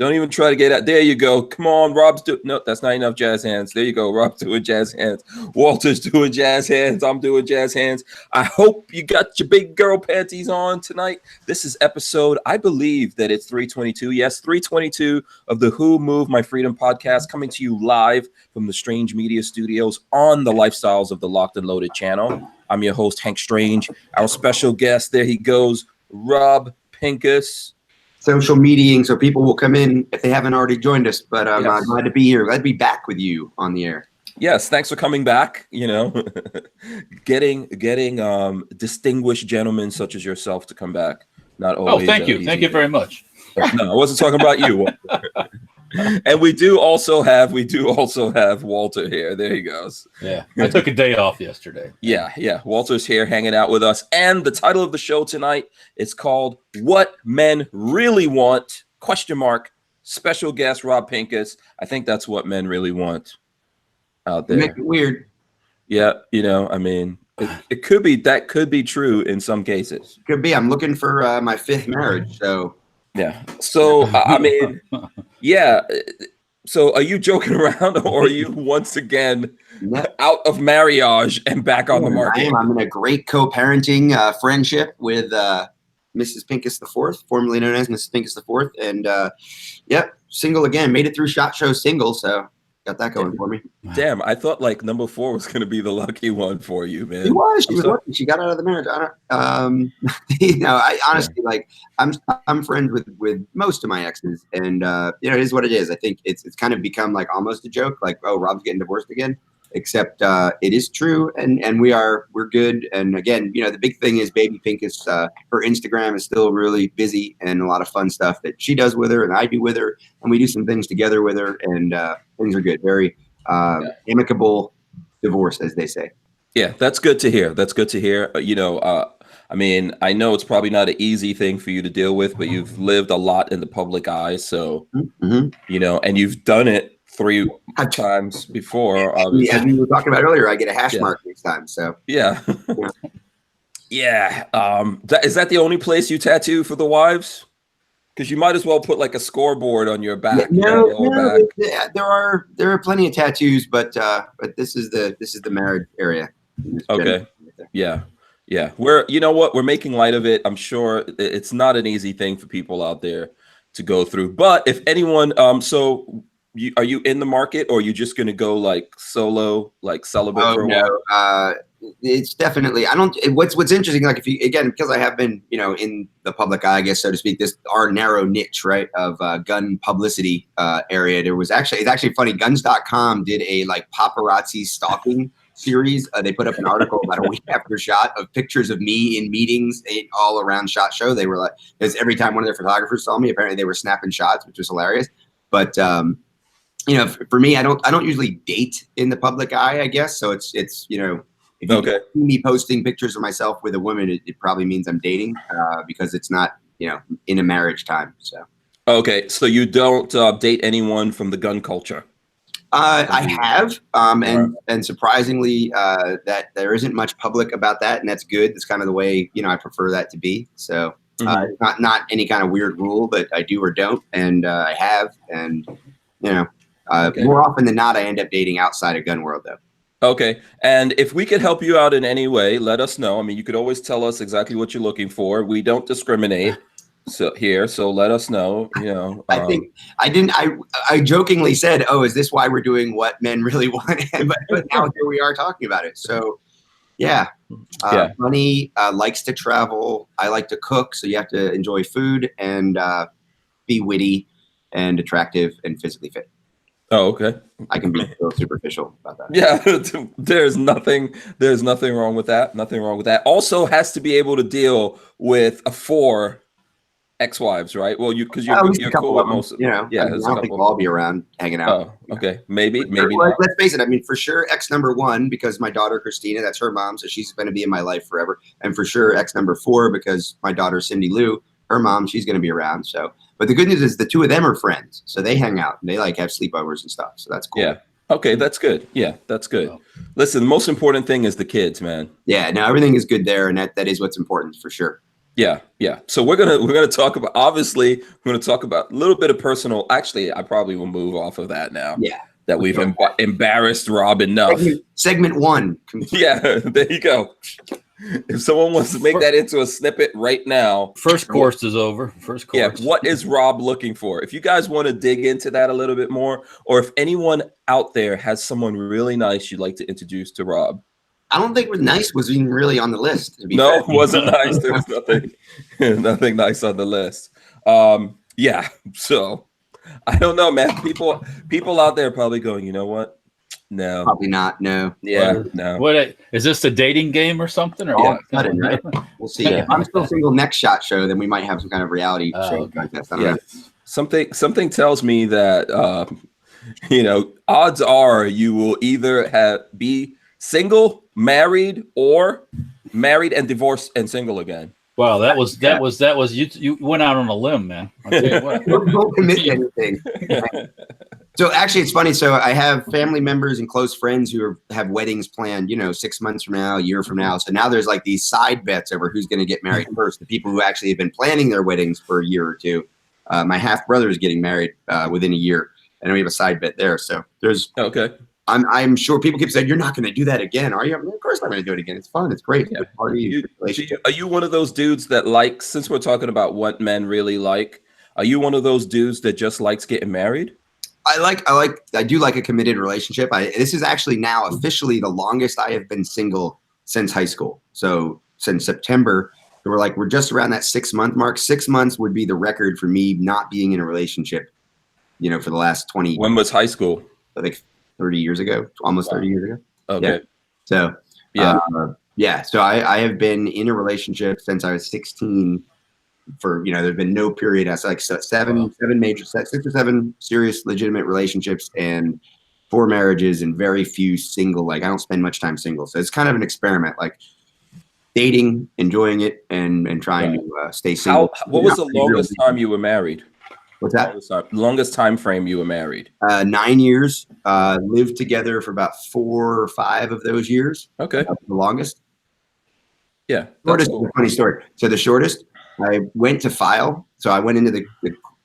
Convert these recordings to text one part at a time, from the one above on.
Don't even try to get out. There you go. Come on, Rob's doing. No, that's not enough jazz hands. There you go. Rob's doing jazz hands. Walter's doing jazz hands. I'm doing jazz hands. I hope you got your big girl panties on tonight. This is episode, I believe that it's 322. Yes, 322 of the Who Moved My Freedom podcast, coming to you live from the Strange Media Studios on the Lifestyles of the Locked and Loaded channel. I'm your host, Hank Strange. Our special guest, there he goes, Rob Pincus. Social mediaing, so people will come in if they haven't already joined us. But I'm glad to be here. Glad to be back with you on the air. Yes, thanks for coming back. You know, getting distinguished gentlemen such as yourself to come back. Not always. Oh, thank you very much. No, I wasn't talking about you. And we do also have Walter here. There he goes. Yeah, I took a day off yesterday. Yeah. Walter's here hanging out with us. And the title of the show tonight is called What Men Really Want, ? Special guest Rob Pincus. I think that's what men really want out there. Make it weird. Yeah, you know, I mean, it could be, that could be true in some cases. Could be. I'm looking for my fifth marriage, so. Yeah. So, I mean, yeah. So are you joking around, or are you once again out of marriage and back on the market? I'm in a great co-parenting friendship with Mrs. Pincus IV, formerly known as Mrs. Pincus IV. And, single again. Made it through SHOT Show single, so got that going for me. Damn, I thought like number 4 was going to be the lucky one for you, man. She was lucky. She got out of the marriage. I honestly like. I'm friends with most of my exes, and it is what it is. I think it's kind of become like almost a joke, like, oh, Rob's getting divorced again. Except it is true, and we're good. And again, the big thing is baby Pincus. Her Instagram is still really busy, and a lot of fun stuff that she does with her and I do with her, and we do some things together with her, and things are good. Very amicable divorce, as they say. Yeah, that's good to hear. I mean, I know it's probably not an easy thing for you to deal with, but you've lived a lot in the public eye, so and you've done it 3 times before. Obviously. As we were talking about earlier, I get a hash mark next time. So yeah. Is that the only place you tattoo for the wives? Because you might as well put like a scoreboard on your back. There are plenty of tattoos, but this is the marriage area. Okay. Yeah. We're making light of it. I'm sure it's not an easy thing for people out there to go through. But if anyone, are you in the market, or are you just going to go like solo, like celibate for a while? It's definitely, what's interesting, like because I have been, in the public eye, I guess, so to speak, our narrow niche, right, of gun publicity area. It's actually funny. Guns.com did a like paparazzi stalking series. They put up an article about a week after shot of pictures of me in meetings all around SHOT Show. They were like, because every time one of their photographers saw me, apparently they were snapping shots, which was hilarious. But for me, I don't usually date in the public eye, I guess. So it's if you see me posting pictures of myself with a woman, it probably means I'm dating because it's not in a marriage time. So okay, so you don't date anyone from the gun culture? I have, and surprisingly, that there isn't much public about that, and that's good. That's kind of the way I prefer that to be. So not any kind of weird rule, but I do or don't, and I have, and more often than not, I end up dating outside of gun world, though. Okay. And if we could help you out in any way, let us know. I mean, you could always tell us exactly what you're looking for. We don't discriminate so let us know, I think I jokingly said, oh, is this why we're doing what men really want? but now here we are talking about it. So Money likes to travel. I like to cook. So you have to enjoy food and be witty and attractive and physically fit. Oh, okay. I can be a little superficial about that. Yeah, there's nothing wrong with that. Nothing wrong with that. Also has to be able to deal with 4 ex-wives, right? Well, you're cool with most of them. Yeah, I don't think we'll all be around hanging out. Oh, okay. Maybe well, let's face it. I mean, for sure, ex number 1, because my daughter Christina, that's her mom, so she's going to be in my life forever. And for sure, ex number 4, because my daughter Cindy Lou, her mom, she's going to be around. So. But the good news is the 2 of them are friends, so they hang out and they like have sleepovers and stuff. So that's cool. Yeah. Okay, that's good. Yeah, that's good. Listen, the most important thing is the kids, man. Yeah, no, everything is good there, and that is what's important for sure. Yeah, yeah. So we're gonna talk about, obviously we're gonna talk about a little bit of personal. Actually, I probably will move off of that now. Yeah. That we've embarrassed Rob enough. Segment 1. Yeah, there you go. If someone wants to make that into a snippet right now, First course is over. First course. Yeah, what is Rob looking for? If you guys want to dig into that a little bit more, or if anyone out there has someone really nice you'd like to introduce to Rob. I don't think nice was even really on the list. To be No, fair. it wasn't nice. There was nothing nice on the list. Yeah, so I don't know, man. People out there are probably going, you know what? No, Probably not. No. Yeah, no. What is this, a dating game or something? Or All of a sudden, right? We'll see. Yeah. If I'm still single next shot show, then we might have some kind of reality show okay. contest. I don't know. Something tells me that odds are you will either be single, married, or married and divorced and single again. Wow, that was you went out on a limb, man. I'll tell you what. Don't commit to anything. So actually, it's funny. So I have family members and close friends who have weddings planned, 6 months from now, a year from now. So now there's like these side bets over who's going to get married first. The people who actually have been planning their weddings for a year or two. My half brother is getting married within a year, and we have a side bet there. So there's okay. I'm sure people keep saying, you're not going to do that again, are you? I mean, of course I'm going to do it again. It's fun. It's great. Yeah. Party, Are you one of those dudes that since we're talking about what men really like, are you one of those dudes that just likes getting married? I do like a committed relationship. This is actually now officially the longest I have been single since high school. So since September, we're just around that 6 month mark. 6 months would be the record for me not being in a relationship, for the last 20. When was high school? I think 30 years ago, almost 30 years ago. Okay. Yeah. So, yeah. So I have been in a relationship since I was 16 for, there's been no period. That's like seven major, 6 or 7 serious, legitimate relationships and 4 marriages and very few single. Like I don't spend much time single. So it's kind of an experiment, like dating, enjoying it and trying to stay single. What was the longest time you were married? What's that? Longest time frame you were married? 9 years. Lived together for about 4 or 5 of those years. Okay. That was the longest. Yeah. Shortest is a funny story. So the shortest, I went to file. So I went into the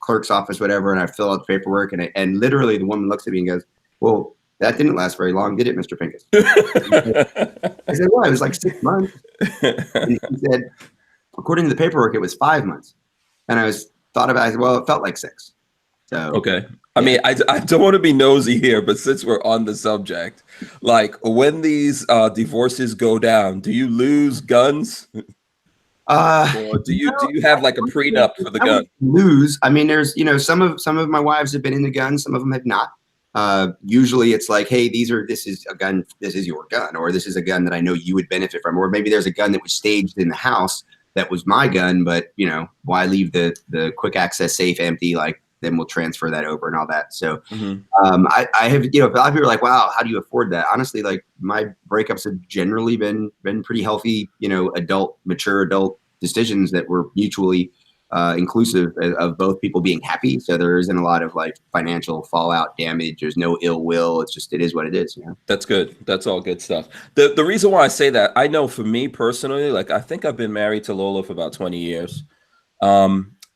clerk's office, whatever, and I filled out the paperwork. And literally the woman looks at me and goes, well, that didn't last very long, did it, Mr. Pincus? I said, well, it was like 6 months. And she said, according to the paperwork, it was 5 months. And I thought about it. I said, well, it felt like 6. So okay. I mean, I don't want to be nosy here, but since we're on the subject, like when these divorces go down, do you lose guns? Or do you have like a prenup for the gun? Lose. I mean, there's some of my wives have been into guns, some of them have not. Usually it's like, hey, this is a gun, this is your gun, or this is a gun that I know you would benefit from, or maybe there's a gun that was staged in the house that was my gun, but why leave the quick access safe empty? Like then we'll transfer that over and all that. So I have, a lot of people are like, wow, how do you afford that? Honestly, like my breakups have generally been pretty healthy, mature adult decisions that were mutually inclusive of both people being happy. So there isn't a lot of like financial fallout damage. There's no ill will. It's just, it is what it is. That's good. That's all good stuff. The reason why I say that, I know for me personally, like I think I've been married to Lola for about 20 years.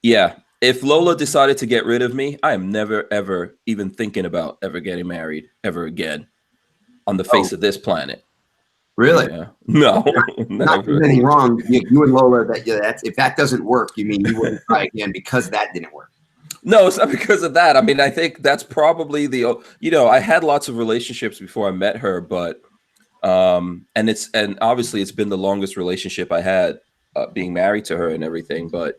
Yeah. If Lola decided to get rid of me, I am never, ever even thinking about ever getting married ever again on the face of this planet. Really? Yeah. No. Not anything wrong. You and Lola, if that doesn't work, you mean you wouldn't try again because that didn't work? No, it's not because of that. I mean, I think that's probably I had lots of relationships before I met her, but and obviously it's been the longest relationship I had, being married to her and everything. But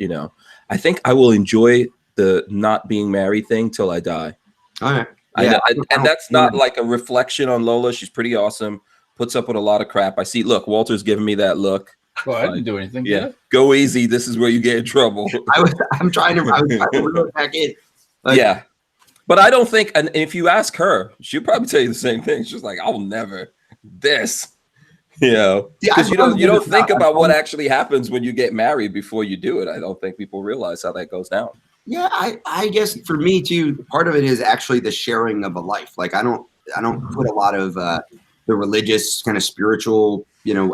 I think I will enjoy the not being married thing till I die. All right. Yeah, and that's not like a reflection on Lola. She's pretty awesome. Puts up with a lot of crap. I see. Look, Walter's giving me that look. Well, I didn't do anything. Yeah, go easy. This is where you get in trouble. I was trying to reel it back in. Yeah, but I don't think. And if you ask her, she'll probably tell you the same thing. She's like, "I'll never this." Because you don't think about what actually happens when you get married before you do it. I don't think people realize how that goes down. Yeah, I guess for me too, part of it is actually the sharing of a life. Like I don't put a lot of the religious kind of spiritual,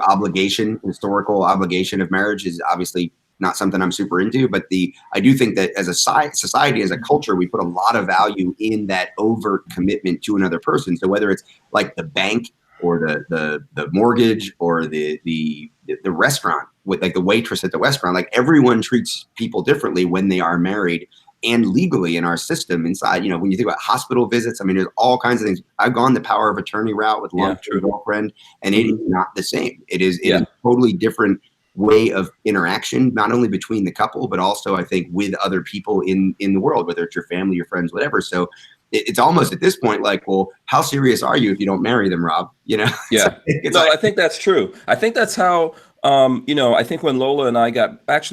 obligation, historical obligation of marriage is obviously not something I'm super into. But I do think that as a society, as a culture, we put a lot of value in that overt commitment to another person. So whether it's like the bank or the mortgage or the restaurant with like the waitress at the restaurant, like everyone treats people differently when they are married. And legally in our system inside, you know, when you think about hospital visits, I mean, there's all kinds of things. I've gone the power of attorney route with long-term girlfriend, and it is not the same. It is a totally different way of interaction, not only between the couple, but also I think with other people in the world, whether it's your family, your friends, whatever. So it's almost at this point like, well, how serious are you if you don't marry them, Rob? You know? Yeah. I think that's true. I think that's how. You know, I think when Lola and I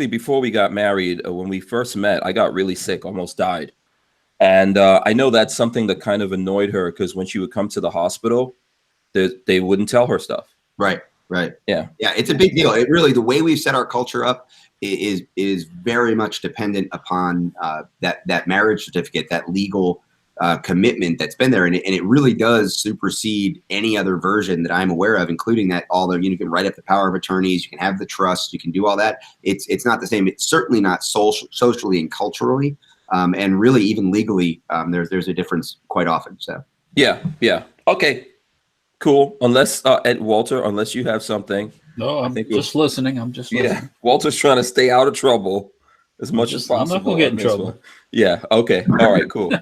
before we got married, when we first met, I got really sick, almost died. And I know that's something that kind of annoyed her because when she would come to the hospital, they wouldn't tell her stuff. Right. Yeah. It's a big deal. It really, the way we've set our culture up is very much dependent upon that marriage certificate, that legal commitment that's been there, and it really does supersede any other version that I'm aware of, including that you can write up the power of attorneys, you can have the trust, you can do all that. It's not the same. It's certainly not socially and culturally, and really even legally. There's a difference quite often. So yeah. Okay, cool. Unless Walter, unless you have something. No, I'm just listening. I'm just listening. Yeah, Walter's trying to stay out of trouble as much as possible. I'm not gonna get in trouble. One. Yeah. Okay. All right. Cool.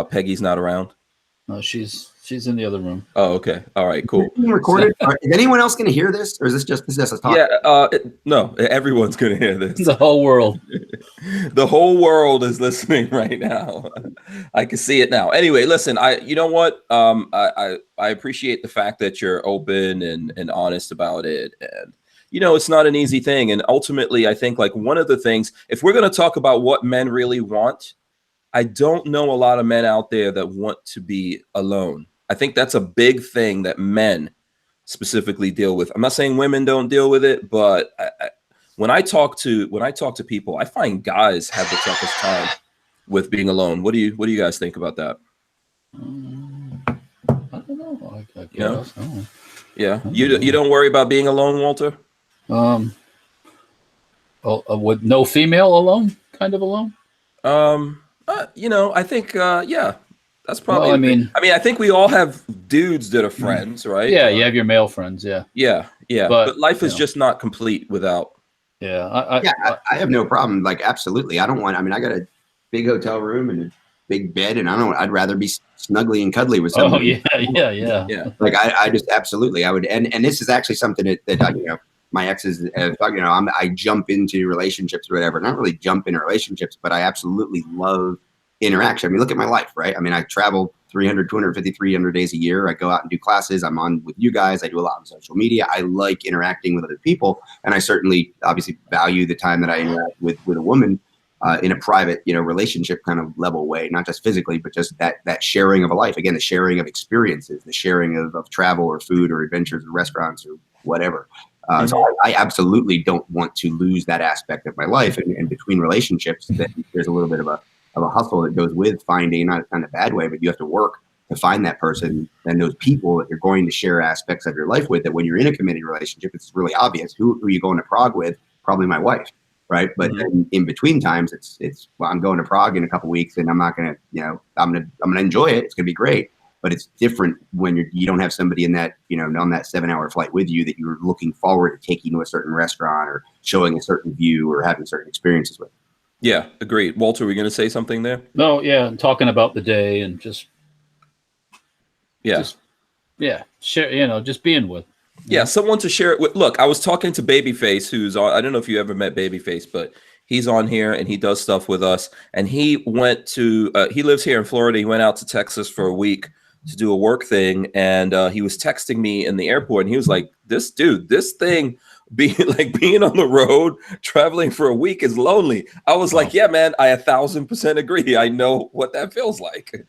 Peggy's not around. No, she's in the other room. Oh, okay. All right. Cool. Recorded. Is anyone else going to hear this, or is this just us talking? Yeah. No, everyone's going to hear this. The whole world. The whole world is listening right now. I can see it now. Anyway, listen. You know what? I appreciate the fact that you're open and honest about it, and you know, it's not an easy thing. And ultimately, I think like one of the things, if we're going to talk about what men really want, I don't know a lot of men out there that want to be alone. I think that's a big thing that men specifically deal with. I'm not saying women don't deal with it, but when I talk to people, I find guys have the toughest time with being alone. What do you guys think about that? I don't know. I guess. Yeah. You don't worry about being alone, Walter? With no female alone, kind of alone. You know, I think that's probably. Well, I think we all have dudes that are friends, right? Yeah, you have your male friends. Yeah. But life is just not complete without. Yeah, I have no problem. Like, absolutely, I don't want. I mean, I got a big hotel room and a big bed, and I'd rather be snuggly and cuddly with someone. Oh yeah. Like I just absolutely I would, and this is actually something that you know, my exes, you know, I jump into relationships or whatever. Not really jump into relationships, but I absolutely love interaction. I mean, look at my life, right? I mean, I travel 300, 250, 300 days a year. I go out and do classes. I'm on with you guys. I do a lot on social media. I like interacting with other people. And I certainly obviously value the time that I interact with a woman in a private, you know, relationship kind of level way, not just physically, but just that sharing of a life. Again, the sharing of experiences, the sharing of travel or food or adventures or restaurants or whatever. So I absolutely don't want to lose that aspect of my life. And between relationships, there's a little bit of a hustle that goes with finding, not in a bad way, but you have to work to find that person and those people that you're going to share aspects of your life with, that when you're in a committed relationship, it's really obvious who are you going to Prague with? Probably my wife. Right. But then in between times, it's well, I'm going to Prague in a couple of weeks and I'm not going to, you know, I'm going to enjoy it. It's going to be great. But it's different when you don't have somebody in that, you know, on that 7-hour flight with you that you're looking forward to taking to a certain restaurant or showing a certain view or having certain experiences with. Yeah, agreed. Walter, were you going to say something there? No, yeah, talking about the day and just share, you know, just being with. Yeah, someone to share it with. Look, I was talking to Babyface, who's on. I don't know if you ever met Babyface, but he's on here and he does stuff with us. And he went to, he lives here in Florida. He went out to Texas for a week to do a work thing. And he was texting me in the airport and he was like, this thing, being on the road, traveling for a week is lonely. I was like, yeah, man, I 1,000% agree. I know what that feels like.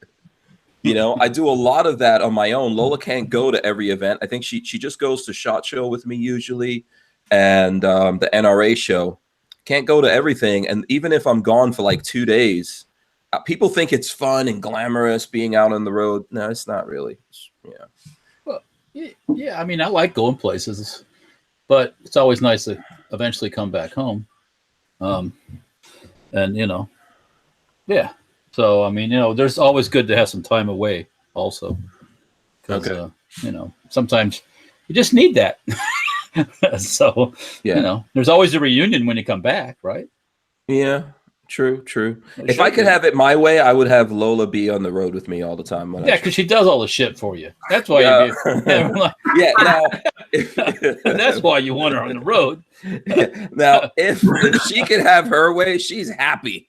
You know, I do a lot of that on my own. Lola can't go to every event. I think she just goes to SHOT Show with me usually, and the NRA show. Can't go to everything. And even if I'm gone for like 2 days, people think it's fun and glamorous being out on the road. No, it's not really. Well, yeah. I mean, I like going places. but it's always nice to eventually come back home. And yeah. So I mean, there's always good to have some time away, also, because sometimes you just need that. So there's always a reunion when you come back, right? Yeah. True. If I could have it my way, I would have Lola be on the road with me all the time. Because she does all the shit for you. That's why that's why you want her on the road. Now, if she could have her way, she's happy.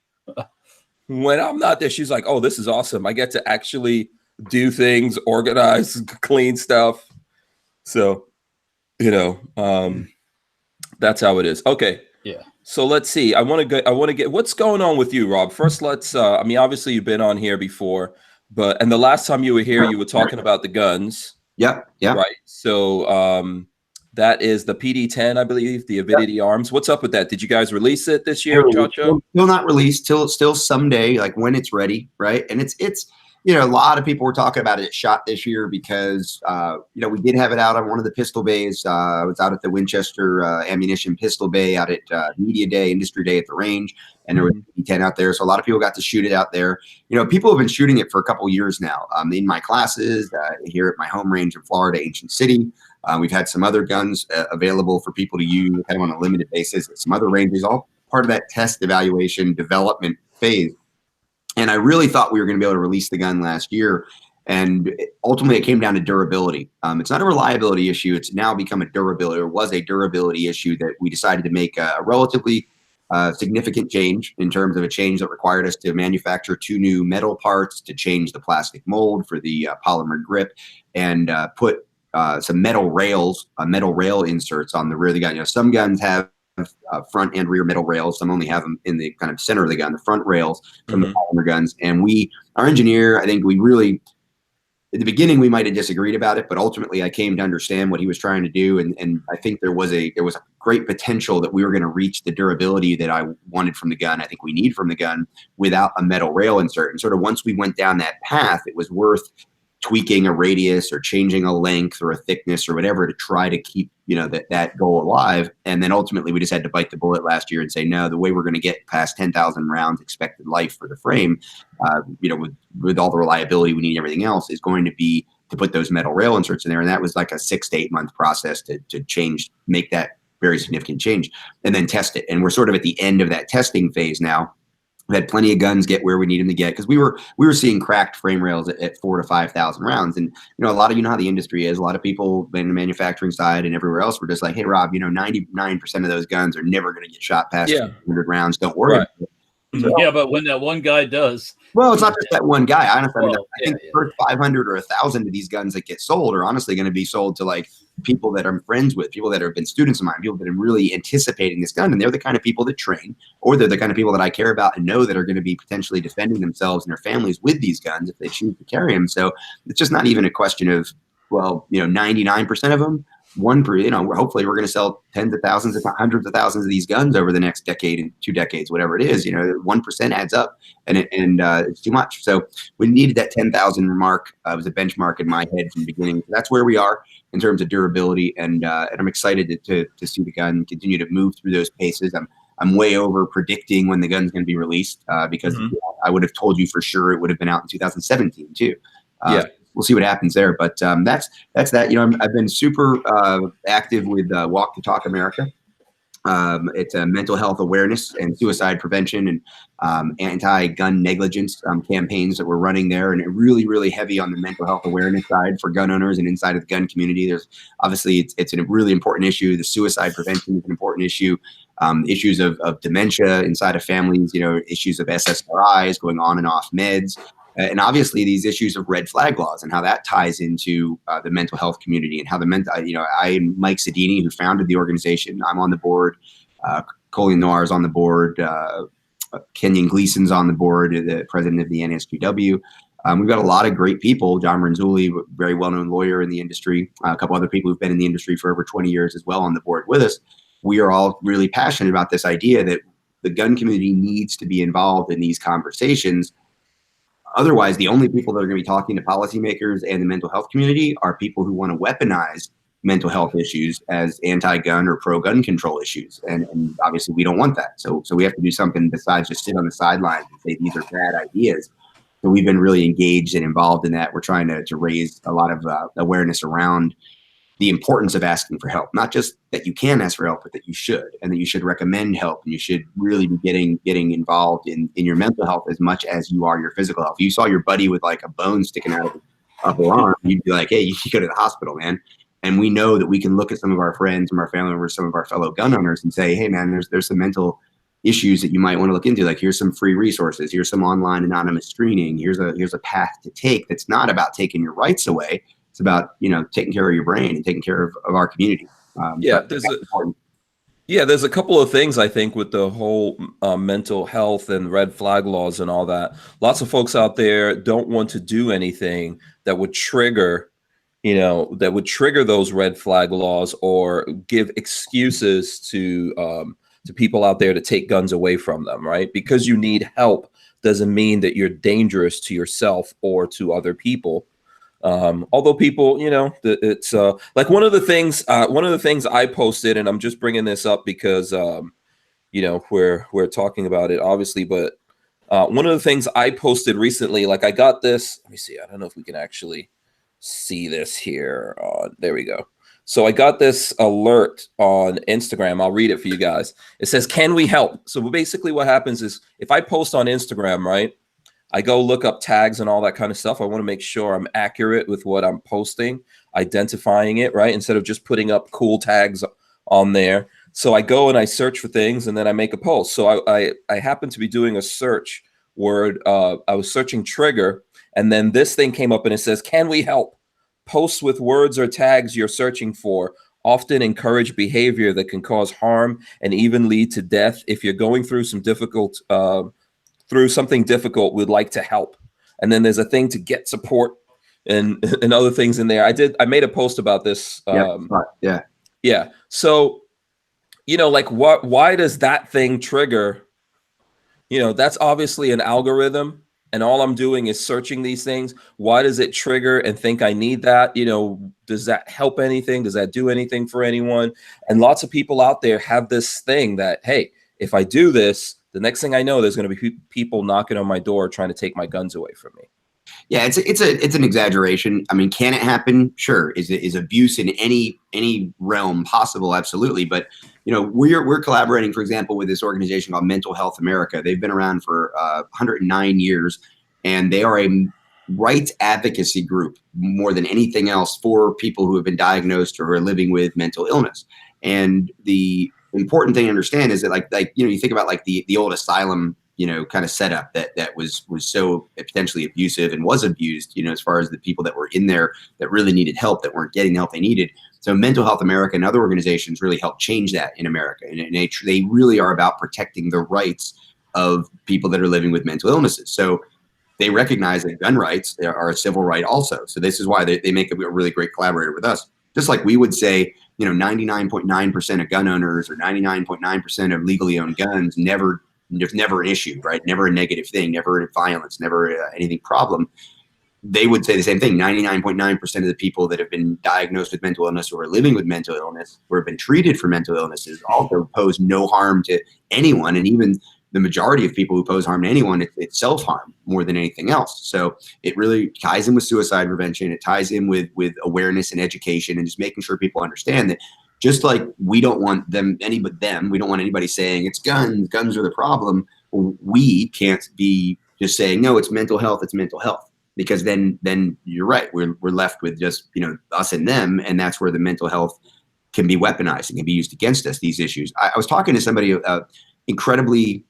When I'm not there, she's like, "Oh, this is awesome! I get to actually do things, organize, clean stuff." So, that's how it is. Okay. Yeah. So let's see. I want to get what's going on with you, Rob. First, let's. I mean, obviously, you've been on here before, and the last time you were here, you were talking about the guns. Yeah. Right. So, that is the PD-10, I believe, the Avidity Arms. What's up with that? Did you guys release it this year, Chacho? Still not released. Still someday, like when it's ready, right? And it's a lot of people were talking about it shot this year because we did have it out on one of the pistol bays. I was out at the Winchester Ammunition Pistol Bay out at Media Day, Industry Day at the range, and there was a PD-10 out there. So a lot of people got to shoot it out there. People have been shooting it for a couple years now. In my classes here at my home range in Florida, Ancient City. We've had some other guns available for people to use kind of on a limited basis at some other ranges, all part of that test, evaluation, development phase. And I really thought we were going to be able to release the gun last year. And ultimately, it came down to durability. It's not a reliability issue. It's now become a durability, or was a durability issue, that we decided to make a relatively significant change, in terms of a change that required us to manufacture 2 new metal parts, to change the plastic mold for the polymer grip, and put some metal rail inserts on the rear of the gun. Some guns have front and rear metal rails. Some only have them in the kind of center of the gun, the front rails from the polymer guns. And our engineer, I think we really, at the beginning, we might have disagreed about it, but ultimately I came to understand what he was trying to do. And I think there was a great potential that we were going to reach the durability that I wanted from the gun. I think we need from the gun without a metal rail insert. And sort of once we went down that path, it was worth tweaking a radius or changing a length or a thickness or whatever to try to keep that goal alive. And then ultimately we just had to bite the bullet last year and say, no, the way we're going to get past 10,000 rounds expected life for the frame, with all the reliability we need and everything else, is going to be to put those metal rail inserts in there. And that was like a 6 to 8 month process to make that very significant change, and then test it. And we're sort of at the end of that testing phase now. We had plenty of guns get where we need them to get, because we were seeing cracked frame rails at 4,000 to 5,000 rounds. And a lot of how the industry is. A lot of people in the manufacturing side and everywhere else were just like, "Hey, Rob, 99% of those guns are never going to get shot past 100 rounds. Don't worry." Right. So, yeah, but when that one guy does, well, it's not just that one guy. Honestly, I think the first 500 or 1,000 of these guns that get sold are honestly going to be sold to like people that I'm friends with, people that have been students of mine, people that are really anticipating this gun, and they're the kind of people that train, or they're the kind of people that I care about and know that are going to be potentially defending themselves and their families with these guns if they choose to carry them. So it's just not even a question of 99% of them. Hopefully we're going to sell tens of thousands, if not hundreds of thousands of these guns over the next decade and 2 decades, whatever it is. 1% adds up, and it's too much. So we needed that 10,000 mark. It was a benchmark in my head from the beginning. That's where we are in terms of durability, and I'm excited to see the gun continue to move through those paces. I'm way over predicting when the gun's going to be released, because I would have told you for sure it would have been out in 2017 too. We'll see what happens there, but that's that. I've been super active with Walk the Talk America. It's a mental health awareness and suicide prevention and anti-gun negligence campaigns that we're running there, and really, really heavy on the mental health awareness side for gun owners and inside of the gun community. There's obviously it's a really important issue. The suicide prevention is an important issue. Issues of dementia inside of families. Issues of SSRIs, going on and off meds. And obviously these issues of red flag laws and how that ties into the mental health community, and how I and Mike Sedini, who founded the organization, I'm on the board, Colleen Noir is on the board, Kenyon Gleason's on the board, the president of the NSQW. We've got a lot of great people. John Renzulli, very well-known lawyer in the industry, a couple other people who've been in the industry for over 20 years as well on the board with us. We are all really passionate about this idea that the gun community needs to be involved in these conversations. Otherwise, the only people that are going to be talking to policymakers and the mental health community are people who want to weaponize mental health issues as anti-gun or pro-gun control issues, and obviously we don't want that. So we have to do something besides just sit on the sidelines and say these are bad ideas. So we've been really engaged and involved in that. We're trying to raise a lot of awareness around the importance of asking for help, not just that you can ask for help, but that you should, and that you should recommend help, and you should really be getting involved in your mental health as much as you are your physical health. If you saw your buddy with like a bone sticking out of his upper arm, you'd be like, hey, you should go to the hospital, man. And we know that we can look at some of our friends, some of our family members, some of our fellow gun owners and say, hey, man, there's some mental issues that you might want to look into. Like, here's some free resources. Here's some online anonymous screening. Here's a path to take that's not about taking your rights away. It's about, taking care of your brain and taking care of our community. There's a couple of things I think with the whole mental health and red flag laws and all that. Lots of folks out there don't want to do anything that would trigger, those red flag laws or give excuses to people out there to take guns away from them, right? Because you need help doesn't mean that you're dangerous to yourself or to other people. Although people, it's like one of the things I posted, and I'm just bringing this up because, we're talking about it obviously, but one of the things I posted recently, like I got this, let me see, I don't know if we can actually see this here. There we go. So I got this alert on Instagram. I'll read it for you guys. It says, can we help? So basically what happens is if I post on Instagram, right, I go look up tags and all that kind of stuff. I want to make sure I'm accurate with what I'm posting, identifying it, right? Instead of just putting up cool tags on there. So I go and I search for things and then I make a post. So I happen to be doing a search word. I was searching trigger, and then this thing came up and it says, can we help? Posts with words or tags you're searching for often encourage behavior that can cause harm and even lead to death. If you're going through something difficult, we'd like to help. And then there's a thing to get support and other things in there. I made a post about this. Yeah. So, why does that thing trigger? That's obviously an algorithm, and all I'm doing is searching these things. Why does it trigger and think I need that? Does that help anything? Does that do anything for anyone? And lots of people out there have this thing that, hey, if I do this, the next thing I know, there's going to be people knocking on my door trying to take my guns away from me. Yeah, it's an exaggeration. I mean, can it happen? Sure. Is abuse in any realm possible? Absolutely. But we're collaborating, for example, with this organization called Mental Health America. They've been around for 109 years, and they are a rights advocacy group more than anything else for people who have been diagnosed or are living with mental illness. And the important thing to understand is that like you think about like the old asylum kind of setup that was so potentially abusive and was abused as far as the people that were in there that really needed help, that weren't getting the help they needed. So Mental Health America and other organizations really helped change that in America, and they really are about protecting the rights of people that are living with mental illnesses. So they recognize that gun rights are a civil right also. So this is why they make a really great collaborator with us. Just like we would say, 99.9% of gun owners or 99.9% of legally owned guns there's never an issue, right? Never a negative thing, never violence, never anything problem. They would say the same thing. 99.9% of the people that have been diagnosed with mental illness or are living with mental illness or have been treated for mental illnesses also pose no harm to anyone. And even the majority of people who pose harm to anyone, it's self-harm more than anything else. So it really ties in with suicide prevention. It ties in with awareness and education and just making sure people understand that just like we don't want we don't want anybody saying it's guns are the problem. We can't be just saying, no, it's mental health, because then you're right. We're left with just, us and them. And that's where the mental health can be weaponized and can be used against us, these issues. I was talking to somebody incredibly,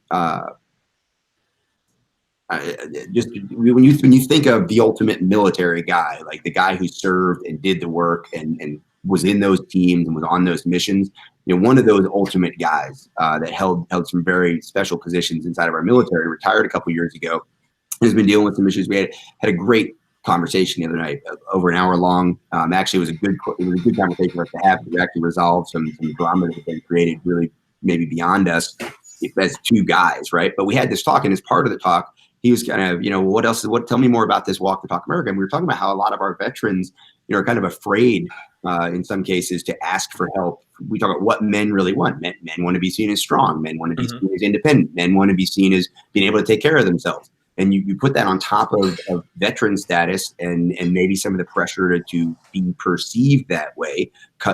just when you think of the ultimate military guy, like the guy who served and did the work and was in those teams and was on those missions, one of those ultimate guys that held some very special positions inside of our military, retired a couple years ago, has been dealing with some issues. We had a great conversation the other night, over an hour long. Actually, it was a good conversation for us to have. We actually resolved some drama that had been created really maybe beyond us as two guys, right? But we had this talk, and as part of the talk, he was kind of, tell me more about this Walk the Talk America. And we were talking about how a lot of our veterans, are kind of afraid in some cases to ask for help. We talk about what men really want. Men want to be seen as strong. Men want to be seen as independent. Men want to be seen as being able to take care of themselves. And you put that on top of veteran status and maybe some of the pressure to be perceived that way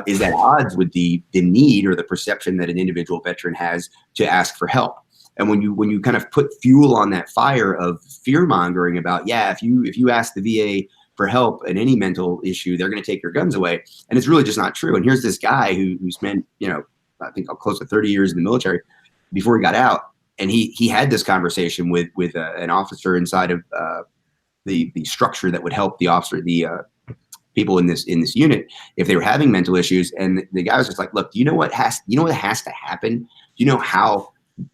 is at odds with the need or the perception that an individual veteran has to ask for help. And when you kind of put fuel on that fire of fear mongering about, if you ask the VA for help in any mental issue, they're going to take your guns away. And it's really just not true. And here's this guy who spent, I think close to 30 years in the military before he got out. And he had this conversation with an officer inside of the structure that would help the people in this unit if they were having mental issues. And the guy was just like, look, do you know what has to happen? Do you know how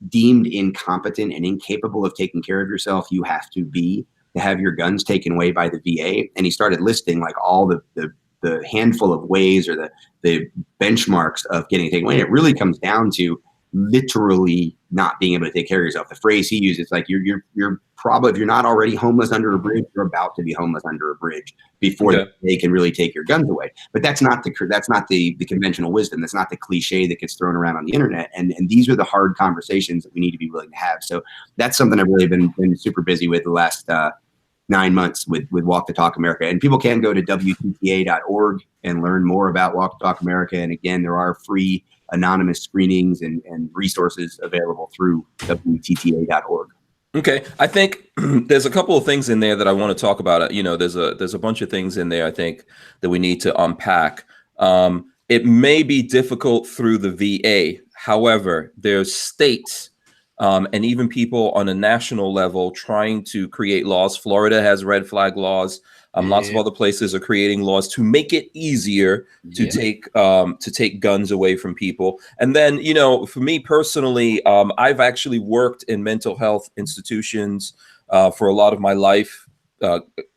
deemed incompetent and incapable of taking care of yourself you have to be to have your guns taken away by the VA? And he started listing like all the handful of ways or the benchmarks of getting taken away. It really comes down to literally not being able to take care of yourself. The phrase he uses, like you're probably, if you're not already homeless under a bridge, you're about to be homeless under a bridge before they can really take your guns away. But that's not the conventional wisdom. That's not the cliche that gets thrown around on the internet. And these are the hard conversations that we need to be willing to have. So that's something I've really been super busy with the last 9 months with Walk the Talk America. And people can go to WTTA.org and learn more about Walk the Talk America. And again, there are free anonymous screenings and resources available through WTTA.org. Okay, I think there's a couple of things in there that I want to talk about. There's a bunch of things in there I think that we need to unpack. It may be difficult through the VA. However, there's states and even people on a national level trying to create laws. Florida has red flag laws. Lots of other places are creating laws to make it easier to take guns away from people. And then, for me personally, I've actually worked in mental health institutions for a lot of my life,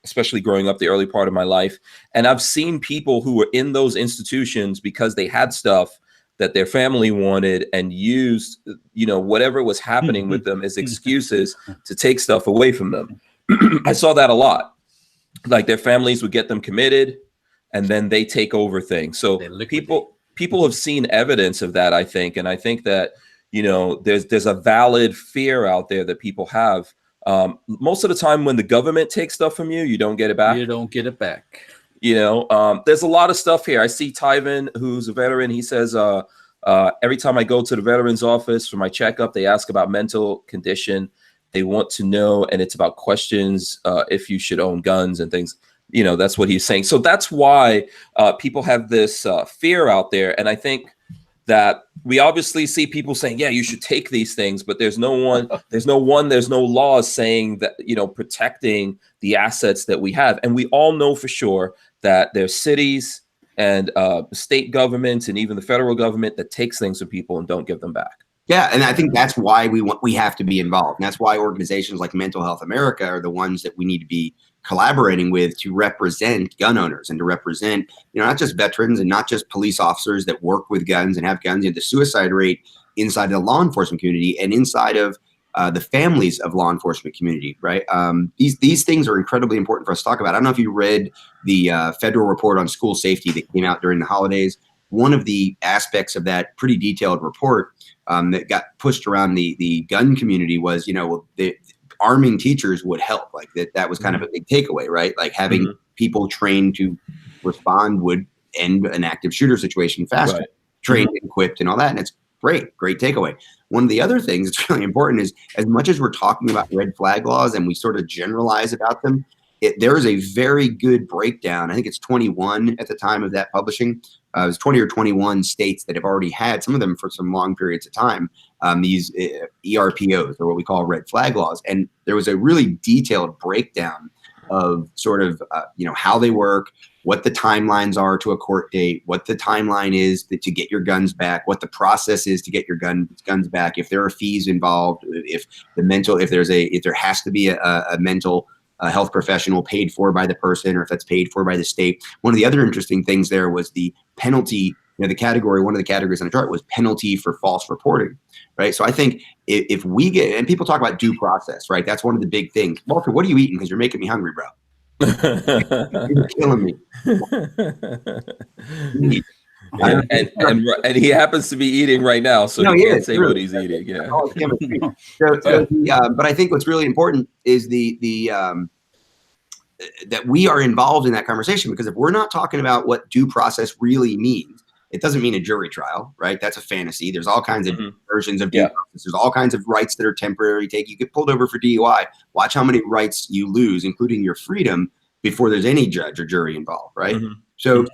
especially growing up the early part of my life. And I've seen people who were in those institutions because they had stuff that their family wanted and used, whatever was happening with them as excuses to take stuff away from them. I saw that a lot. Like their families would get them committed and then they take over things. So people have seen evidence of that, I think. And I think that, there's a valid fear out there that people have. Most of the time when the government takes stuff from you, you don't get it back. You don't get it back. There's a lot of stuff here. I see Tyven, who's a veteran. He says, every time I go to the veterans office for my checkup, they ask about mental condition. They want to know, and it's about questions if you should own guns and things. That's what he's saying. So that's why people have this fear out there. And I think that we obviously see people saying, yeah, you should take these things, but there's no laws saying that, protecting the assets that we have. And we all know for sure that there's cities and state governments and even the federal government that takes things from people and don't give them back. Yeah, and I think that's why we have to be involved. And that's why organizations like Mental Health America are the ones that we need to be collaborating with to represent gun owners and to represent, not just veterans and not just police officers that work with guns and have guns. The suicide rate inside the law enforcement community and inside of the families of law enforcement community, right? These things are incredibly important for us to talk about. I don't know if you read the federal report on school safety that came out during the holidays. One of the aspects of that pretty detailed report that got pushed around the gun community was, the arming teachers would help. Like that was kind of a big takeaway, right? Like having people trained to respond would end an active shooter situation faster, right. Trained, equipped, and all that. And it's great takeaway. One of the other things that's really important is, as much as we're talking about red flag laws and we sort of generalize about them, there is a very good breakdown. I think it's 21 at the time of that publishing. It was 20 or 21 states that have already had, some of them for some long periods of time, these ERPOs, or what we call red flag laws. And there was a really detailed breakdown of sort of, how they work, what the timelines are to a court date, what the timeline is to get your guns back, what the process is to get your guns back, if there are fees involved, if there has to be a mental health professional paid for by the person, or if that's paid for by the state. One of the other interesting things there was the penalty. One of the categories on the chart was penalty for false reporting, right? So I think if we get, and people talk about due process, right? That's one of the big things. Walter, what are you eating? Because you're making me hungry, bro. You're killing me. And he happens to be eating right now, so No, he he can't is, say true. what he's eating. Yeah. Oh, it's chemistry. But I think what's really important is that we are involved in that conversation, because if we're not talking about what due process really means, it doesn't mean a jury trial, right? That's a fantasy. There's all kinds of versions of due process. There's all kinds of rights that are temporary. You get pulled over for DUI. Watch how many rights you lose, including your freedom, before there's any judge or jury involved, right? So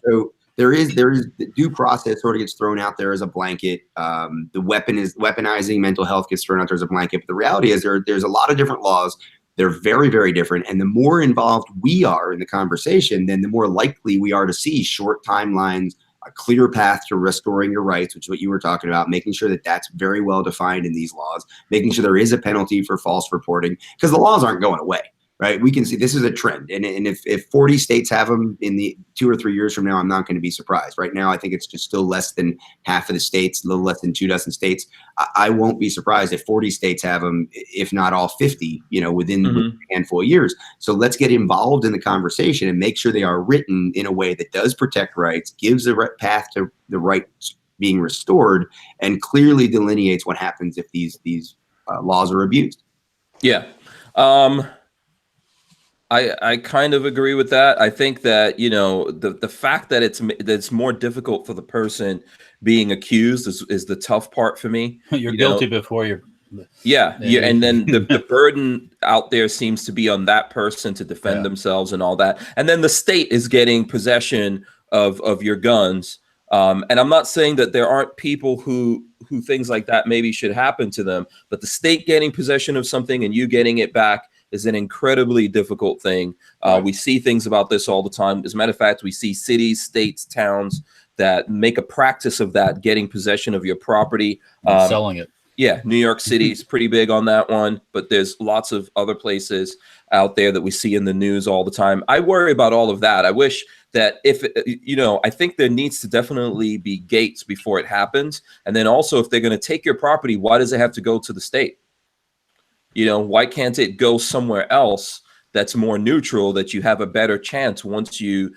there is the due process sort of gets thrown out there as a blanket. The weaponizing mental health gets thrown out there as a blanket. But the reality is there's a lot of different laws. They're very, very different. And the more involved we are in the conversation, then the more likely we are to see short timelines, a clear path to restoring your rights, which is what you were talking about, making sure that that's very well defined in these laws, making sure there is a penalty for false reporting, because the laws aren't going away. Right, we can see this is a trend, and if 40 states have them in the 2 or 3 years from now, I'm not going to be surprised. Right now, I think it's just still less than half of the states, a little less than 2 dozen states. I won't be surprised if 40 states have them, if not all 50, within a handful of years. So let's get involved in the conversation and make sure they are written in a way that does protect rights, gives a path to the rights being restored, and clearly delineates what happens if these laws are abused. Yeah. I kind of agree with that. I think that, the fact that it's more difficult for the person being accused is the tough part for me. You're guilty before you're. Yeah. And then the burden out there seems to be on that person to defend themselves and all that. And then the state is getting possession of your guns. And I'm not saying that there aren't people who things like that maybe should happen to them, but the state getting possession of something and you getting it back is an incredibly difficult thing. We see things about this all the time. As a matter of fact, we see cities, states, towns that make a practice of that, getting possession of your property. Selling it. Yeah, New York City is pretty big on that one, but there's lots of other places out there that we see in the news all the time. I worry about all of that. I wish that I think there needs to definitely be gates before it happens. And then also, if they're going to take your property, why does it have to go to the state? Why can't it go somewhere else that's more neutral, that you have a better chance once you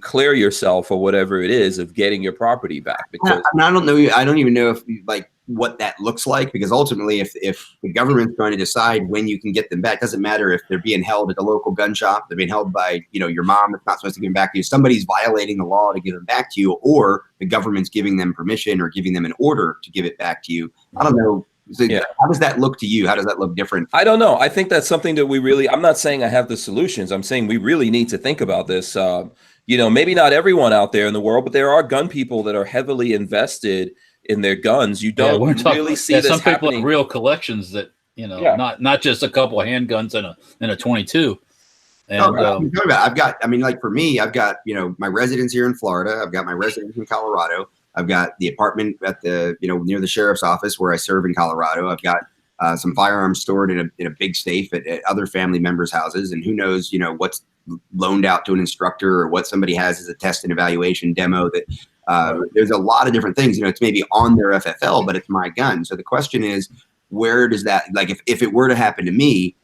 clear yourself or whatever it is of getting your property back? Because I don't know. I don't even know if what that looks like, because ultimately if the government's going to decide when you can get them back, it doesn't matter if they're being held at a local gun shop, they're being held by, your mom that's not supposed to give them back to you. Somebody's violating the law to give them back to you, or the government's giving them permission or giving them an order to give it back to you. I don't know. So how does that look to you? How does that look different? I don't know. I think that's something that I'm not saying I have the solutions. I'm saying we really need to think about this. Maybe not everyone out there in the world, but there are gun people that are heavily invested in their guns. You don't really see this some happening. People have real collections that, not just a couple of handguns and a 22. And I've got, for me, I've got, my residence here in Florida. I've got my residence in Colorado. I've got the apartment at the, near the sheriff's office where I serve in Colorado. I've got some firearms stored in a big safe at other family members' houses. And who knows, what's loaned out to an instructor or what somebody has as a test and evaluation demo. That there's a lot of different things. It's maybe on their FFL, but it's my gun. So the question is, where does that, if it were to happen to me,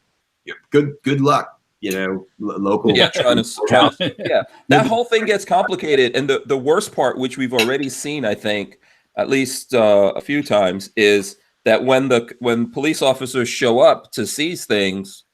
good luck. Local. Yeah, that whole thing gets complicated. And the worst part, which we've already seen, I think, at least a few times, is that when police officers show up to seize things,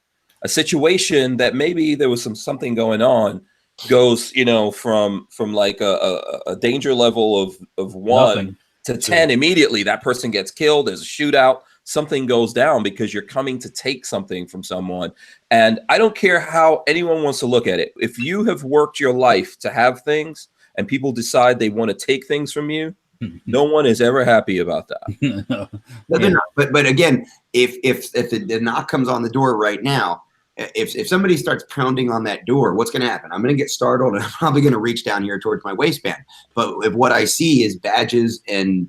a situation that maybe there was something going on goes, from like a danger level of 1 to 10 immediately. That person gets killed. There's a shootout. Something goes down because you're coming to take something from someone. And I don't care how anyone wants to look at it. If you have worked your life to have things and people decide they want to take things from you, no one is ever happy about that. But again, if the knock comes on the door right now, if somebody starts pounding on that door, what's going to happen? I'm going to get startled and I'm probably going to reach down here towards my waistband. But if what I see is badges and,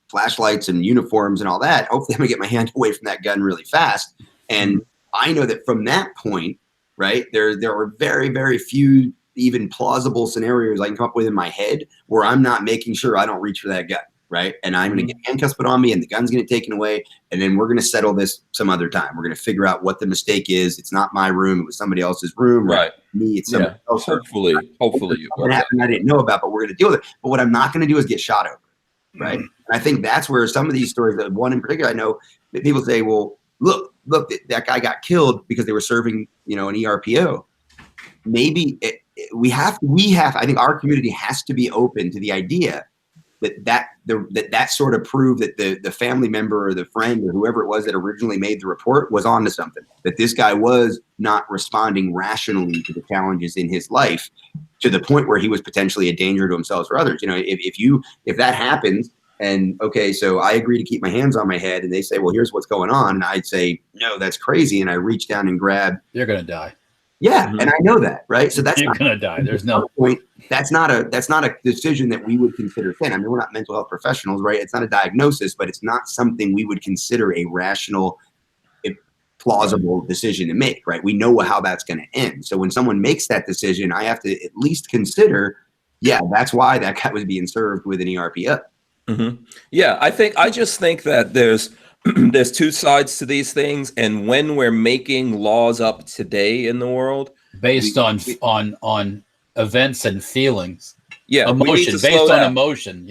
flashlights and uniforms and all that, hopefully I'm gonna get my hand away from that gun really fast. And I know that from that point, right, there are very, very few even plausible scenarios I can come up with in my head where I'm not making sure I don't reach for that gun, right? And I'm going to get handcuffs put on me and the gun's going to get taken away. And then we're going to settle this some other time. We're going to figure out what the mistake is. It's not my room. It was somebody else's room. Right. Me, it's somebody else. Hopefully you happened I didn't know about, but we're going to deal with it. But what I'm not going to do is get shot over. Right. And I think that's where some of these stories, that one in particular, I know that people say, well, look, that guy got killed because they were serving, an ERPO. Maybe we have, I think our community has to be open to the idea that sort of proved that the family member or the friend or whoever it was that originally made the report was onto something, that this guy was not responding rationally to the challenges in his life to the point where he was potentially a danger to himself or others. If that happens, and okay, so I agree to keep my hands on my head, and they say, well, here's what's going on, and I'd say, no, that's crazy, and I reach down and grab. You're gonna die. Yeah, and I know that, right? So that's you're gonna die. There's no point. That's not a decision that we would consider thin. I mean, we're not mental health professionals, right? It's not a diagnosis, but it's not something we would consider a rational, plausible decision to make, right? We know how that's going to end. So when someone makes that decision, I have to at least consider, that's why that guy was being served with an ERPO. Mm-hmm. Yeah, I just think that there's two sides to these things, and when we're making laws up today in the world based on events and feelings, emotion based on emotion,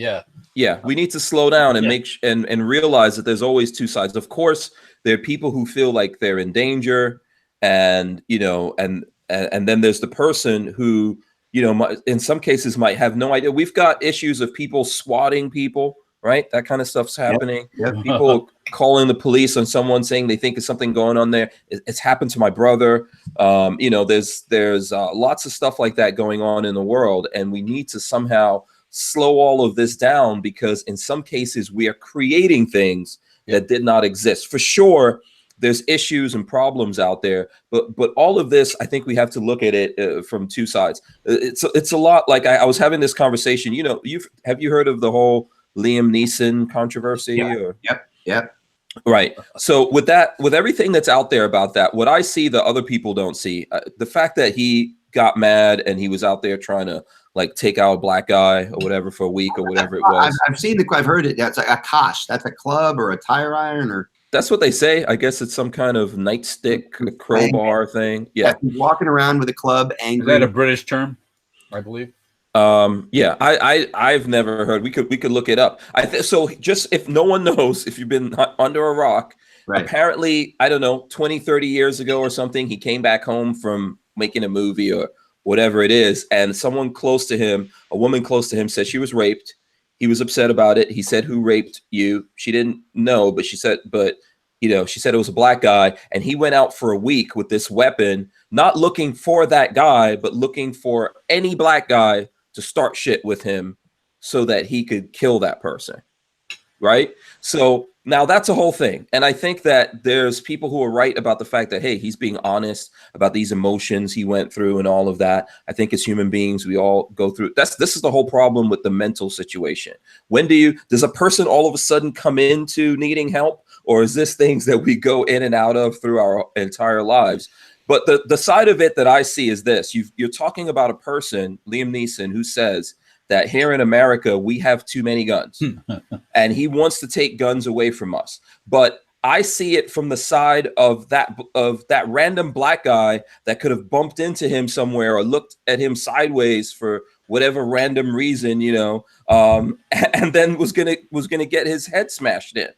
we need to slow down and make and realize that there's always two sides. Of course, there are people who feel like they're in danger, and and then there's the person who in some cases might have no idea. We've got issues of people swatting people, right? That kind of stuff's happening. Yep. People calling the police on someone saying they think there's something going on there. It's happened to my brother. There's lots of stuff like that going on in the world, and we need to somehow slow all of this down, because in some cases we are creating things that did not exist. For sure, there's issues and problems out there, but all of this, I think we have to look at it from two sides. It's a lot like I was having this conversation. Have you heard of the whole Liam Neeson controversy? Yep. Right. So with everything that's out there about that, what I see that other people don't see, the fact that he got mad and he was out there trying to take out a black guy or whatever for a week or whatever it was. I've heard it. That's a kosh. That's a club or a tire iron, or that's what they say. I guess it's some kind of nightstick, a crowbar thing. Yeah. Walking around with a club angry. Is that a British term? I believe. I've never heard. We could look it up. So just if no one knows, if you've been under a rock, apparently, I don't know, 20, 30 years ago or something, he came back home from making a movie or whatever it is, and someone close to him, a woman close to him, said she was raped. He was upset about it. He said, "Who raped you?" She didn't know, but she said it was a black guy. And he went out for a week with this weapon, not looking for that guy, but looking for any black guy to start shit with him so that he could kill that person. Right? So now that's a whole thing. And I think that there's people who are right about the fact that, hey, he's being honest about these emotions he went through and all of that. I think as human beings, we all go through. This is the whole problem with the mental situation. Does a person all of a sudden come into needing help? Or is this things that we go in and out of through our entire lives? But the side of it that I see is this. You're talking about a person, Liam Neeson, who says that here in America, we have too many guns and he wants to take guns away from us. But I see it from the side of that random black guy that could have bumped into him somewhere or looked at him sideways for whatever random reason, and then was gonna get his head smashed in.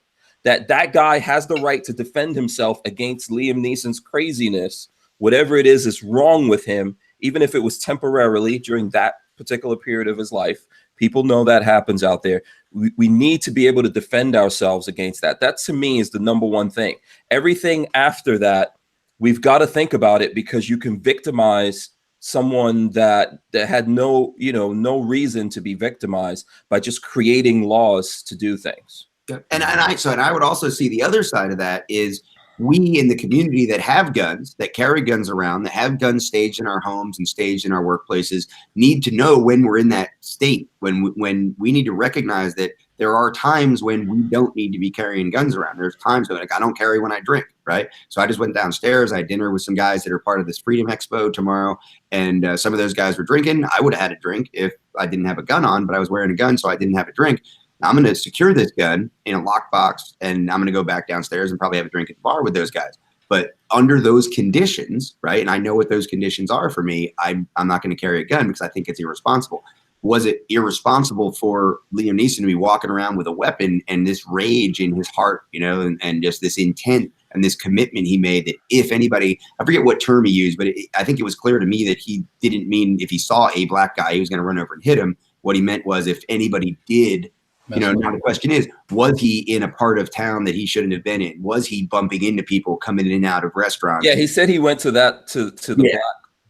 That guy has the right to defend himself against Liam Neeson's craziness, whatever it is wrong with him, even if it was temporarily during that particular period of his life. People know that happens out there. We need to be able to defend ourselves against that. That to me is the number one thing. Everything after that, we've got to think about it, because you can victimize someone that had no reason to be victimized by just creating laws to do things. And I would also see the other side of that is we in the community that have guns, that carry guns around, that have guns staged in our homes and staged in our workplaces, need to know when we're in that state, when we need to recognize that there are times when we don't need to be carrying guns around. There's times when I don't carry when I drink, right? So I just went downstairs. I had dinner with some guys that are part of this Freedom Expo tomorrow, and some of those guys were drinking. I would have had a drink if I didn't have a gun on, but I was wearing a gun, so I didn't have a drink. I'm going to secure this gun in a lockbox, and I'm going to go back downstairs and probably have a drink at the bar with those guys. But under those conditions, right, and I know what those conditions are for me, I'm not going to carry a gun because I think it's irresponsible. Was it irresponsible for Liam Neeson to be walking around with a weapon and this rage in his heart, you know, and just this intent and this commitment he made that if anybody, I forget what term he used, but I think it was clear to me that he didn't mean if he saw a black guy, he was going to run over and hit him. What he meant was if anybody did, you know, now the question is, was he in a part of town that he shouldn't have been in? Was he bumping into people coming in and out of restaurants? Yeah, he said he went to that to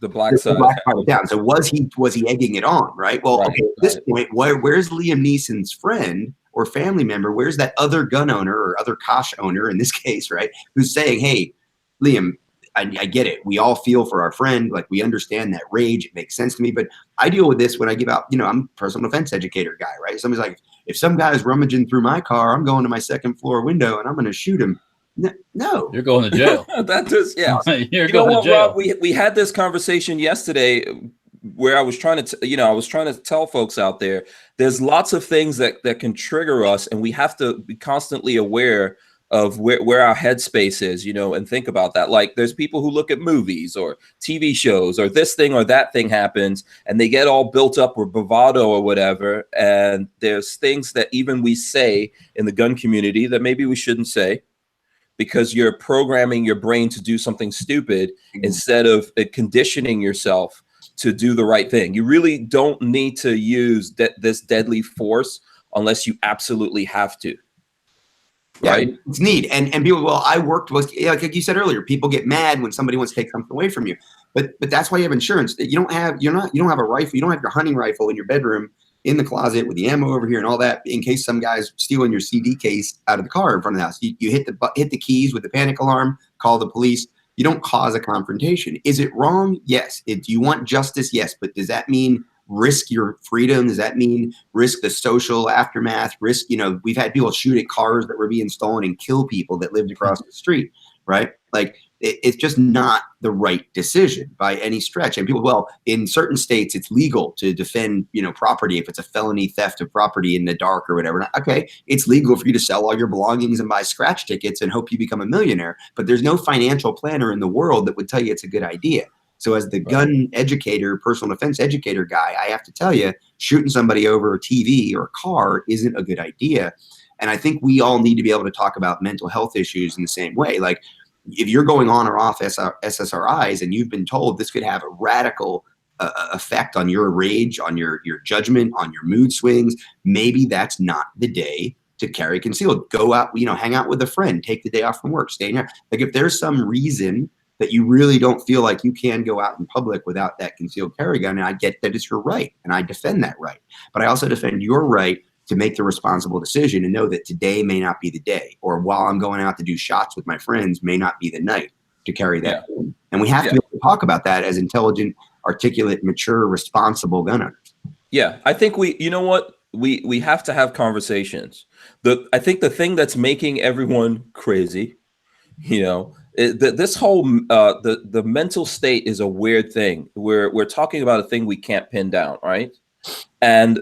the black side. The black part of town. So was he egging it on, right? Well, Right, okay, at this point, where's Liam Neeson's friend or family member? Where's that other gun owner or other Kosh owner in this case, right? Who's saying, hey, Liam, I get it. We all feel for our friend. Like, we understand that rage. It makes sense to me. But I deal with this when I give out, you know, I'm a personal defense educator guy, right? Somebody's like, if some guy's rummaging through my car, I'm going to my second floor window and I'm going to shoot him. No. You're going to jail. That does, yeah. You're going to jail. Rob, we had this conversation yesterday where I was trying to tell folks out there, there's lots of things that can trigger us, and we have to be constantly aware of where our headspace is, you know, and think about that. Like, there's people who look at movies or TV shows, or this thing or that thing happens, and they get all built up or bravado or whatever. And there's things that even we say in the gun community that maybe we shouldn't say, because you're programming your brain to do something stupid instead of conditioning yourself to do the right thing. You really don't need to use this deadly force unless you absolutely have to. Right. Yeah, it's neat. And people, well, I worked with, like you said earlier, people get mad when somebody wants to take something away from you. But that's why you have insurance. You don't have a rifle. You don't have your hunting rifle in your bedroom in the closet with the ammo over here and all that in case some guy's stealing your CD case out of the car in front of the house. You hit the keys with the panic alarm, call the police. You don't cause a confrontation. Is it wrong? Yes. Do you want justice? Yes. But does that mean risk your freedom? Does that mean risk the social aftermath? Risk, you know, we've had people shoot at cars that were being stolen and kill people that lived across the street, right? Like, it's just not the right decision by any stretch. And people, well, in certain states, it's legal to defend, you know, property if it's a felony theft of property in the dark or whatever. Okay, it's legal for you to sell all your belongings and buy scratch tickets and hope you become a millionaire. But there's no financial planner in the world that would tell you it's a good idea. So as the gun educator, personal defense educator guy, I have to tell you, shooting somebody over a TV or a car isn't a good idea. And I think we all need to be able to talk about mental health issues in the same way. Like, if you're going on or off SSRIs and you've been told this could have a radical effect on your rage, on your judgment, on your mood swings, maybe that's not the day to carry concealed. Go out, you know, hang out with a friend, take the day off from work, stay in there. Like, if there's some reason that you really don't feel like you can go out in public without that concealed carry gun, and I get that it's your right, and I defend that right. But I also defend your right to make the responsible decision and know that today may not be the day, or while I'm going out to do shots with my friends may not be the night to carry that gun. And we have to be able to talk about that as intelligent, articulate, mature, responsible gun owners. Yeah, I think you know what? We have to have conversations. I think the thing that's making everyone crazy, you know, this whole the mental state is a weird thing. We're talking about a thing we can't pin down, right? And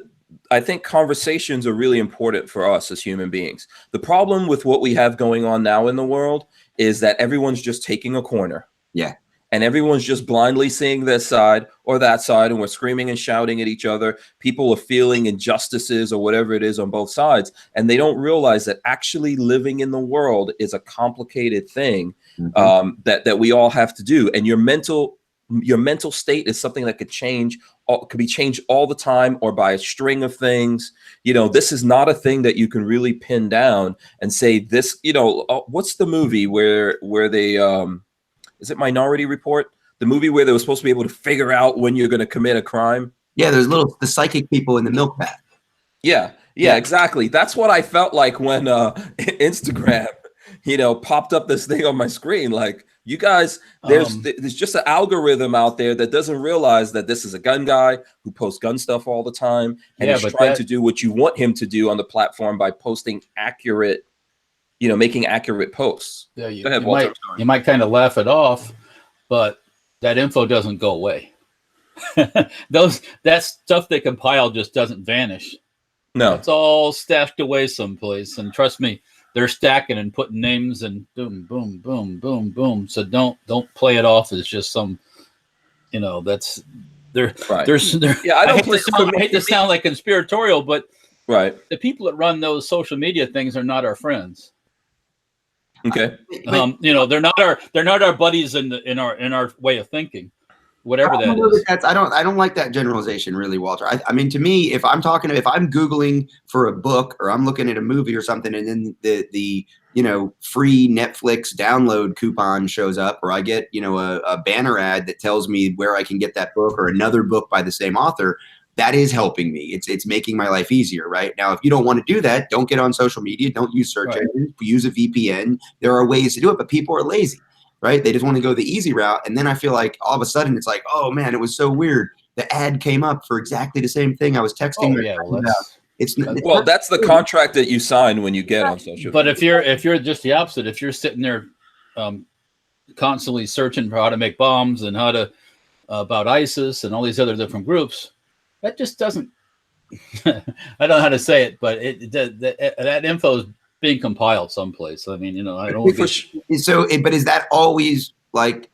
I think conversations are really important for us as human beings. The problem with what we have going on now in the world is that everyone's just taking a corner. Yeah. And everyone's just blindly seeing this side or that side, and we're screaming and shouting at each other. People are feeling injustices or whatever it is on both sides, and they don't realize that actually living in the world is a complicated thing that we all have to do. And your mental state is something that could be changed all the time or by a string of things. You know, this is not a thing that you can really pin down and say this, you know, what's the movie where they, is it Minority Report? The movie where they were supposed to be able to figure out when you're going to commit a crime? Yeah, there's the psychic people in the milk bath. Yeah, exactly. That's what I felt like when Instagram, you know, popped up this thing on my screen. Like, you guys, there's just an algorithm out there that doesn't realize that this is a gun guy who posts gun stuff all the time, and he's trying to do what you want him to do on the platform by posting accurate, you know, making accurate posts. Yeah, you might kind of laugh it off, but that info doesn't go away. That stuff they compile just doesn't vanish. No. It's all stashed away someplace. And trust me, they're stacking and putting names and boom, boom, boom, boom, boom. So don't play it off as just some, that's there. Right. There's there. Yeah, I hate to sound like conspiratorial, but right. the people that run those social media things are not our friends. Okay. They're not our buddies in our way of thinking. Whatever that is. I don't like that generalization, really, Walter. I mean, to me, if I'm Googling for a book or I'm looking at a movie or something, and then the free Netflix download coupon shows up, or I get a banner ad that tells me where I can get that book or another book by the same author, that is helping me. It's making my life easier, right? Now, if you don't want to do that, don't get on social media, don't use search engines, use a VPN. There are ways to do it, but people are lazy. Right? They just want to go the easy route. And then I feel like all of a sudden it's like, oh man, it was so weird. The ad came up for exactly the same thing I was texting. That's the contract that you sign when you get on social media. But if you're just the opposite, if you're sitting there constantly searching for how to make bombs and how to about ISIS and all these other different groups, that just doesn't I don't know how to say it, but that info is being compiled someplace. I mean, I don't. But is that always like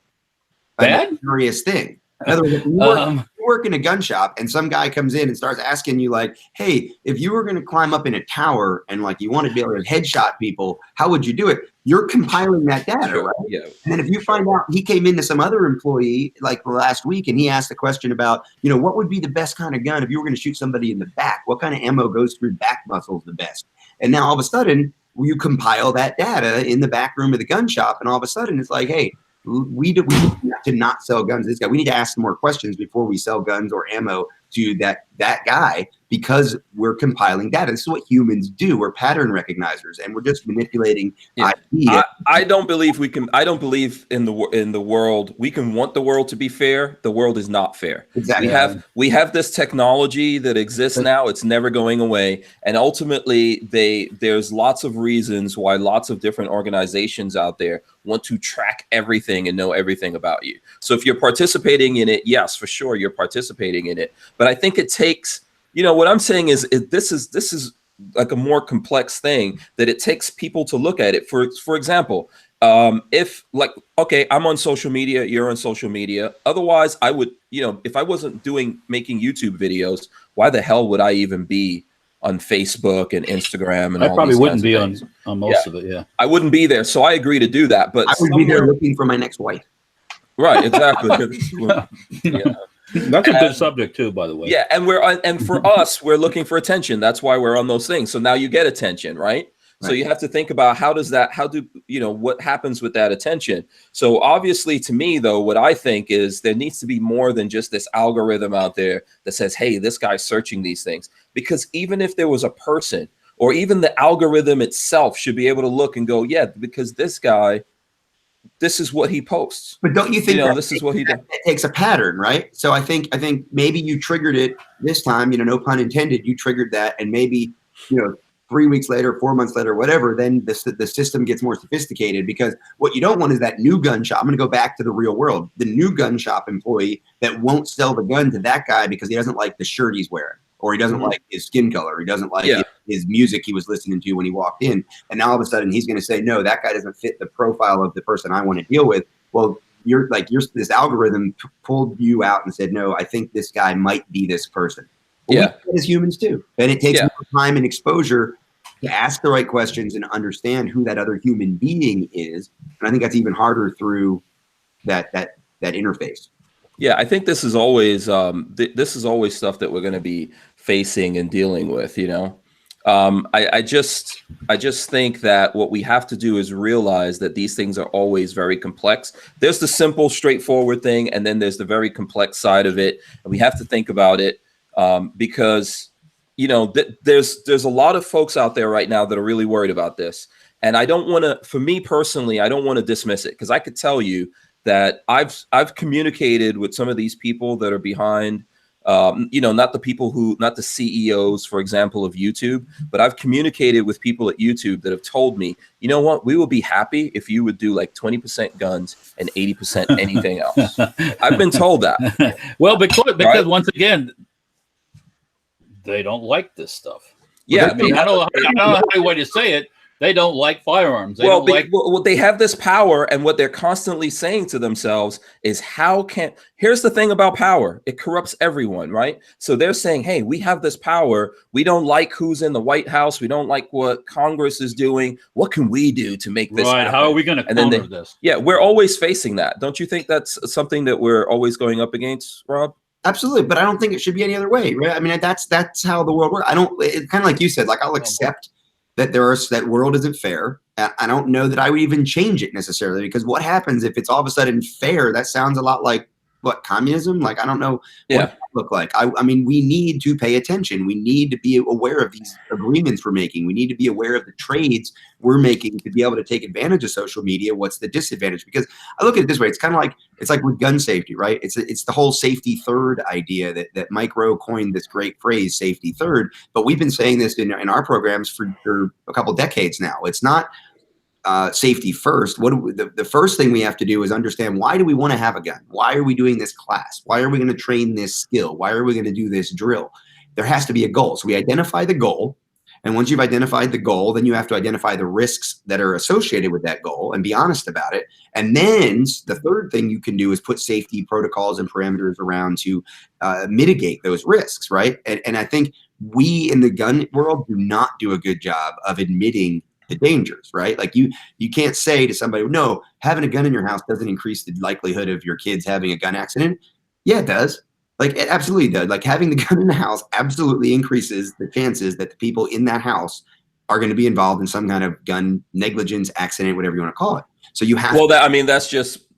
bad? A curious thing? In other words, if you work in a gun shop and some guy comes in and starts asking you like, "Hey, if you were going to climb up in a tower and like you wanted to be able to headshot people, how would you do it?" You're compiling that data, right? Yeah. And then if you find out he came into some other employee like last week and he asked a question about, what would be the best kind of gun if you were going to shoot somebody in the back? What kind of ammo goes through back muscles the best? And now all of a sudden, you compile that data in the back room of the gun shop, and all of a sudden it's like, hey, we have to not sell guns to this guy. We need to ask some more questions before we sell guns or ammo to that guy, because we're compiling data. This is what humans do. We're pattern recognizers, and we're just manipulating IP. I don't believe we can. I don't believe in the world. We can want the world to be fair. The world is not fair. Exactly. We have this technology that exists now. It's never going away. And ultimately, there's lots of reasons why lots of different organizations out there want to track everything and know everything about you. So if you're participating in it, yes, for sure, you're participating in it. But I think it takes, what I'm saying is this is like a more complex thing, that it takes people to look at it. For example, if like, okay, I'm on social media, you're on social media. Otherwise, I would, if I wasn't making YouTube videos, why the hell would I even be on Facebook and Instagram? And I probably wouldn't be on most of it. Yeah, I wouldn't be there. So I agree to do that. But I would be there looking for my next wife. Right, exactly. Yeah. That's a good subject too, by the way. Yeah, and for us, we're looking for attention. That's why we're on those things. So now you get attention, right? So you have to think about what happens with that attention. So obviously, to me, though, what I think is there needs to be more than just this algorithm out there that says, hey, this guy's searching these things. Because even if there was a person, or even the algorithm itself should be able to look and go, yeah, because this guy, this is what he posts. But don't you think this is what he does? It takes a pattern, right? So I think maybe you triggered it this time, no pun intended, you triggered that, and maybe, 3 weeks later, 4 months later, whatever, then the system gets more sophisticated, because what you don't want is that new gun shop. I'm going to go back to the real world. The new gun shop employee that won't sell the gun to that guy because he doesn't like the shirt he's wearing, or he doesn't like his skin color. He doesn't like his music he was listening to when he walked in. And now all of a sudden he's going to say, no, that guy doesn't fit the profile of the person I want to deal with. Well, this algorithm pulled you out and said, no, I think this guy might be this person. Well, we as humans too. And it takes more time and exposure to ask the right questions and understand who that other human being is. And I think that's even harder through that interface. Yeah, I think this is always stuff that we're going to be facing and dealing with. I just think that what we have to do is realize that these things are always very complex. There's the simple, straightforward thing, and then there's the very complex side of it, and we have to think about it because there's a lot of folks out there right now that are really worried about this, and I don't want to. For me personally, I don't want to dismiss it, because I could tell you that I've communicated with some of these people that are behind, not the CEOs, for example, of YouTube, but I've communicated with people at YouTube that have told me, you know what, we will be happy if you would do like 20% guns and 80% anything else. I've been told that. Well, because once again, they don't like this stuff. Yeah, I don't know how way to say it. They don't like firearms. They have this power, and what they're constantly saying to themselves is, here's the thing about power. It corrupts everyone, right? So they're saying, hey, we have this power. We don't like who's in the White House. We don't like what Congress is doing. What can we do to make this happen? How are we going to counter this? Yeah, we're always facing that. Don't you think that's something that we're always going up against, Rob? Absolutely, but I don't think it should be any other way, right? I mean, that's how the world works. It's kind of like you said, like I'll accept that that world isn't fair. I don't know that I would even change it necessarily, because what happens if it's all of a sudden fair? That sounds a lot like communism? Like, I don't know what it look like. I mean, we need to pay attention. We need to be aware of these agreements we're making. We need to be aware of the trades we're making to be able to take advantage of social media. What's the disadvantage? Because I look at it this way. It's kind of like, it's like with gun safety, right? It's the whole safety third idea that Mike Rowe coined this great phrase, safety third. But we've been saying this in our programs for a couple decades now. It's not safety first. The first thing we have to do is understand, why do we want to have a gun? Why are we doing this class? Why are we going to train this skill? Why are we going to do this drill? There has to be a goal. So we identify the goal. And once you've identified the goal, then you have to identify the risks that are associated with that goal and be honest about it. And then the third thing you can do is put safety protocols and parameters around to mitigate those risks, right? And I think we in the gun world do not do a good job of admitting the dangers, right? Like you can't say to somebody, no, having a gun in your house doesn't increase the likelihood of your kids having a gun accident. Yeah, it does. Like, it absolutely does. Like, having the gun in the house absolutely increases the chances that the people in that house are going to be involved in some kind of gun negligence, accident, whatever you want to call it. So you have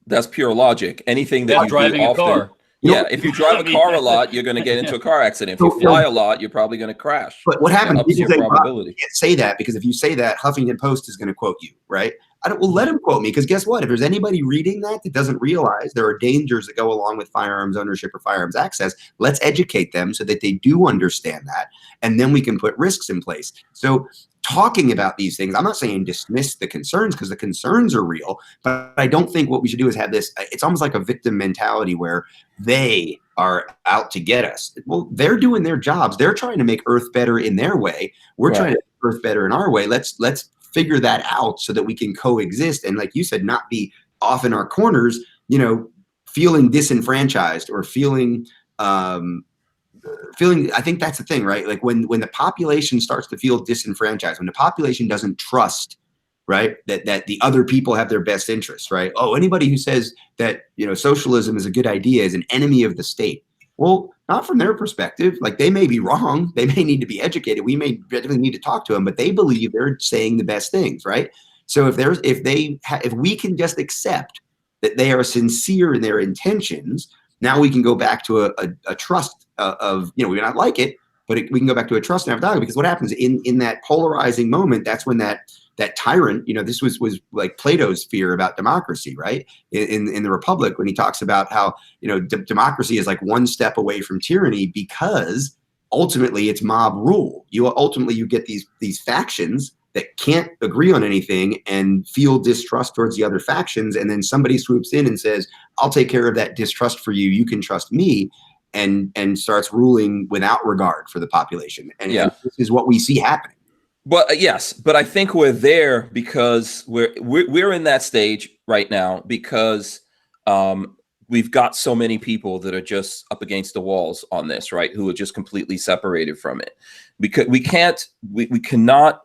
that's pure logic. Anything that you driving do a car. Yeah, if you drive a car a lot, you're going to get into a car accident. If you fly a lot, you're probably going to crash. But what happens? Ups your probability. You can't say that, because if you say that, Huffington Post is going to quote you, right? Well, let him quote me, because guess what? If there's anybody reading that doesn't realize there are dangers that go along with firearms ownership or firearms access, let's educate them so that they do understand that, and then we can put risks in place. So talking about these things, I'm not saying dismiss the concerns, because the concerns are real, but I don't think what we should do is have this, it's almost like a victim mentality where they are out to get us. Well, they're doing their jobs. They're trying to make Earth better in their way. We're trying to make Earth better in our way. Let's figure that out so that we can coexist. And like you said, not be off in our corners, feeling disenfranchised or feeling, I think that's the thing, right? Like when the population starts to feel disenfranchised, when the population doesn't trust, right, that the other people have their best interests, right? Oh, anybody who says that, socialism is a good idea is an enemy of the state. Well, not from their perspective. Like, they may be wrong. They may need to be educated. We may definitely need to talk to them, but they believe they're saying the best things, right? So if we can just accept that they are sincere in their intentions, now we can go back to a trust of, we may not like it, but we can go back to a trust and have a dialogue. Because what happens in that polarizing moment, that's when that tyrant, this was like Plato's fear about democracy, right? In the Republic, when he talks about how, democracy is like one step away from tyranny, because ultimately it's mob rule. You get these factions that can't agree on anything and feel distrust towards the other factions. And then somebody swoops in and says, I'll take care of that distrust for you. You can trust me. And starts ruling without regard for the population. And this is what we see happening. But yes, but I think we're there because we're in that stage right now, because we've got so many people that are just up against the walls on this, right? Who are just completely separated from it. Because we cannot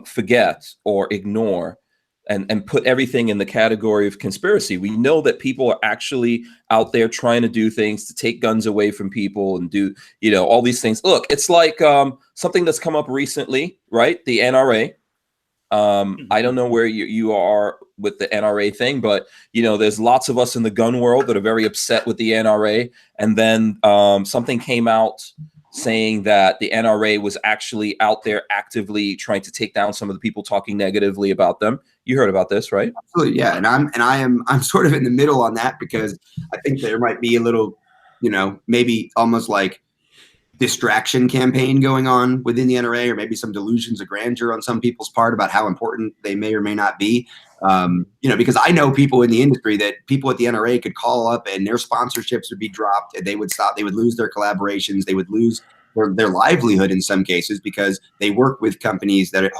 forget or ignore and put everything in the category of conspiracy. We know that people are actually out there trying to do things to take guns away from people and do, all these things. Look, it's like something that's come up recently, right? The NRA. I don't know where you are with the NRA thing, but, there's lots of us in the gun world that are very upset with the NRA. And then something came out saying that the NRA was actually out there actively trying to take down some of the people talking negatively about them. You heard about this, right? Absolutely, yeah. And I'm sort of in the middle on that, because I think there might be a little, maybe almost like distraction campaign going on within the NRA, or maybe some delusions of grandeur on some people's part about how important they may or may not be. Because I know people in the industry that people at the NRA could call up and their sponsorships would be dropped, and they would stop. They would lose their collaborations. They would lose their livelihood in some cases, because they work with companies that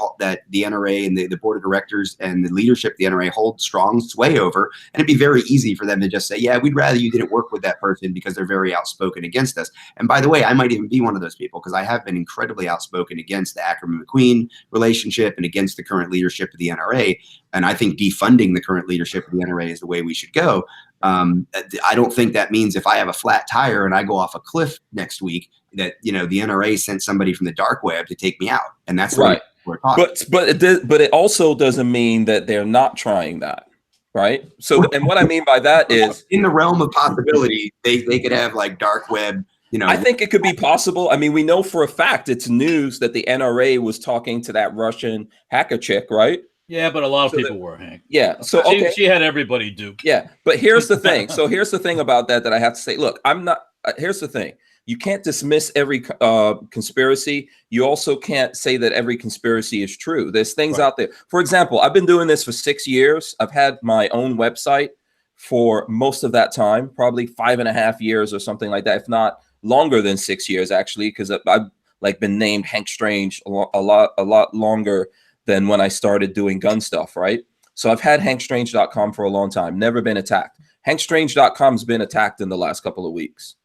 the NRA and the board of directors and the leadership of the NRA hold strong sway over. And it'd be very easy for them to just say, yeah, we'd rather you didn't work with that person because they're very outspoken against us. And by the way, I might even be one of those people, because I have been incredibly outspoken against the Ackerman-McQueen relationship and against the current leadership of the NRA. And I think defunding the current leadership of the NRA is the way we should go. I don't think that means if I have a flat tire and I go off a cliff next week that, the NRA sent somebody from the dark web to take me out. And that's right. We're talking. But it also doesn't mean that they're not trying that. Right. So, and what I mean by that is, in the realm of possibility, they could have like dark web. I think it could be possible. I mean, we know for a fact it's news that the NRA was talking to that Russian hacker chick, right? Yeah, but a lot of people were, Hank. Yeah. So okay. She had everybody duped. Yeah. But here's the thing. So here's the thing about that I have to say. Look, I'm not. Here's the thing. You can't dismiss every conspiracy. You also can't say that every conspiracy is true. There's things out there. For example, I've been doing this for 6 years. I've had my own website for most of that time, probably 5.5 years or something like that, if not longer than 6 years, actually, because I've like been named Hank Strange a lot longer than when I started doing gun stuff, right? So I've had hankstrange.com for a long time, never been attacked. Hankstrange.com's been attacked in the last couple of weeks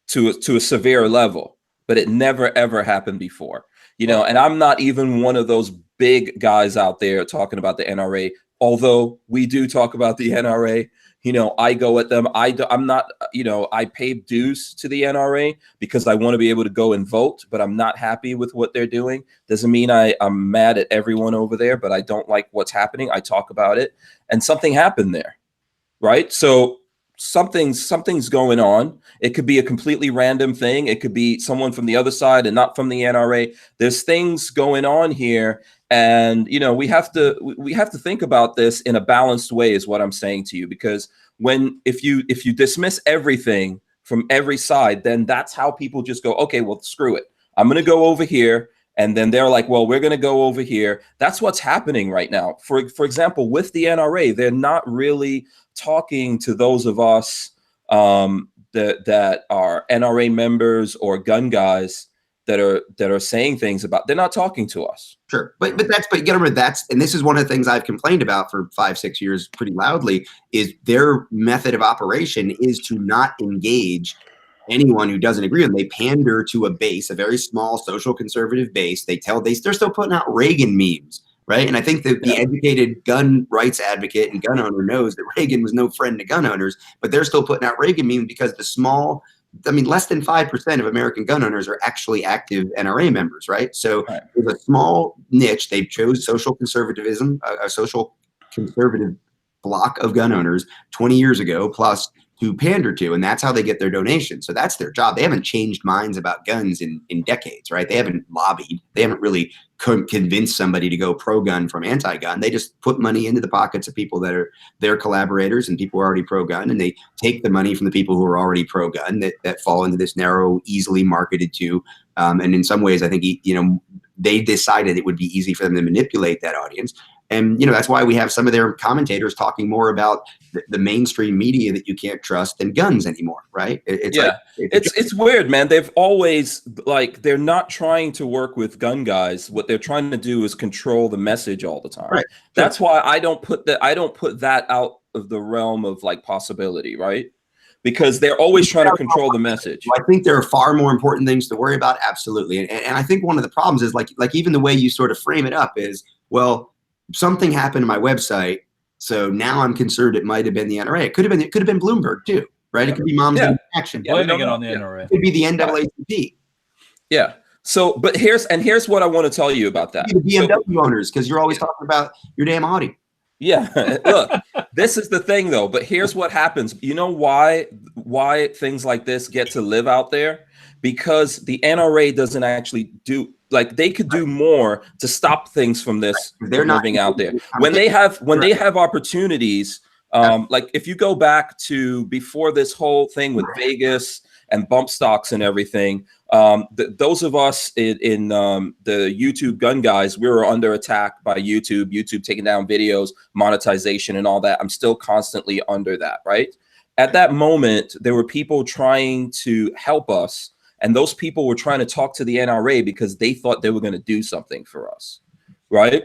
to a severe level, but it never, ever happened before. And I'm not even one of those big guys out there talking about the NRA, although we do talk about the NRA. I go at them. I'm not, I pay dues to the NRA because I want to be able to go and vote, but I'm not happy with what they're doing. Doesn't mean I'm mad at everyone over there, but I don't like what's happening. I talk about it, and something happened there, right? So something's going on. It could be a completely random thing. It could be someone from the other side and not from the NRA. There's things going on here. And, we have to think about this in a balanced way is what I'm saying to you, because if you dismiss everything from every side, then that's how people just go, okay, well, screw it. I'm going to go over here. And then they're like, well, we're going to go over here. That's what's happening right now. For example, with the NRA, they're not really talking to those of us that are NRA members or gun guys that are saying things about. They're not talking to us. Sure, but you got to remember and this is one of the things I've complained about for 5-6 years pretty loudly, is their method of operation is to not engage anyone who doesn't agree with them. They pander to a base, a very small social conservative base. They're still putting out Reagan memes, right? And I think that the educated gun rights advocate and gun owner knows that Reagan was no friend to gun owners, but they're still putting out Reagan memes because less than 5% of American gun owners are actually active NRA members, right? So there's a small niche. They chose social conservatism, a social conservative block of gun owners 20 years ago, plus to pander to, and that's how they get their donations. So that's their job. They haven't changed minds about guns in decades, right? They haven't lobbied. They haven't really convinced somebody to go pro-gun from anti-gun. They just put money into the pockets of people that are their collaborators and people who are already pro-gun, and they take the money from the people who are already pro-gun that fall into this narrow, easily marketed to. And in some ways, I think, they decided it would be easy for them to manipulate that audience. And, that's why we have some of their commentators talking more about the mainstream media that you can't trust than guns anymore, right? It's weird, man. They've always, they're not trying to work with gun guys. What they're trying to do is control the message all the time. Right. That's why I don't put that out of the realm of possibility, right? Because they're always trying to control the message. I think there are far more important things to worry about. Absolutely. And I think one of the problems is like even the way you sort of frame it up is, well, something happened to my website, so now I'm concerned it might have been the NRA. It could have been Bloomberg too, right? It could be Moms in Action. Blaming it on the NRA. It could be the NAACP. Yeah. So, but here's what I want to tell you about that. The BMW owners, because you're always talking about your damn Audi. Yeah. Look, this is the thing though, but here's what happens. You know why things like this get to live out there? Because the NRA doesn't actually do, they could do more to stop things from this from moving out there. When they have opportunities, if you go back to before this whole thing with Vegas and bump stocks and everything, those of us in the YouTube gun guys, we were under attack by YouTube taking down videos, monetization and all that. I'm still constantly under that, right? At that moment, there were people trying to help us. And those people were trying to talk to the NRA because they thought they were going to do something for us, right?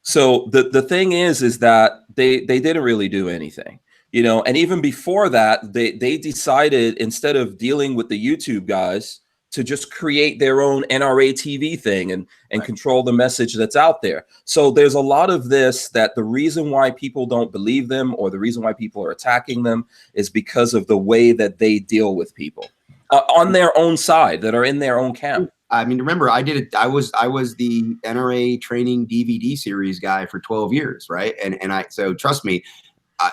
So the thing is that they didn't really do anything, you know. And even before that, they decided, instead of dealing with the YouTube guys, to just create their own NRA TV thing and control the message that's out there. So there's a lot of this, that the reason why people don't believe them, or the reason why people are attacking them, is because of the way that they deal with people on their own side, that are in their own camp. I mean, remember, I did it. I was the NRA training DVD series guy for 12 years, right? So trust me,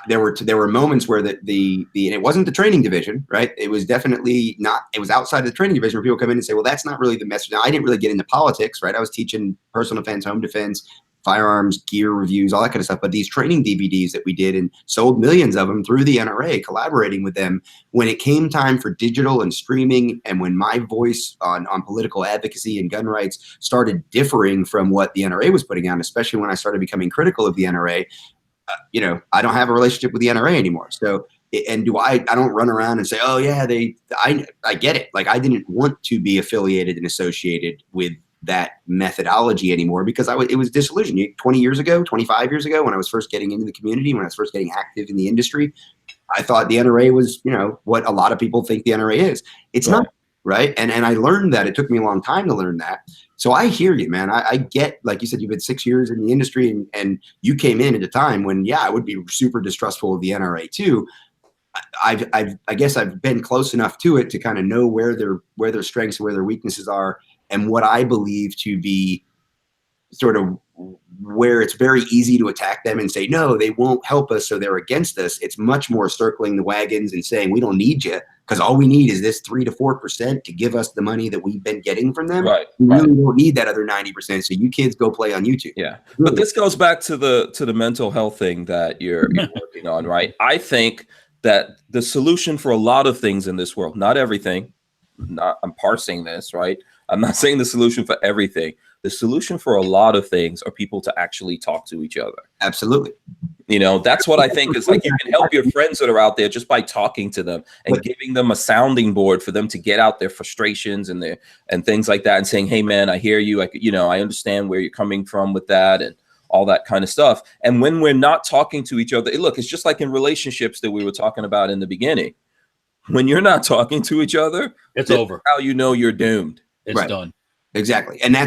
there were moments where and it wasn't the training division, right? It was definitely not. It was outside of the training division where people come in and say, well, that's not really the message. Now, I didn't really get into politics, right? I was teaching personal defense, home defense, firearms, gear reviews, all that kind of stuff. But these training DVDs that we did, and sold millions of them through the NRA, collaborating with them, when it came time for digital and streaming, and when my voice on political advocacy and gun rights started differing from what the NRA was putting out, especially when I started becoming critical of the NRA, you know, I don't have a relationship with the NRA anymore. So, and I don't run around and say, oh yeah, I get it. Like, I didn't want to be affiliated and associated with that methodology anymore, because it was disillusioned. 20 years ago, 25 years ago, when I was first getting into the community, when I was first getting active in the industry, I thought the NRA was, you know, what a lot of people think the NRA is. It's not, right? And I learned that. It took me a long time to learn that. So I hear you, man. I get, like you said, you've been 6 years in the industry, and you came in at a time when, yeah, I would be super distrustful of the NRA too. I guess I've been close enough to it to kind of know where their strengths and where their weaknesses are, and what I believe to be sort of where it's very easy to attack them and say, no, they won't help us, so they're against us. It's much more circling the wagons and saying, we don't need you, because all we need is this 3 to 4% to give us the money that we've been getting from them. Right. We really don't need that other 90%. So you kids go play on YouTube. Yeah. Really. But this goes back to the mental health thing that you're working on, right? I think that the solution for a lot of things in this world, not everything, I'm parsing this, right? I'm not saying the solution for everything. The solution for a lot of things are people to actually talk to each other. Absolutely. You know, that's what I think is, like, you can help your friends that are out there just by talking to them and giving them a sounding board for them to get out their frustrations and things like that, and saying, hey man, I hear you. I understand where you're coming from with that, and all that kind of stuff. And when we're not talking to each other, look, it's just like in relationships that we were talking about in the beginning. When you're not talking to each other, it's over. How you know you're doomed. It's done. Exactly. And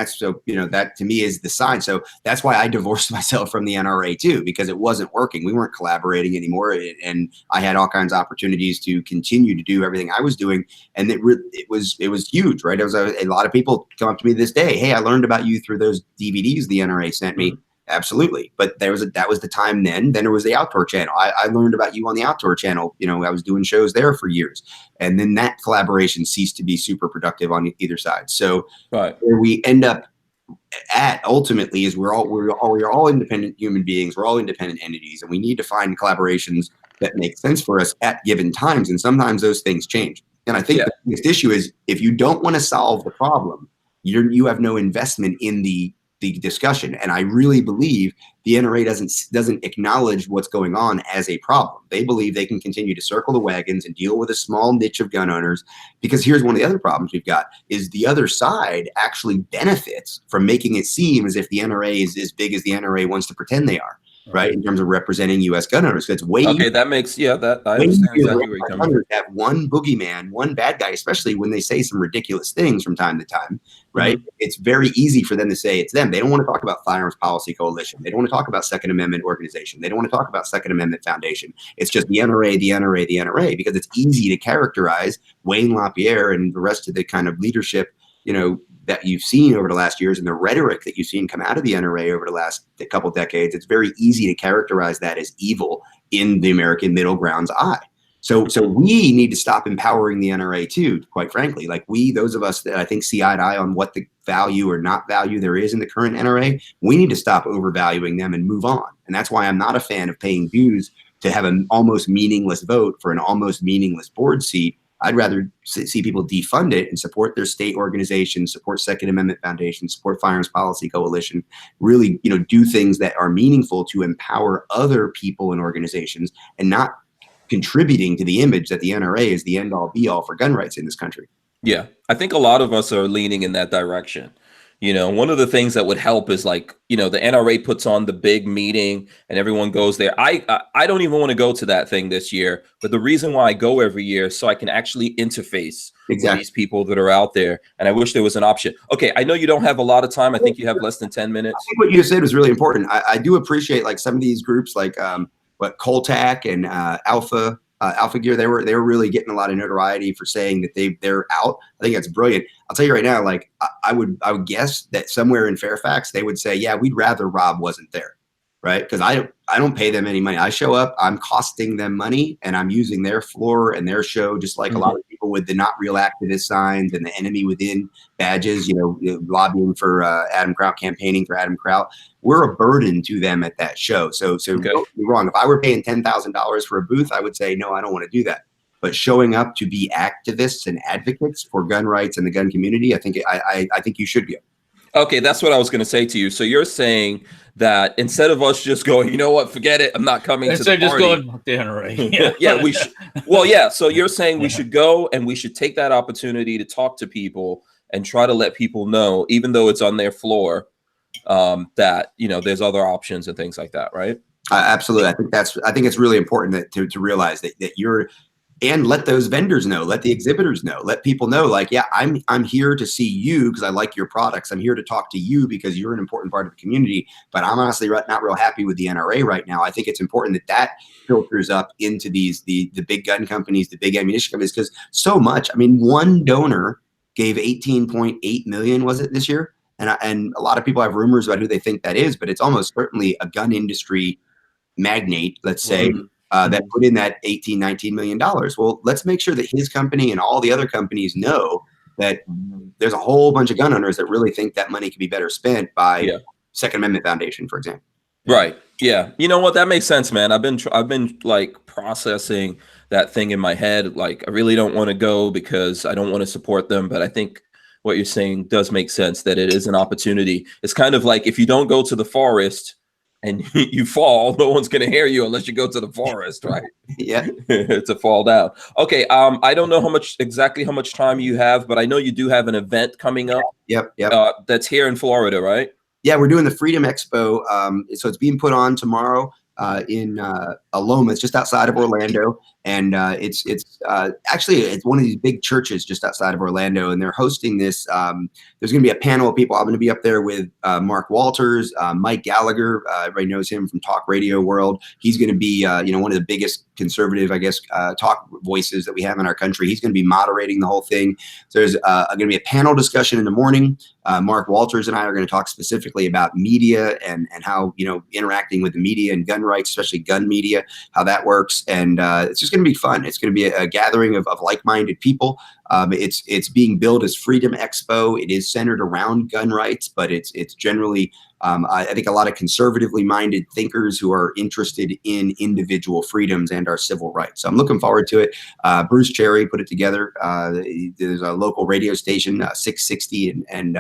so, you know, that to me is the sign. So that's why I divorced myself from the NRA too, because it wasn't working. We weren't collaborating anymore. And I had all kinds of opportunities to continue to do everything I was doing. And it was huge, right? It was a lot of people come up to me this day. Hey, I learned about you through those DVDs the NRA sent me. Absolutely. But that was the time then. Then there was the Outdoor Channel. I learned about you on the Outdoor Channel. You know, I was doing shows there for years. And then that collaboration ceased to be super productive on either side. So where we end up at ultimately is we're all independent human beings. We're all independent entities. And we need to find collaborations that make sense for us at given times. And sometimes those things change. And I think the biggest issue is, if you don't want to solve the problem, you have no investment in the discussion. And I really believe the NRA doesn't acknowledge what's going on as a problem. They believe they can continue to circle the wagons and deal with a small niche of gun owners, because here's one of the other problems we've got is the other side actually benefits from making it seem as if the NRA is as big as the NRA wants to pretend they are. Right, in terms of representing U.S. gun owners, that's way that makes that I understand exactly where you're coming from. Have one boogeyman, one bad guy, especially when they say some ridiculous things from time to time. Right, it's very easy for them to say it's them. They don't want to talk about Firearms Policy Coalition. They don't want to talk about Second Amendment organization. They don't want to talk about Second Amendment Foundation. It's just the NRA, the NRA, the NRA, because it's easy to characterize Wayne LaPierre and the rest of the kind of leadership, you know, that you've seen over the last years, and the rhetoric that you've seen come out of the NRA over the last couple decades. It's very easy to characterize that as evil in the American middle ground's eye. So we need to stop empowering the NRA too, quite frankly. Like those of us that I think see eye to eye on what the value or not value there is in the current NRA, we need to stop overvaluing them and move on. And that's why I'm not a fan of paying dues to have an almost meaningless vote for an almost meaningless board seat. I'd rather see people defund it and support their state organizations, support Second Amendment Foundation, support Firearms Policy Coalition, really, you know, do things that are meaningful to empower other people and organizations, and not contributing to the image that the NRA is the end all be all for gun rights in this country. Yeah, I think a lot of us are leaning in that direction. One of the things that would help is like, the NRA puts on the big meeting and everyone goes there. I don't even want to go to that thing this year, but the reason why I go every year is so I can actually interface with these people that are out there. And I wish there was an option. Okay, I know you don't have a lot of time. I think you have less than 10 minutes. I think what you just said was really important. I do appreciate like some of these groups like Coltac and Alpha Gear, they were really getting a lot of notoriety for saying that they're out. I think that's brilliant. I'll tell you right now, like I would guess that somewhere in Fairfax they would say, yeah, we'd rather Rob wasn't there, right? Because I don't pay them any money. I show up, I'm costing them money, and I'm using their floor and their show, just like a lot of people with the not real activist signs and the enemy within badges, lobbying for Adam Kraut, campaigning for Adam Kraut. We're a burden to them at that show. So don't get me wrong. If I were paying $10,000 for a booth, I would say, no, I don't want to do that. But showing up to be activists and advocates for gun rights and the gun community, I think you should go. Okay, that's what I was going to say to you. So you're saying that instead of us just going, you know what, forget it, I'm not coming to the party. Instead of just going, right? Yeah, we should. Well, yeah. So you're saying we should go and we should take that opportunity to talk to people and try to let people know, even though it's on their floor, that there's other options and things like that, right? Absolutely. I think it's really important to realize that you're. And let those vendors know, let the exhibitors know, let people know, like, yeah, I'm here to see you because I like your products. I'm here to talk to you because you're an important part of the community. But I'm honestly not real happy with the NRA right now. I think it's important that filters up into the big gun companies, the big ammunition companies, because so much. I mean, one donor gave 18.8 million, was it this year? And a lot of people have rumors about who they think that is, but it's almost certainly a gun industry magnate, let's say. That put in that $18-19 million. Well, let's make sure that his company and all the other companies know that there's a whole bunch of gun owners that really think that money could be better spent by Second Amendment Foundation, for example. Right. Yeah. You know what? That makes sense, man. I've been like processing that thing in my head. Like, I really don't want to go because I don't want to support them. But I think what you're saying does make sense, that it is an opportunity. It's kind of like if you don't go to the forest and you fall, no one's going to hear you unless you go to the forest, right? Yeah. To fall down. Okay. I don't know exactly how much time you have, but I know you do have an event coming up. Yep. That's here in Florida, right? Yeah, we're doing the Freedom Expo. So it's being put on tomorrow in Loma. It's just outside of Orlando. And it's one of these big churches just outside of Orlando, and they're hosting this. There's going to be a panel of people. I'm going to be up there with Mark Walters, Mike Gallagher. Everybody knows him from talk radio world. He's going to be one of the biggest conservative, I guess, talk voices that we have in our country. He's going to be moderating the whole thing. So there's going to be a panel discussion in the morning. Mark Walters and I are going to talk specifically about media and how interacting with the media and gun rights, especially gun media, how that works. And it's just going to be fun. It's going to be a gathering of like-minded people. It's being billed as Freedom Expo. It is centered around gun rights, but it's generally I think a lot of conservatively minded thinkers who are interested in individual freedoms and our civil rights. So I'm looking forward to it. Bruce Cherry put it together. There's a local radio station, 660 and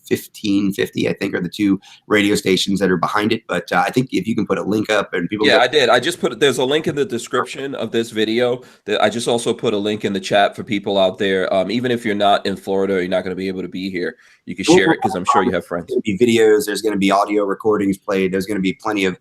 1550, I think, are the two radio stations that are behind it. But I think if you can put a link up and people. Yeah, I did. I just there's a link in the description of this video. That I just also put a link in the chat for people out there. Even if you're not in Florida, or you're not going to be able to be here, you can share it because I'm sure you have friends. There's going to be videos. There's going to be audio recordings played. There's going to be plenty of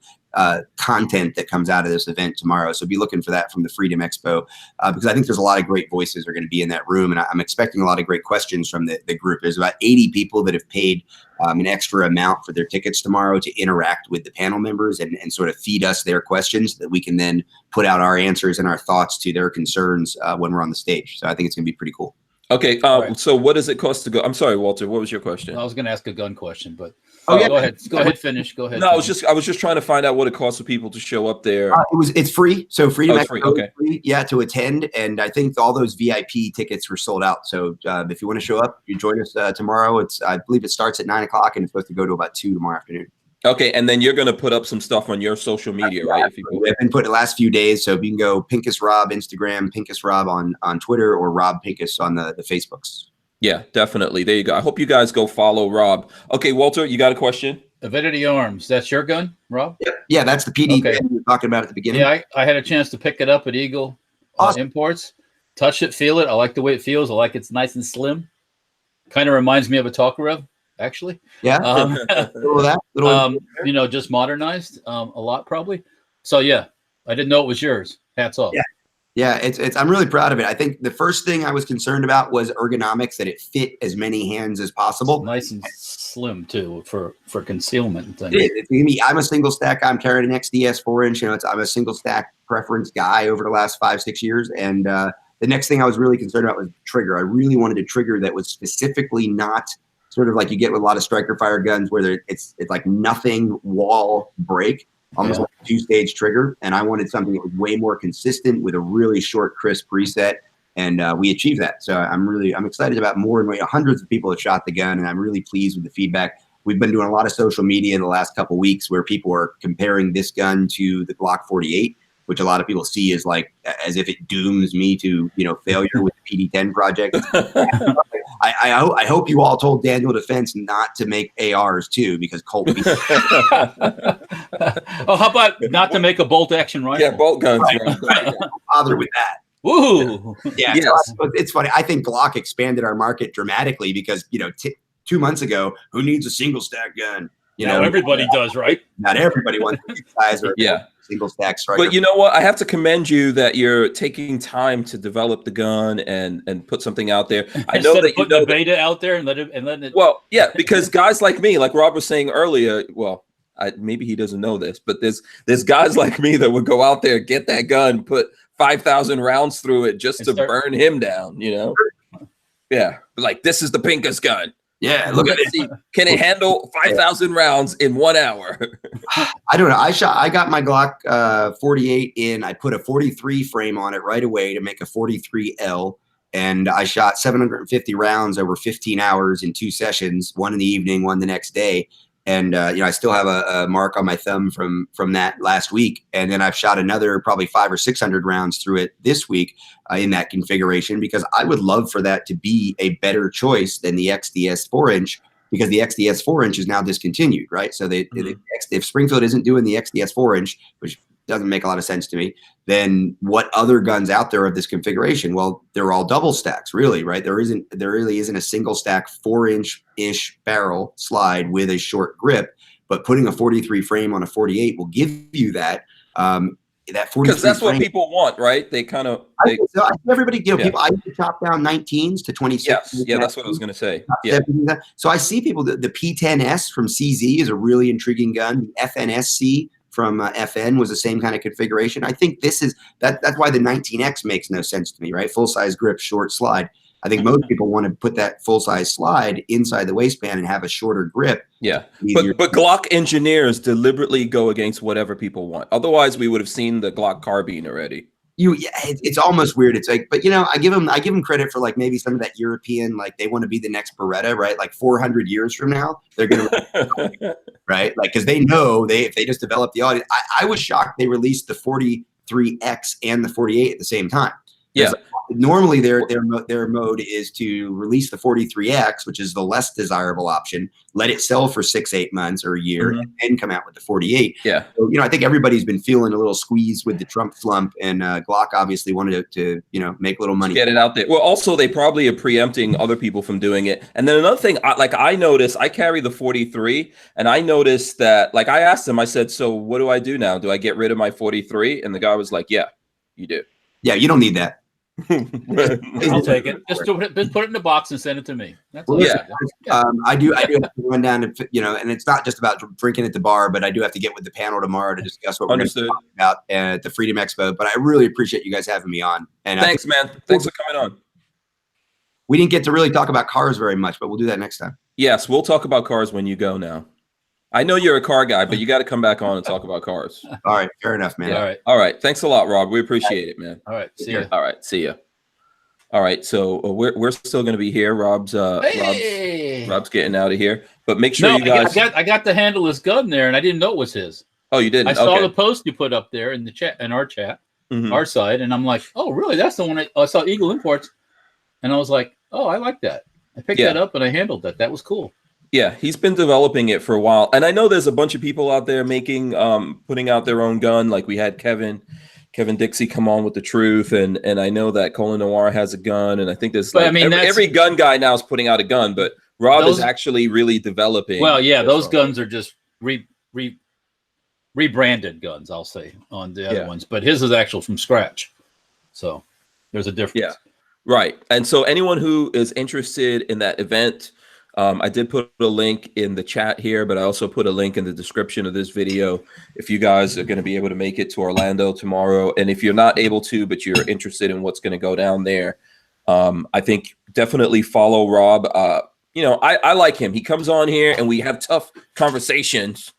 content that comes out of this event tomorrow. So be looking for that from the Freedom Expo because I think there's a lot of great voices are going to be in that room. And I'm expecting a lot of great questions from the group. There's about 80 people that have paid an extra amount for their tickets tomorrow to interact with the panel members and sort of feed us their questions that we can then put out our answers and our thoughts to their concerns when we're on the stage. So I think it's going to be pretty cool. Okay. Right. So what does it cost to go? I'm sorry, Walter, what was your question? I was going to ask a gun question, but go ahead, finish. Go ahead. No, I was just trying to find out what it costs for people to show up there. It's free. So Freedom Expo is free, to attend. And I think all those VIP tickets were sold out. So if you want to show up, you join us tomorrow. I believe it starts at 9:00 and it's supposed to go to about 2 tomorrow afternoon. Okay, and then you're going to put up some stuff on your social media, right? I've been putting the last few days, so you can go Pincus Rob Instagram, Pincus Rob on Twitter, or Rob Pincus on the Facebooks. Yeah, definitely. There you go. I hope you guys go follow Rob. Okay, Walter, you got a question? Avidity Arms. That's your gun, Rob? Yeah, that's the PD gun you were talking about at the beginning. Yeah, I had a chance to pick it up at Eagle awesome. Imports. touch it, feel it. I like the way it feels. I like it's nice and slim. Kind of reminds me of a Talkarev, actually. Yeah. Little of that. You know, just modernized a lot probably. So yeah, I didn't know it was yours. Hats off. Yeah. Yeah, it's I'm really proud of it. I think the first thing I was concerned about was ergonomics, that it fit as many hands as possible. It's nice and slim too for concealment and things. It's me. I'm a single stack. I'm carrying an XDS 4-inch. You know, I'm a single stack preference guy over the last 5-6 years. And the next thing I was really concerned about was trigger. I really wanted a trigger that was specifically not sort of like you get with a lot of striker fire guns where it's like nothing wall break. Almost like a 2-stage trigger, and I wanted something that was way more consistent with a really short, crisp reset, and we achieved that. So I'm excited about more and more. Hundreds of people have shot the gun, and I'm really pleased with the feedback. We've been doing a lot of social media in the last couple of weeks where people are comparing this gun to the Glock 48, which a lot of people see as like as if it dooms me to failure with the PD-10 project. I hope you all told Daniel Defense not to make ARs too, because Colt. Oh, how about not to make a bolt action rifle? Yeah, bolt guns. Right. Don't bother with that. Woo! Yeah, yes. So it's funny. I think Glock expanded our market dramatically because 2 months ago, who needs a single stack gun? Now everybody does, right? Not everybody wants to size or single stack striker. But you know what? I have to commend you that you're taking time to develop the gun and put something out there. I know that put the beta out there and letting it. Well, yeah, because guys like me, like Rob was saying earlier, well, maybe he doesn't know this, but there's guys like me that would go out there, get that gun, put 5,000 rounds through it just to burn him down. Yeah, like this is the Pincus gun. Yeah, look at it. Can it handle 5,000 rounds in 1 hour? I don't know. I got my Glock 48 in. I put a 43 frame on it right away to make a 43L, and I shot 750 rounds over 15 hours in 2 sessions, one in the evening, one the next day. And I still have a mark on my thumb from that last week. And then I've shot another probably 500 or 600 rounds through it this week in that configuration, because I would love for that to be a better choice than the XDS 4-inch, because the XDS 4-inch is now discontinued, right? So if Springfield isn't doing the XDS 4-inch, which doesn't make a lot of sense to me, then what other guns out there of this configuration? Well, they're all double stacks, really, right? There really isn't a single stack 4-inch-ish barrel slide with a short grip, but putting a 43 frame on a 48 will give you that. That 43 because that's what people want, right? They kind of everybody, people. I used to chop down 19s to 26. Yeah, that's what I was going to say. Yeah. So I see people. The P10S from CZ is a really intriguing gun. The FNSC from FN was the same kind of configuration. I think this is that's why the 19X makes no sense to me, right? Full size grip, short slide. I think most people want to put that full size slide inside the waistband and have a shorter grip. Yeah, but Glock engineers deliberately go against whatever people want. Otherwise, we would have seen the Glock carbine already. It's almost weird. It's like, but I give them credit for like maybe some of that European, like they want to be the next Beretta, right? Like 400 years from now, they're going to, right? Like, cause they know if they just develop the audience. I was shocked they released the 43X and the 48 at the same time. Yeah. Normally their mode is to release the 43X, which is the less desirable option, let it sell for 6-8 months or a year, and then come out with the 48. Yeah. So, I think everybody's been feeling a little squeezed with the Trump slump, and Glock obviously wanted to make a little money. Get it out there. Well, also they probably are preempting other people from doing it. And then another thing, I noticed, I carry the 43, and I noticed that, like, I asked him, I said, so what do I do now? Do I get rid of my 43? And the guy was like, yeah, you do. Yeah, you don't need that. I'll take it. Just put it in the box and send it to me. That's all. I do have to run down and and it's not just about drinking at the bar, but I do have to get with the panel tomorrow to discuss what we're going to talk about at the Freedom Expo. But I really appreciate you guys having me on. And thanks, man. Thanks for coming on. We didn't get to really talk about cars very much, but we'll do that next time. Yes, we'll talk about cars when you go now. I know you're a car guy, but you got to come back on and talk about cars. All right. Fair enough, man. Yeah, all right. Thanks a lot, Rob. We appreciate it, man. All right. See you. All right. See you. All right. So we're still going to be here. Rob's getting out of here, but make sure you guys. I got to handle this gun there, and I didn't know it was his. Oh, you didn't? I saw the post you put up there in the chat, in our chat, our side, and I'm like, oh, really? That's the one I saw Eagle Imports, and I was like, oh, I like that. I picked that up and I handled that. That was cool. Yeah, he's been developing it for a while. And I know there's a bunch of people out there putting out their own gun. Like we had Kevin Kevin Dixie come on with the truth, and I know that Colin Noir has a gun, and I think there's But, like I mean, every gun guy now is putting out a gun, but Rob is actually really developing. Well, yeah, those guns are just rebranded guns, I'll say, on the other ones, but his is actual from scratch. So there's a difference. Yeah, right. And so anyone who is interested in that event, I did put a link in the chat here, but I also put a link in the description of this video if you guys are going to be able to make it to Orlando tomorrow. And if you're not able to, but you're interested in what's going to go down there, I think definitely follow Rob. You know, I like him. He comes on here and we have tough conversations.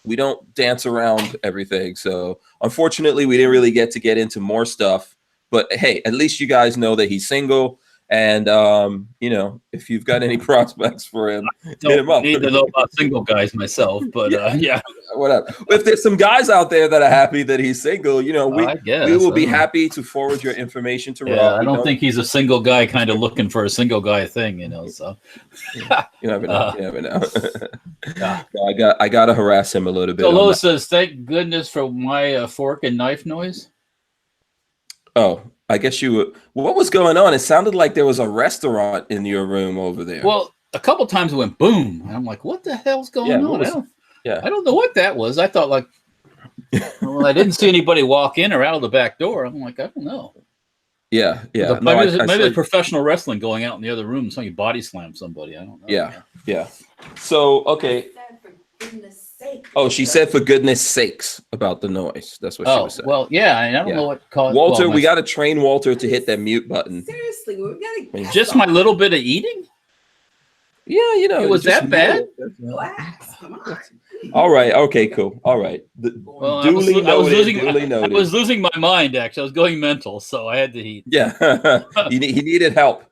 We don't dance around everything. So unfortunately, we didn't really get into more stuff. But hey, at least you guys know that he's single. And, you know, if you've got any prospects for him, hit him up. I need to know about single guys myself, but yeah, whatever. If there's some guys out there that are happy that he's single, you know, we will be happy to forward your information to Rob. I don't think he's a single guy kind of looking for a single guy thing, you know, so. You never know. You never know. I got to harass him a little bit. So Lola says, thank goodness for my fork and knife noise. Oh, I guess what was going on? It sounded like there was a restaurant in your room over there. Well, a couple times it went boom. And I'm like, what the hell's going on? I don't know what that was. I thought like, well, I didn't see anybody walk in or out of the back door. I'm like, I don't know. Yeah. Maybe it's professional wrestling going out in the other room. Somebody body slammed somebody. I don't know. Yeah. So, okay. Oh, she said for goodness sakes about the noise. That's what she was saying. Well, yeah, I don't know what caused Walter. We got to train Walter to hit that mute button. Seriously, we got to just my little bit of eating. Yeah, you know, it was that bad. Relax. Come on. All right. Okay. Cool. All right. Well, I was losing my mind. Actually, I was going mental, so I had to eat. Yeah, he needed help.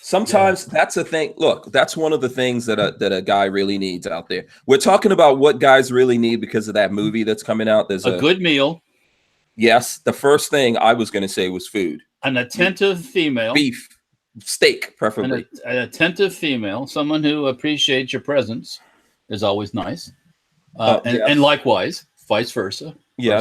Sometimes that's a thing. Look, that's one of the things that a guy really needs out there. We're talking about what guys really need because of that movie that's coming out. There's a good meal. Yes, the first thing I was going to say was food. An attentive female. Beef, steak, preferably. An attentive female, someone who appreciates your presence, is always nice. And likewise, vice versa. Yeah.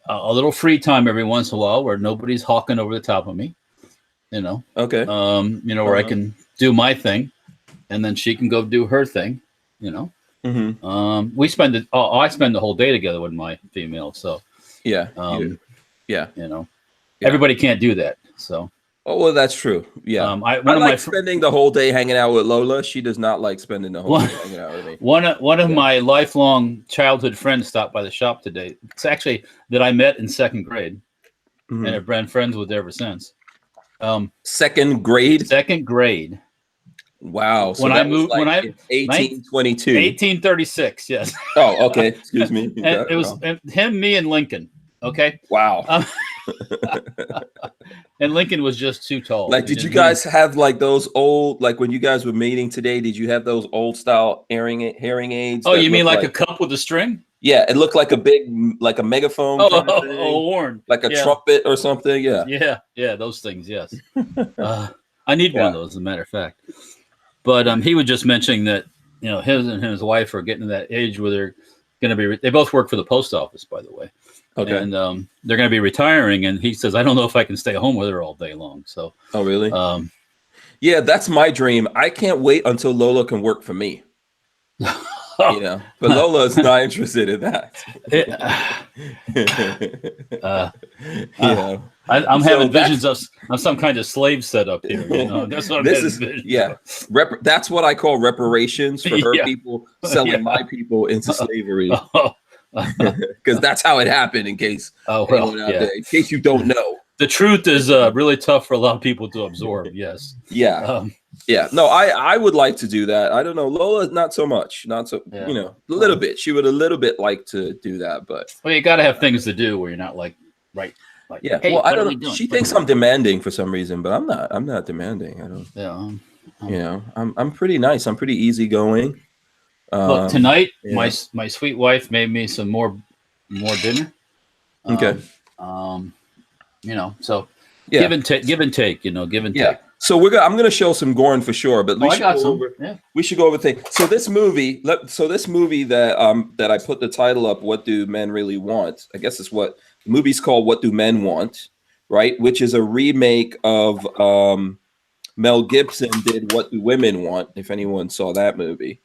A little free time every once in a while where nobody's hawking over the top of me, you know. Okay. You know, where I can do my thing, and then she can go do her thing, you know. Mm-hmm. We spend it. I spend the whole day together with my female, so yeah. You know, everybody can't do that. So. Oh well, that's true. Yeah, I like spending the whole day hanging out with Lola. She does not like spending the whole day hanging out with me. One of my lifelong childhood friends stopped by the shop today. It's actually that I met in second grade, and have been friends with ever since. Second grade. Second grade. Wow. So when I moved, when I 1822, 1836. Yes. Oh, okay. Excuse me. And it was him, me, and Lincoln. Okay. Wow. And Lincoln was just too tall. Like, did you guys have like those old, like when you guys were meeting today, did you have those old style hearing aids? Oh, you mean like a cup with a string? Yeah, it looked like a big, like a megaphone. Horn. Like a trumpet or something. Yeah. Yeah, those things. Yes. I need one of those, as a matter of fact. But he was just mentioning that, you know, his wife are getting to that age where they're going to be. They both work for the post office, by the way. Okay. And they're going to be retiring, and he says, "I don't know if I can stay home with her all day long." So. Oh, really? Yeah, that's my dream. I can't wait until Lola can work for me. You know, but Lola is not interested in that. I'm having visions of some kind of slave setup here. You know? That's what I'm having. Yeah, that's what I call reparations for her people selling my people into slavery. Because that's how it happened. In case in case you don't know, the truth is really tough for a lot of people to absorb. Yes. Yeah. No, I would like to do that. I don't know. Lola, not so much. Not so. You know, a little bit. She would a little bit like to do that, but you got to have things to do where you're not like Like, hey, well, I don't know. She thinks I'm demanding for some reason, but I'm not. I'm not demanding. I don't. Yeah. You know, I'm pretty nice. I'm pretty easygoing. Look, tonight my sweet wife made me some more dinner. Okay. You know, so give and take. You know, give and take. So I'm gonna show some Gorn for sure, but we should go over. Yeah. We should go over things. So this movie that I put the title up, "What Do Men Really Want?" I guess it's what the movie's called. "What Do Men Want?" Right, which is a remake of Mel Gibson did "What Do Women Want?" If anyone saw that movie.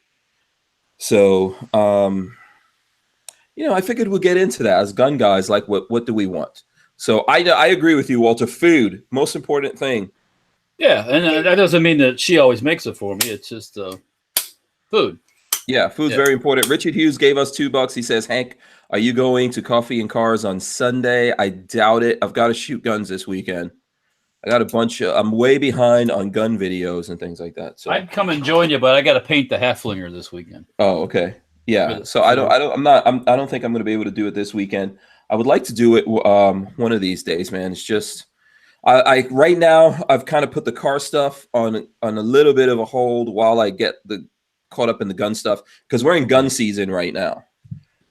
So I figured we'd get into that as gun guys. Like, what do we want? So I agree with you, Walter. Food, most important thing. Yeah, and that doesn't mean that she always makes it for me. It's just food. Yeah, food's very important. Richard Hughes gave us $2. He says, Hank, are you going to Coffee and Cars on Sunday? I doubt it. I've got to shoot guns this weekend. I got I'm way behind on gun videos and things like that. So I'd come and join you, but I got to paint the halflinger this weekend. Oh, okay. Yeah. So I don't think I'm going to be able to do it this weekend. I would like to do it one of these days, man. It's just I right now I've kind of put the car stuff on a little bit of a hold while I get caught up in the gun stuff, because we're in gun season right now.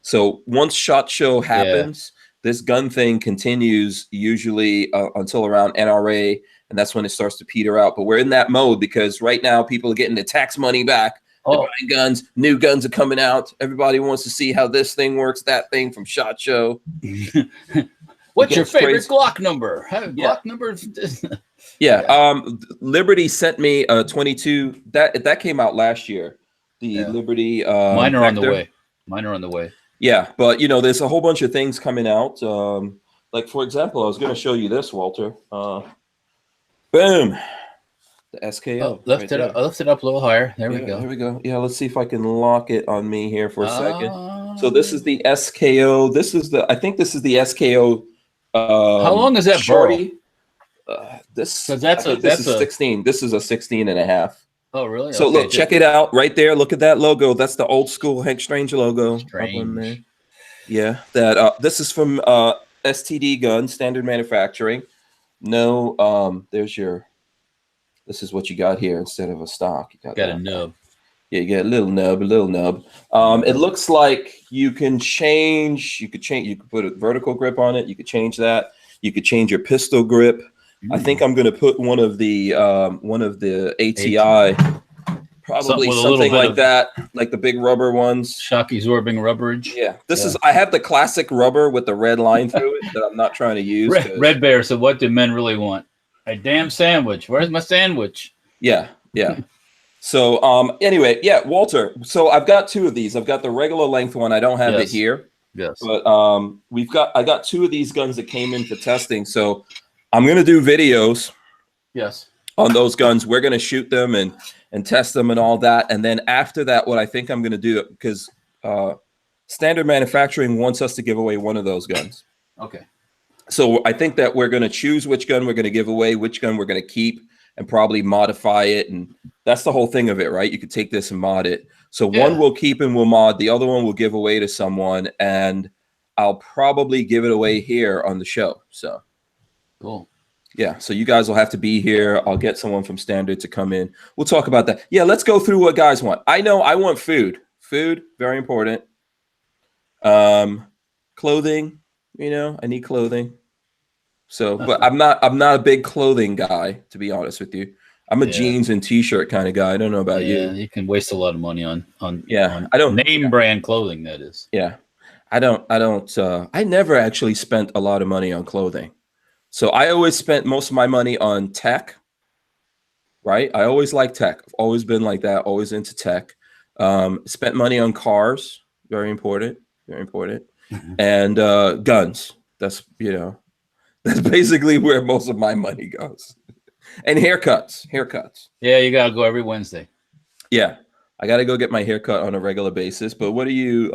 So once SHOT Show happens, this gun thing continues usually until around NRA, and that's when it starts to peter out. But we're in that mode because right now people are getting the tax money back. They're buying guns. New guns are coming out. Everybody wants to see how this thing works, that thing from SHOT Show. What's your favorite Glock number? Glock number? Yeah. Liberty sent me a 22. That came out last year. The Liberty. Mine are on the way. Mine are on the way. Yeah, but there's a whole bunch of things coming out. Like, for example, I was going to show you this, Walter. Boom. The SKO. Lift it up a little higher. There we go. There we go. Yeah, let's see if I can lock it on me here for a second. So this is the SKO. I think this is the SKO. How long is that shorty? This is a 16. This is a 16 and a half. Oh, really? So look, check it out right there. Look at that logo. That's the old school Hank Strange logo. Strange. Yeah, this is from STD Gun, Standard Manufacturing. No, this is what you got here instead of a stock. You got a nub. Yeah, you get a little nub. It looks like you can put a vertical grip on it. You could change that. You could change your pistol grip. I think I'm going to put one of the ATI, probably something like that, like the big rubber ones. Shock absorbing rubberage. Yeah, I have the classic rubber with the red line through it that I'm not trying to use. Red Bear said, "What do men really want? A damn sandwich. Where's my sandwich?" Yeah. So anyway, Walter. So I've got two of these. I've got the regular length one. I don't have it here. Yes. But I got two of these guns that came in for testing. So I'm gonna do videos. Yes. On those guns, we're gonna shoot them and test them and all that. And then after that, what I think I'm gonna do, because Standard Manufacturing wants us to give away one of those guns. Okay. So I think that we're gonna choose which gun we're gonna give away, which gun we're gonna keep, and probably modify it. And that's the whole thing of it, right? You could take this and mod it. So one we'll keep and we'll mod, the other one we'll give away to someone, and I'll probably give it away here on the show. So cool. Yeah, so you guys will have to be here. I'll get someone from Standard to come in. We'll talk about that. Yeah, let's go through what guys want. I know I want food. Food, very important. Clothing, I need clothing. So, but I'm not a big clothing guy, to be honest with you. I'm a jeans and t-shirt kind of guy. I don't know about you. You can waste a lot of money on I don't name brand clothing, that is. Yeah. I never actually spent a lot of money on clothing. So I always spent most of my money on tech, right? I always liked tech. I've always been like that, always into tech. Spent money on cars, very important, very important. And guns. That's basically where most of my money goes. And haircuts. Yeah, you got to go every Wednesday. Yeah, I got to go get my haircut on a regular basis. But what do you,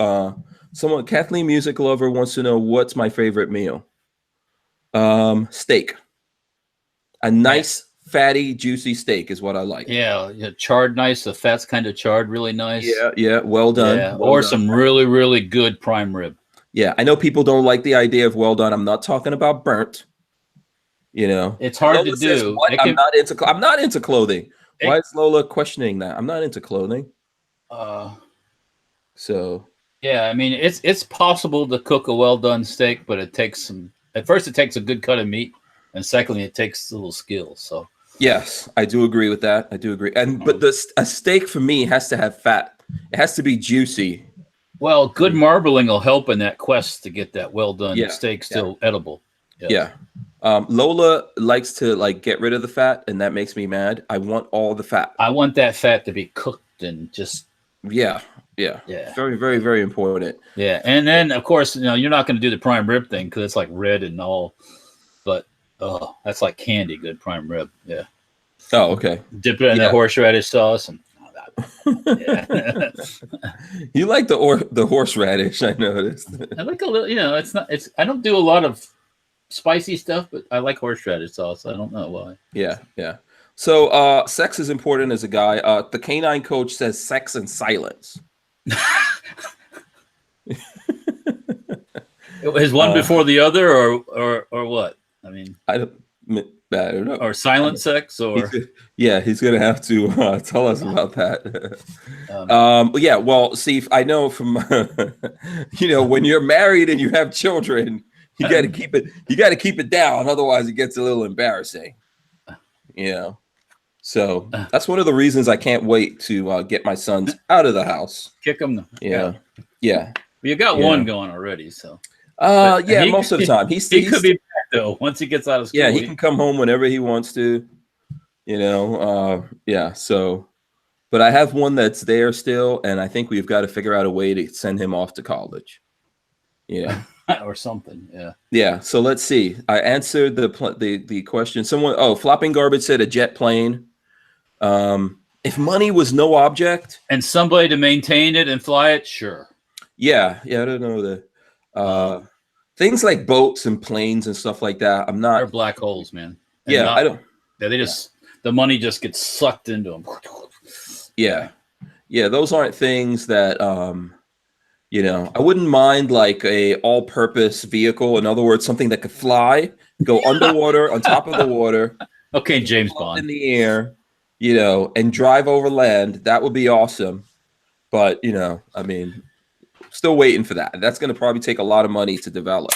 Kathleen Music Lover wants to know, what's my favorite meal? Steak. A nice, fatty, juicy steak is what I like. Yeah, charred nice. The fat's kind of charred, really nice. Yeah, well done. Yeah, well done. Some really, really good prime rib. Yeah, I know people don't like the idea of well done. I'm not talking about burnt. It's hard to do. I'm not into clothing. Why is Lola questioning that? I'm not into clothing. So yeah, I mean it's possible to cook a well done steak, but it takes some. At first, it takes a good cut of meat, and secondly, it takes a little skill. So Yes, I do agree with that. I do agree. And but a steak for me has to have fat. It has to be juicy. Well, good marbling will help in that quest to get that well done steak still edible. Yes. Yeah. Lola likes to like get rid of the fat, and that makes me mad. I want all the fat. I want that fat to be cooked and just yeah. Very, very, very important. Yeah, and then of course you're not going to do the prime rib thing because it's like red and all, but that's like candy. Good prime rib. Yeah. Oh, okay. Dip it in that horseradish sauce and. Yeah. You like the horseradish, I noticed. I like a little, it's I don't do a lot of spicy stuff, but I like horseradish sauce. I don't know why. Yeah. So sex is important as a guy. The canine coach says sex and silence. Is one before the other or what? I mean, I don't know. Or silent sex, or he's gonna have to tell us about that. Yeah, well, see, I know from when you're married and you have children, you got to keep it down, otherwise it gets a little embarrassing. So that's one of the reasons I can't wait to get my sons out of the house. Kick them. Yeah. Well, you got one going already, so. Most of the time he could be back though once he gets out of school. Yeah, he can come home whenever he wants to. So, but I have one that's there still, and I think we've got to figure out a way to send him off to college. Or something. Yeah. So let's see. I answered the question. Flopping Garbage said a jet plane. If money was no object, and somebody to maintain it and fly it, sure. Yeah. I don't know the things like boats and planes and stuff like that. They're black holes, man. And I don't. They just the money just gets sucked into them. Yeah. Those aren't things that I wouldn't mind like a all-purpose vehicle. In other words, something that could fly, go underwater, on top of the water. Okay, James Bond in the air, and drive over land. That would be awesome. But I mean, still waiting for that. That's going to probably take a lot of money to develop.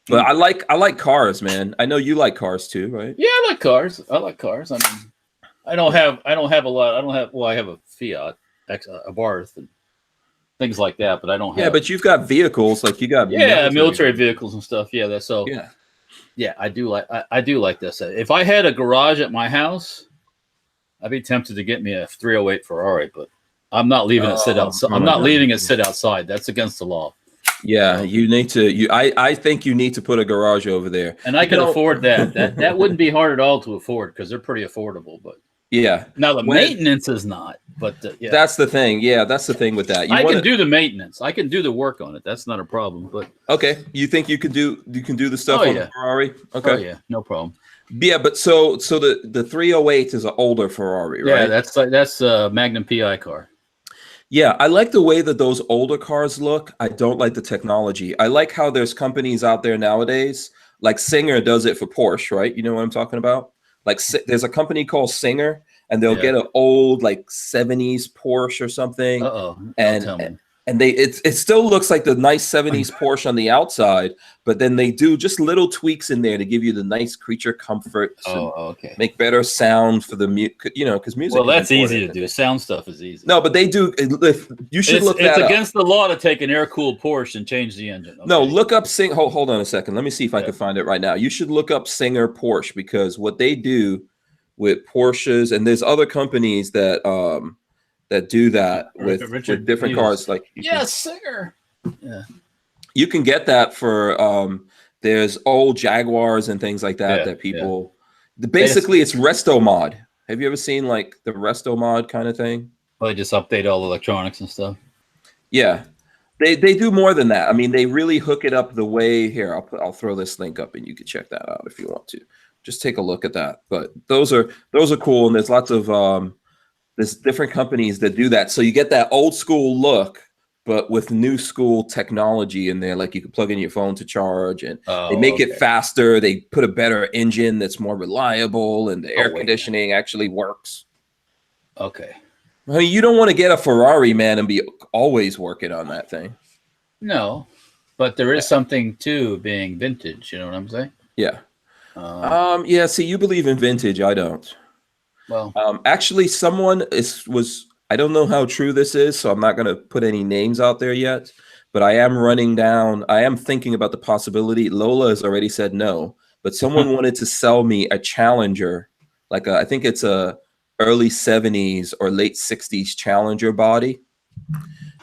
But I like cars, man. I know you like cars too, right? Yeah, I like cars. I mean, I don't have a lot. I have a Fiat, a Barth, and things like that. But I don't have. Yeah, but you've got vehicles, like you got. Military vehicles and stuff. Yeah, that's so. Yeah. Yeah, I do like this. If I had a garage at my house, I'd be tempted to get me a 308 Ferrari, but I'm not leaving it sit outside. I'm not leaving it sit outside. That's against the law. Yeah, you need to. I think you need to put a garage over there, and I can afford that. That wouldn't be hard at all to afford because they're pretty affordable. But yeah, now the maintenance is not. But that's the thing. Yeah, that's the thing with that. I can do the maintenance. I can do the work on it. That's not a problem. But okay, you think you can do the stuff on the Ferrari? Okay, oh, yeah, no problem. Yeah, but so the 308 is an older Ferrari, right? Yeah, that's a Magnum PI car. Yeah, I like the way that those older cars look. I don't like the technology. I like how there's companies out there nowadays, like Singer does it for Porsche, right? You know what I'm talking about? Like there's a company called Singer, and they'll get an old like 70s Porsche or something. And it still looks like the nice 70s Porsche on the outside, but then they do just little tweaks in there to give you the nice creature comfort. Okay. Make better sound for the because music. Well, that's easy to do. Sound stuff is easy. No, but they do. You should look that up. It's against the law to take an air-cooled Porsche and change the engine. Okay? No, look up Hold on a second. Let me see if I can find it right now. You should look up Singer Porsche because what they do with Porsches, and there's other companies that do that with different cars. Like Singer. Yeah, you can get that for there's old Jaguars and things like that that people. Basically, it's resto mod. Have you ever seen like the resto mod kind of thing? Well, they just update all the electronics and stuff. Yeah, they do more than that. I mean, they really hook it up the way. Here, I'll throw this link up, and you can check that out if you want to. Just take a look at that. But those are cool, and there's lots of there's different companies that do that. So you get that old school look, but with new school technology in there. Like you can plug in your phone to charge, and they make it faster. They put a better engine that's more reliable, and the air conditioning actually works. Okay. I mean, you don't want to get a Ferrari, man, and be always working on that thing. No, but there is something to being vintage. You know what I'm saying? Yeah. See, you believe in vintage. I don't. Well, Actually, someone was. I don't know how true this is, so I'm not going to put any names out there yet. But I am thinking about the possibility. Lola has already said no, but someone wanted to sell me a Challenger, I think it's a early 70s or late 60s Challenger body.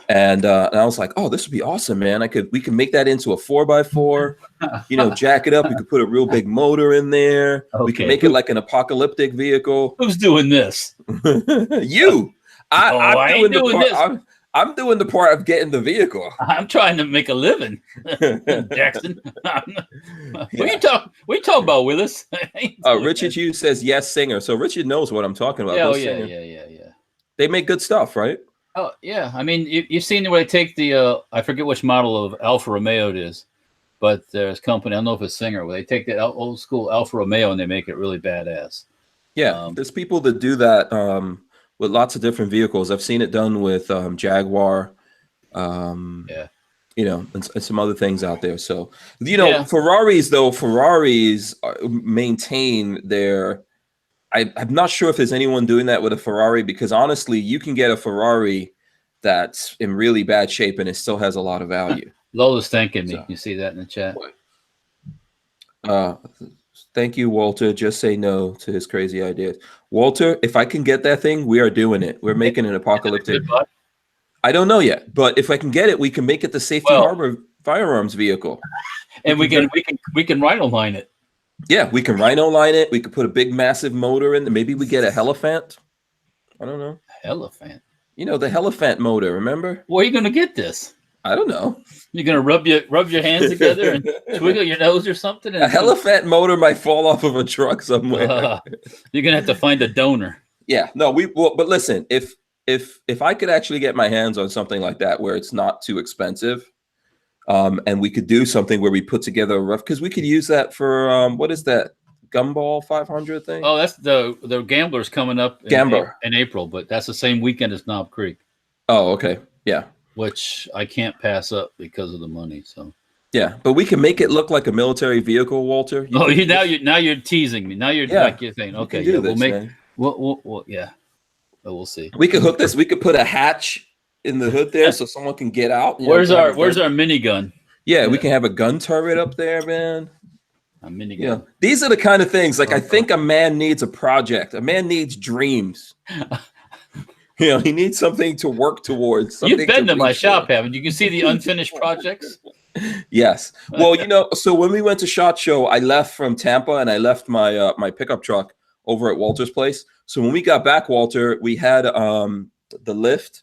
And I was like, oh, this would be awesome, man. We can make that into a 4x4, jack it up. We could put a real big motor in there. Okay. We can make it like an apocalyptic vehicle. Who's doing this? You. I'm doing this. I'm doing the part of getting the vehicle. I'm trying to make a living, Jackson. What you talking about, Willis? Richard Hughes says yes, singer. So Richard knows what I'm talking about. Yeah. They make good stuff, right? Oh yeah. I mean, you've seen where they take the I forget which model of Alfa Romeo it is, but there's a company, I don't know if it's Singer, where they take that old school Alfa Romeo and they make it really badass. Yeah, there's people that do that with lots of different vehicles. I've seen it done with Jaguar, and some other things out there. So, Ferraris maintain their. I'm not sure if there's anyone doing that with a Ferrari, because honestly, you can get a Ferrari that's in really bad shape and it still has a lot of value. Lola's thanking me. You see that in the chat? Thank you, Walter. Just say no to his crazy ideas. Walter, if I can get that thing, we are doing it. We're making an apocalyptic. I don't know yet, but if I can get it, we can make it the Safety Harbor firearms vehicle. And we can rhino line it. Yeah, we can rhino line it. We could put a big, massive motor in. Maybe we get a Helephant. I don't know. Helephant. The Helephant motor. Remember? Where are you going to get this? I don't know. You're going to rub your hands together and twiggle your nose or something? A Helephant motor might fall off of a truck somewhere. You're going to have to find a donor. Yeah. No. But listen, if I could actually get my hands on something like that where it's not too expensive. And we could do something where we put together a rough, because we could use that for what is that Gumball 500 thing? Oh, that's the Gamblers coming up in April, but that's the same weekend as Knob Creek. Oh, okay, yeah. Which I can't pass up because of the money. So yeah, but we can make it look like a military vehicle, Walter. Now you're teasing me. Now you're saying, okay, we'll see. We could hook this. We could put a hatch in the hood there so someone can get out. Where's our minigun? Yeah, we can have a gun turret up there, man. A minigun. These are the kind of things, I think a man needs a project. A man needs dreams. He needs something to work towards. You've been to my shop, haven't you? You can see the unfinished projects. Yes. Well, so when we went to SHOT Show, I left from Tampa and I left my pickup truck over at Walter's place. So when we got back, Walter, we had the Lyft.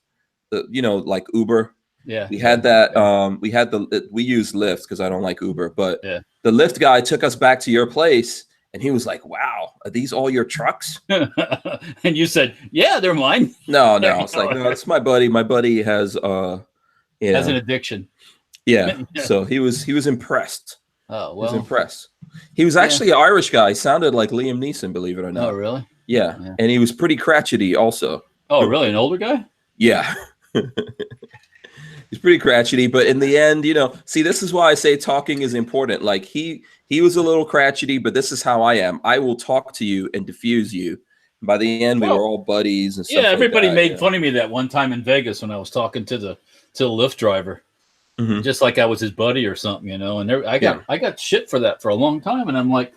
Like Uber. Yeah. We had that. We use Lyft because I don't like Uber, but the Lyft guy took us back to your place and he was like, wow, are these all your trucks? And you said, yeah, they're mine. No. It's like, no, it's my buddy. My buddy has has an addiction. Yeah. So he was impressed. Oh, well. He was impressed. He was actually an Irish guy. He sounded like Liam Neeson, believe it or not. Oh, really? Yeah. And he was pretty crotchety also. Oh, really? An older guy? Yeah. He's pretty crotchety, but in the end, see, this is why I say talking is important. Like he was a little crotchety, but this is how I am. I will talk to you and diffuse you. And by the end, we were all buddies and stuff. Yeah, everybody made fun of me that one time in Vegas when I was talking to the Lyft driver, just like I was his buddy or something, And I got shit for that for a long time, and I'm like,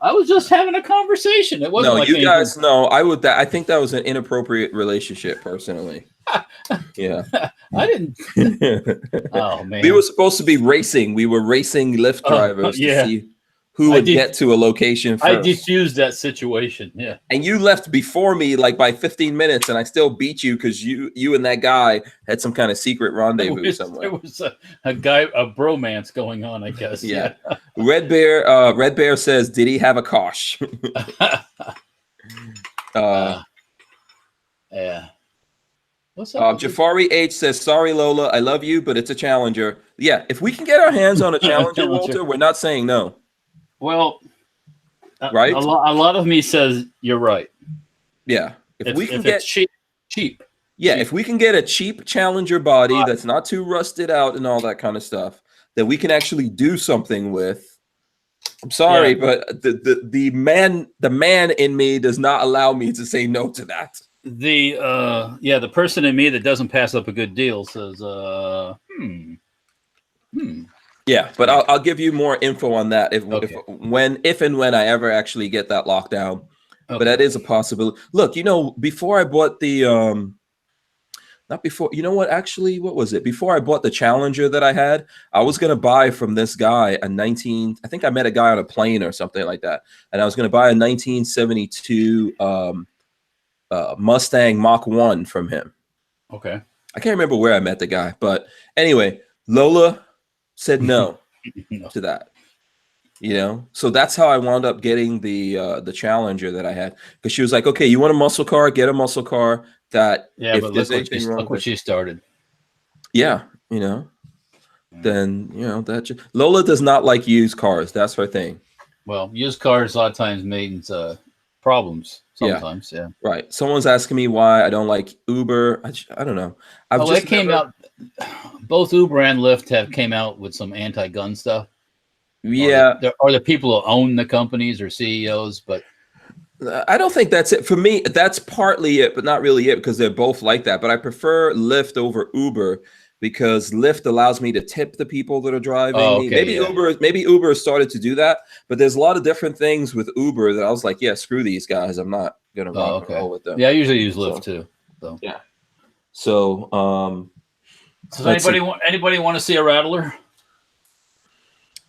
I was just having a conversation. It wasn't like guys know. I think that was an inappropriate relationship, personally. Yeah. I didn't. Oh man. We were supposed to be racing. We were racing Lyft drivers to see who would get to a location first. I defused that situation. Yeah. And you left before me by 15 minutes, and I still beat you because you and that guy had some kind of secret rendezvous somewhere. There was a bromance going on, I guess. Yeah. Red Bear says, did he have a Kosh? Yeah. What's up? Jafari H says, sorry, Lola, I love you, but it's a Challenger. Yeah, if we can get our hands on a Challenger, Walter, we're not saying no. Well, right? A lot of me says you're right. Yeah. If we can get cheap. Yeah, if we can get a cheap Challenger body that's not too rusted out and all that kind of stuff, that we can actually do something with, I'm sorry, Yeah. but the man in me does not allow me to say no to that. The person in me that doesn't pass up a good deal says, Yeah, but I'll give you more info on that if and when I ever actually get that locked down. But that is a possibility. Look, before I bought the not before, you know what? Actually, what was it? Before I bought the Challenger that I had, I was going to buy from this guy a 19. I think I met a guy on a plane or something like that. And I was going to buy a 1972 Mustang Mach 1 from him. Okay. I can't remember where I met the guy. But anyway, Lola said no to that. So that's how I wound up getting the Challenger that I had, because she was like, okay, you want a muscle car, get a muscle car that if but there's anything wrong look what she started. then Lola does not like used cars. That's her thing. Well, used cars a lot of times means problems sometimes. Yeah. Right. Someone's asking me why I don't like Uber. I don't know. It came out. Both Uber and Lyft came out with some anti-gun stuff. Yeah. Or the people who own the companies or CEOs, but I don't think that's it. For me, that's partly it, but not really it, because they're both like that. But I prefer Lyft over Uber because Lyft allows me to tip the people that are driving me. Maybe Uber started to do that, but there's a lot of different things with Uber that I was like, yeah, screw these guys. I'm not gonna roll with them. Yeah, I usually use Lyft too. So yeah. So does anybody want to see a rattler?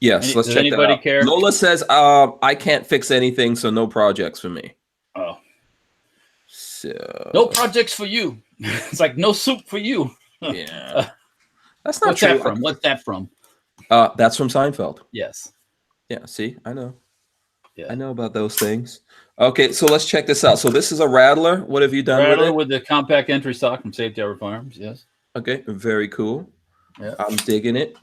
Yes, let's check that out. Care? Lola says, I can't fix anything, so no projects for me. Oh. So no projects for you. It's like no soup for you. Yeah. That's not true. What's that from? That's from Seinfeld. Yes. Yeah, see? I know. Yeah. I know about those things. Okay, so let's check this out. So this is a Rattler. What have you done with it? With the compact entry stock from Safety Harbor Farms, yes. Okay, very cool. Yeah. I'm digging it.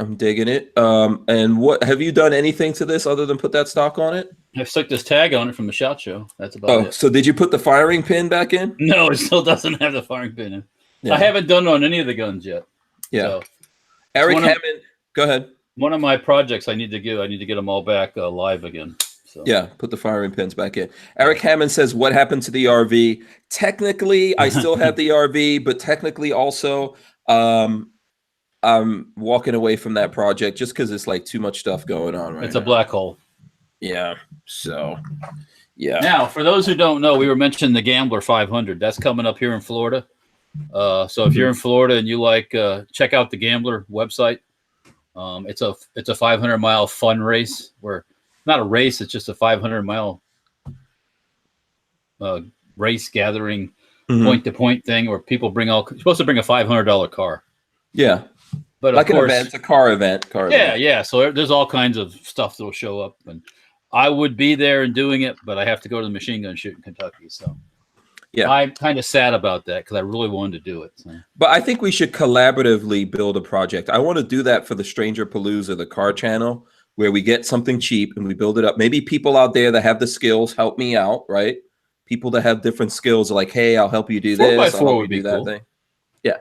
And what have you done anything to this other than put that stock on it? I stuck this tag on it from the SHOT Show. That's about it. So did you put the firing pin back in? No, it still doesn't have the firing pin in. Yeah. I haven't done it on any of the guns yet. Yeah. So Eric Hammond, go ahead. One of my projects I need to get them all back live again. So. Yeah, put the firing pins back in. Eric Hammond says, what happened to the RV? Technically, I still have the RV, but technically also I'm walking away from that project just because it's like too much stuff going on right now. It's a black hole. Yeah. So, yeah. Now, for those who don't know, we were mentioning the Gambler 500. That's coming up here in Florida. So if you're in Florida and you like, check out the Gambler website. It's a 500-mile fun race where not a race, it's just a 500-mile race gathering point-to-point thing where people you're supposed to bring a $500 car. Yeah. But like of course, an event, a car event. Yeah. So there's all kinds of stuff that'll show up, and I would be there and doing it, but I have to go to the machine gun shoot in Kentucky. So yeah, I'm kind of sad about that because I really wanted to do it. So. But I think we should collaboratively build a project. I want to do that for the Stranger Palooza, the car channel, where we get something cheap and we build it up. Maybe people out there that have the skills help me out, right? People that have different skills are like, hey, I'll help you do this. I'll help you do that thing. Yeah.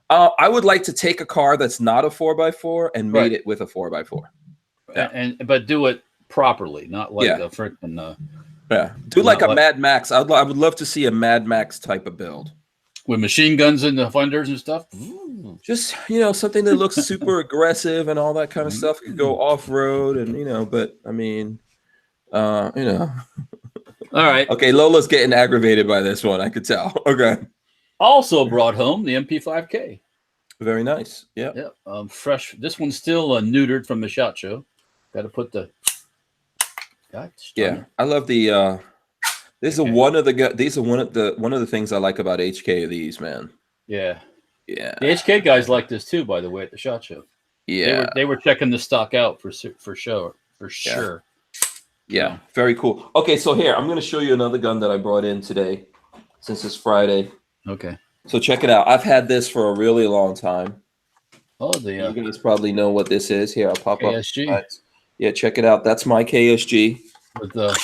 I would like to take a car that's not a 4x4 and made it with a 4x4. Yeah. But do it properly, not like a freaking do like a Mad Max. I would love to see a Mad Max type of build with machine guns in the fenders and stuff. Just something that looks super aggressive and all that kind of stuff. Could go off road and but I mean, all right. Okay, Lola's getting aggravated by this one. I could tell. Okay. Also brought home the MP5K. Very nice. Yeah. Yeah. Fresh. This one's still neutered from the SHOT Show. Got to put the. Yeah, I love the. These are one of the things I like about HK of these, man. Yeah. Yeah. The HK guys like this too, by the way, at the SHOT Show. Yeah. They were checking the stock out for sure. Yeah. Very cool. Okay, so here I'm going to show you another gun that I brought in today, since it's Friday. Okay. So check it out. I've had this for a really long time. Oh, you guys probably know what this is. Here, I'll pop KSG. up. Yeah, check it out. That's my KSG. With the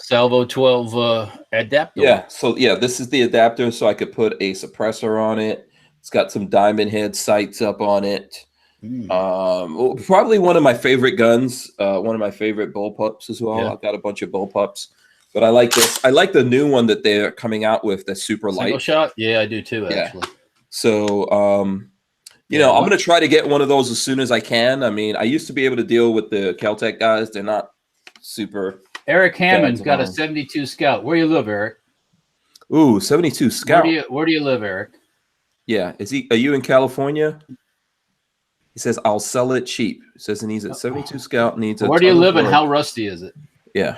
Salvo 12 adapter. Yeah. So this is the adapter, so I could put a suppressor on it. It's got some diamond head sights up on it. Probably one of my favorite guns. One of my favorite bullpups as well. Yeah. I've got a bunch of bullpups, but I like this. I like the new one that they're coming out with. That's super light. Single shot? Yeah, I do too. Yeah. Actually. So, you know, I'm going to try to get one of those as soon as I can. I mean, I used to be able to deal with the Caltech guys. They're not super. Eric Hammond's got a 72 Scout. Where you live, Eric? Ooh, 72 Scout. Where do you live, Eric? Yeah. Are you in California? He says, I'll sell it cheap. He says he needs a 72 Scout. Where do you live and how rusty is it? Yeah.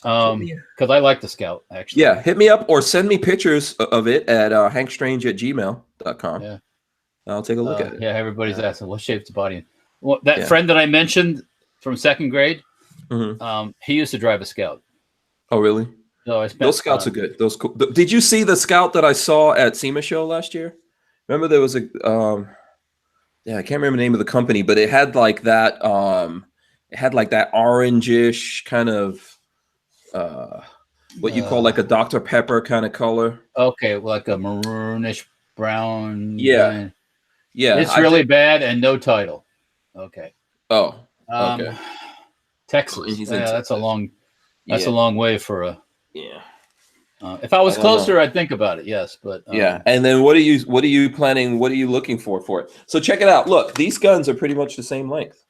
Because I like the Scout, actually. Yeah, hit me up or send me pictures of it at hankstrange@gmail.com. Yeah. I'll take a look at it. Yeah, everybody's asking, what shape's the body in? Well, that friend that I mentioned from second grade, he used to drive a Scout. Oh, really? So those Scouts are good. Those cool. Did you see the Scout that I saw at SEMA show last year? Remember there was a I can't remember the name of the company, but it had like that orangish kind of what you call like a Dr. Pepper kind of color. Okay, like a maroonish brown. Yeah. Yeah. It's really bad and no title. Okay. Oh. Okay. Texas. Yeah, that's a long way for a. Yeah. If I was closer, I'd think about it. Yes, but yeah. And then what are you planning? What are you looking for it? So check it out. Look, these guns are pretty much the same length.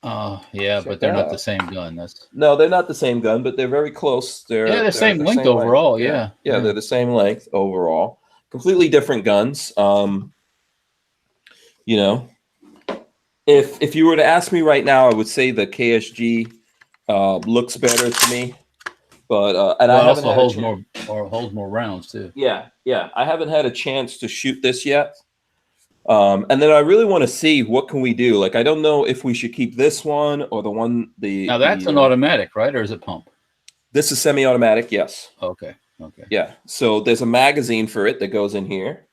Yeah, but they're not the same gun. No, they're not the same gun, but they're very close. They're the same length overall. Yeah. Yeah, they're the same length overall. Completely different guns. You know, if you were to ask me right now, I would say the KSG looks better to me. But and I also holds more rounds too. Yeah. I haven't had a chance to shoot this yet. And then I really want to see what can we do. Like I don't know if we should keep this one or the one Now that's an automatic, right? Or is it pump? This is semi-automatic, yes. Okay. Yeah. So there's a magazine for it that goes in here.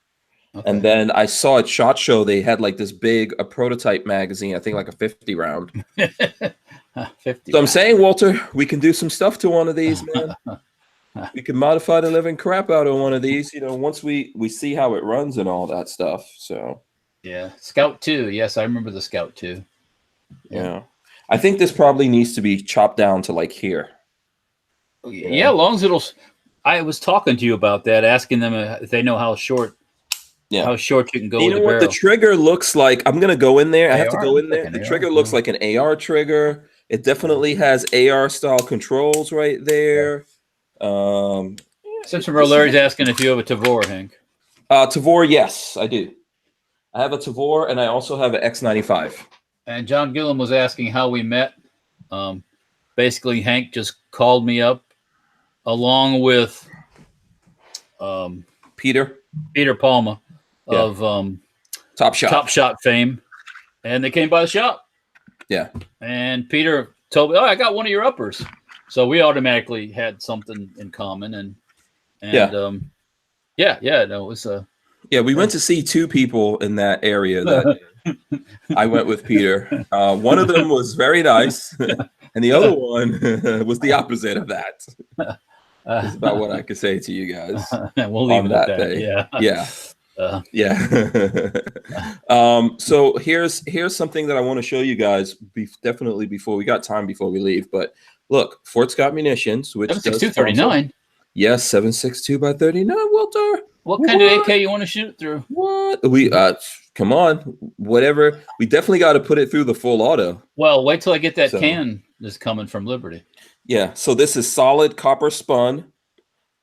Okay. And then I saw at SHOT Show they had like this a prototype magazine, I think like a 50 round. 50 so I'm saying, Walter, we can do some stuff to one of these, man. We can modify the living crap out of one of these, you know, once we see how it runs and all that stuff. So yeah. Scout 2. Yes, I remember the Scout 2. Yeah. I think this probably needs to be chopped down to like here. Yeah, as long as I was talking to you about that, asking them if they know how short how short you can go with the barrel. The trigger looks like, I'm going to go in there. I have to go in there. The trigger looks like an AR trigger. It definitely has AR style controls right there. Since Larry's asking if you have a Tavor, Hank. Tavor, yes, I do. I have a Tavor and I also have an X95. And John Gillum was asking how we met. Basically, Hank just called me up along with Peter Palma of Top Shot fame, and they came by the shop. Yeah, and Peter told me, "Oh, I got one of your uppers," so we automatically had something in common, and no, it was we went to see two people in that area that I went with Peter. One of them was very nice, and the other one was the opposite of that. That's about what I could say to you guys. We'll leave it at that. Day. So here's something that I want to show you guys. Definitely before we leave. But look, Fort Scott Munitions, which 7.62-39. Yes, 7.62 by 39. Walter, what kind of AK you want to shoot through? What we come on, whatever. We definitely got to put it through the full auto. Well, wait till I get that can that's coming from Liberty. Yeah, so this is solid copper spun.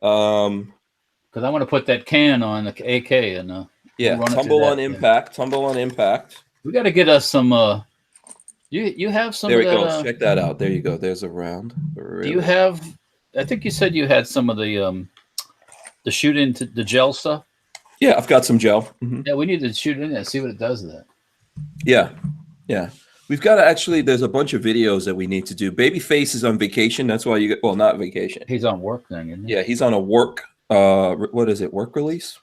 Because I want to put that can on the AK and tumble on impact. We got to get us some. You have some. There it goes. Check that out. There you go. There's a round. Do you have? I think you said you had some of the shoot into the gel stuff. Yeah, I've got some gel. Mm-hmm. Yeah, we need to shoot in there, see what it does to that. Yeah. We've got to actually. There's a bunch of videos that we need to do. Babyface is on vacation. That's why not vacation. He's on work then, isn't he? Yeah, he's on a work. What is it? Work release?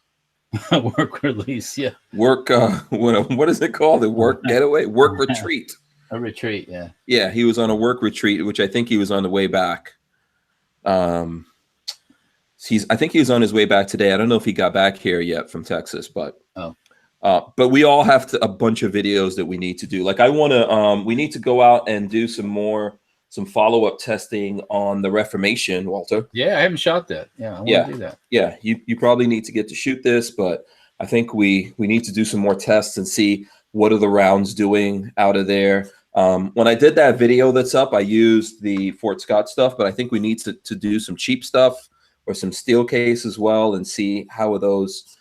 Work release. Yeah. Work. What is it called? The work getaway? Work retreat. A retreat. Yeah. Yeah, he was on a work retreat, which I think he was on the way back. I think he was on his way back today. I don't know if he got back here yet from Texas, but But we all have a bunch of videos that we need to do. Like I want to, we need to go out and do some follow-up testing on the Reformation, Walter. Yeah, I haven't shot that. Yeah, I want to do that. Yeah, you probably need to get to shoot this, but I think we need to do some more tests and see what are the rounds doing out of there. When I did that video that's up, I used the Fort Scott stuff, but I think we need to do some cheap stuff or some steel case as well and see how those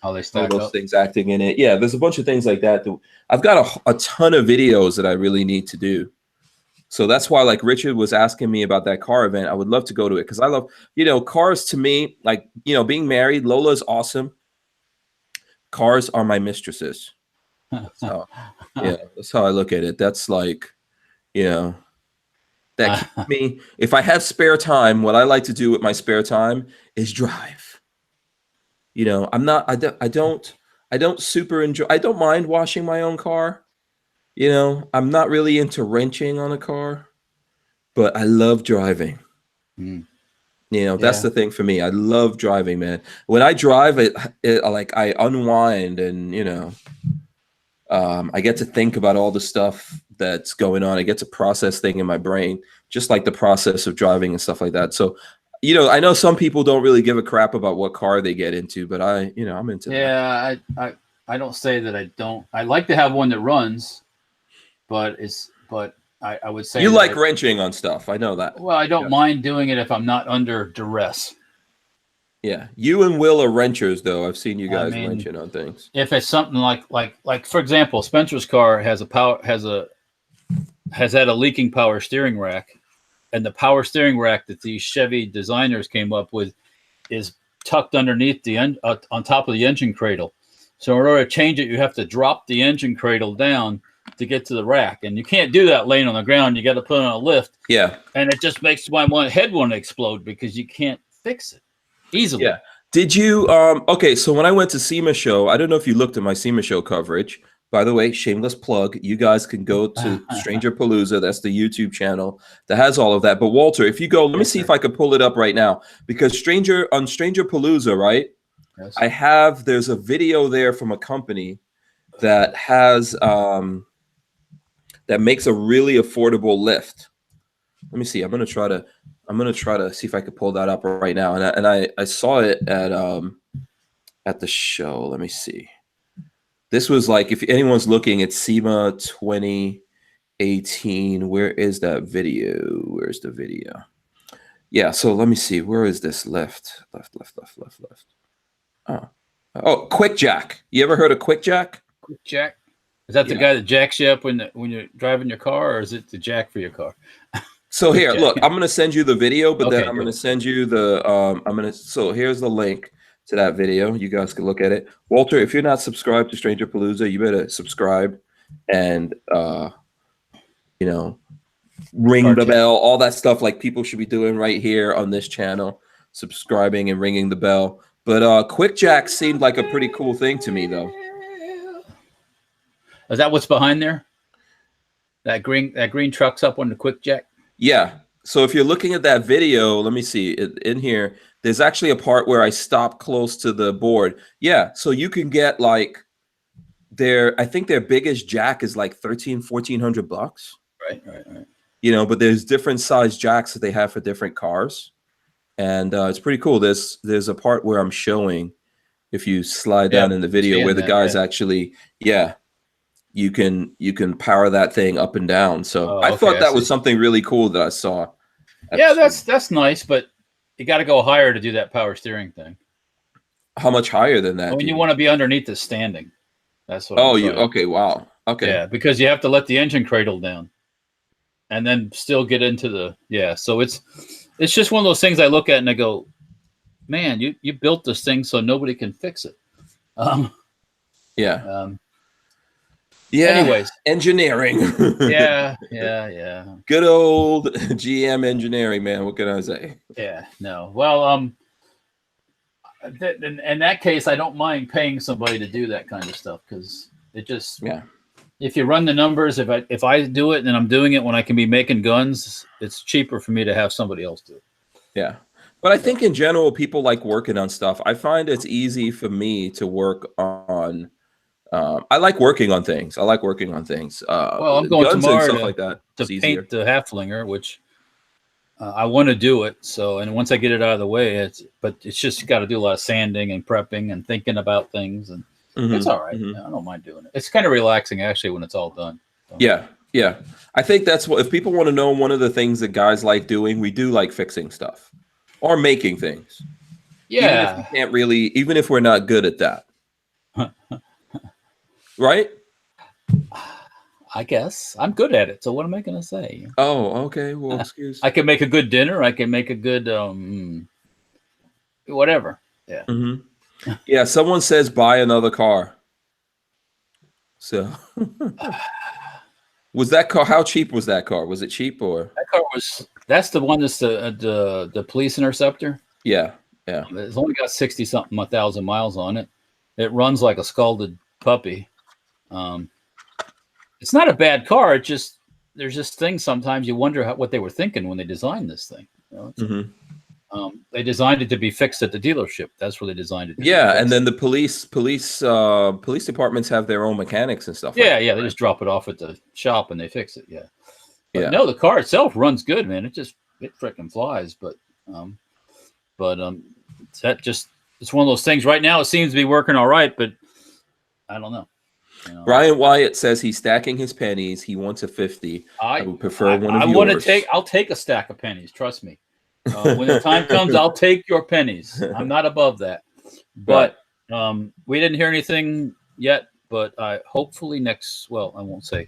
things acting in it. Yeah, there's a bunch of things like that. I've got a ton of videos that I really need to do. So that's why, like Richard was asking me about that car event, I would love to go to it because I love, cars to me, like, being married. Lola is awesome. Cars are my mistresses. So, yeah, that's how I look at it. That's like, that keeps me. If I have spare time, what I like to do with my spare time is drive. I'm not. I don't super enjoy. I don't mind washing my own car. I'm not really into wrenching on a car, but I love driving. That's the thing for me. I love driving, man. When I drive, like I unwind and, I get to think about all the stuff that's going on. I get to process things in my brain, just like the process of driving and stuff like that. So, I know some people don't really give a crap about what car they get into, but I'm into that. Yeah, I don't say that I don't. I like to have one that runs, but I would say you like wrenching on stuff. I know that. Well, I don't mind doing it if I'm not under duress. Yeah, you and Will are wrenchers, though. I've seen you guys wrenching on things. If it's something like for example, Spencer's car has had a leaking power steering rack, and the power steering rack that these Chevy designers came up with is tucked underneath on top of the engine cradle. So in order to change it, you have to drop the engine cradle down to get to the rack, and you can't do that laying on the ground. You got to put it on a lift. Yeah, and it just makes my head want to explode because you can't fix it easily. Yeah. Did you? Okay, so when I went to SEMA show, I don't know if you looked at my SEMA show coverage. By the way, shameless plug. You guys can go to Stranger Palooza. That's the YouTube channel that has all of that. But Walter, if you go, let me see if I could pull it up right now because Stranger Palooza, right? Yes. There's a video there from a company that has that makes a really affordable lift. Let me see. I'm gonna try to see if I could pull that up right now. And I saw it at the show. Let me see. This was like, if anyone's looking at SEMA 2018, where is that video? Where's the video? Yeah. So let me see. Where is this lift? Left. Oh, Quick Jack. You ever heard of Quick Jack? Quick Jack. Is that the guy that jacks you up when you're driving your car, or is it the jack for your car? So here, look, I'm going to send you the video, but then I'm going to send you the, so here's the link to that video. You guys can look at it. Walter, if you're not subscribed to Stranger Palooza, you better subscribe and, ring the bell, all that stuff like people should be doing right here on this channel, subscribing and ringing the bell. But Quick Jack seemed like a pretty cool thing to me, though. Is that what's behind there? That green truck's up on the Quick Jack? Yeah. So if you're looking at that video, let me see in here. There's actually a part where I stop close to the board. Yeah. So you can get like I think their biggest jack is like $1,400. Right. But there's different size jacks that they have for different cars. And it's pretty cool. There's a part where I'm showing, if you slide down in the video, where the guys actually, you can power that thing up and down. So I thought that was something really cool that I saw. Yeah, that's nice, but you got to go higher to do that power steering thing. How much higher than that? When you want to be underneath the standing. That's what. Okay, wow. Okay. Yeah, because you have to let the engine cradle down, and then still get into the So it's just one of those things I look at and I go, man, you built this thing so nobody can fix it. Anyways, engineering. yeah. Good old GM engineering, man. What can I say? Yeah, no. Well, in that case, I don't mind paying somebody to do that kind of stuff because it just If you run the numbers, if I do it and I'm doing it when I can be making guns, it's cheaper for me to have somebody else do it. Yeah. But I think in general, people like working on stuff. I find it's easy for me to work on I like working on things. Well, I'm going guns and tomorrow stuff like that. to It's easier. paint the Halflinger, which I want to do it. So, and once I get it out of the way, it's just got to do a lot of sanding and prepping and thinking about things, and it's all right. I don't mind doing it. It's kind of relaxing actually when it's all done. So. Yeah. I think that's what, if people want to know, one of the things that guys like doing, we do like fixing stuff or making things. Yeah. Even if we're not good at that. Right? I guess I'm good at it. So what am I going to say? Oh, okay. Well, excuse. I can make a good dinner. I can make a good whatever. Yeah. Yeah. Someone says buy another car. So was that car? How cheap was that car? Was it cheap or? That car that's the one that's the police interceptor. Yeah. It's only got 60-something 1,000 miles on it. It runs like a scalded puppy. It's not a bad car. There's just things sometimes you wonder what they were thinking when they designed this thing. You know, they designed it to be fixed at the dealership. That's where they designed it. Yeah, and then the police departments have their own mechanics and stuff. Yeah, like yeah. They just drop it off at the shop and they fix it. Yeah. But yeah. No, the car itself runs good, man. It freaking flies. But it's one of those things. Right now, it seems to be working all right, but I don't know. You know? Brian Wyatt says he's stacking his pennies. He wants a 50. I would prefer one of yours. I'll take a stack of pennies. Trust me. When the time comes, I'll take your pennies. I'm not above that. But we didn't hear anything yet. But hopefully next. Well, I won't say.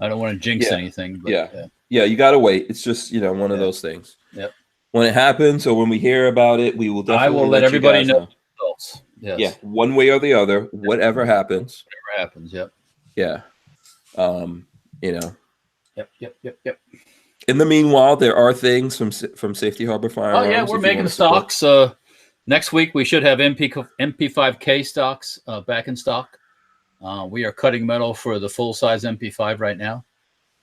I don't want to jinx anything. But, yeah. You got to wait. It's just one of those things. Yep. When it happens or when we hear about it, we will definitely. I will let everybody know. Yes. Yeah, one way or the other, whatever happens. Whatever happens, yep. Yeah. Yep. In the meanwhile, there are things from Safety Harbor Firearms. Oh yeah, we're making stocks. Next week we should have MP5K stocks back in stock. We are cutting metal for the full size MP5 right now,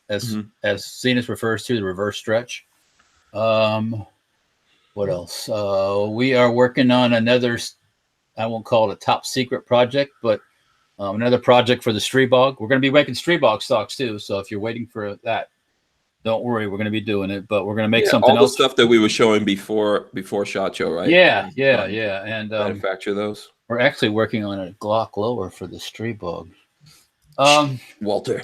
as Zenith refers to the reverse stretch. What else? We are working on another. I won't call it a top secret project, but another project for the Streebog. We're going to be making Streebog stocks too. So if you're waiting for that, don't worry. We're going to be doing it, but we're going to make something all else. The stuff that we were showing before SHOT Show, right? Yeah. And manufacture those. We're actually working on a Glock lower for the Streebog. Walter,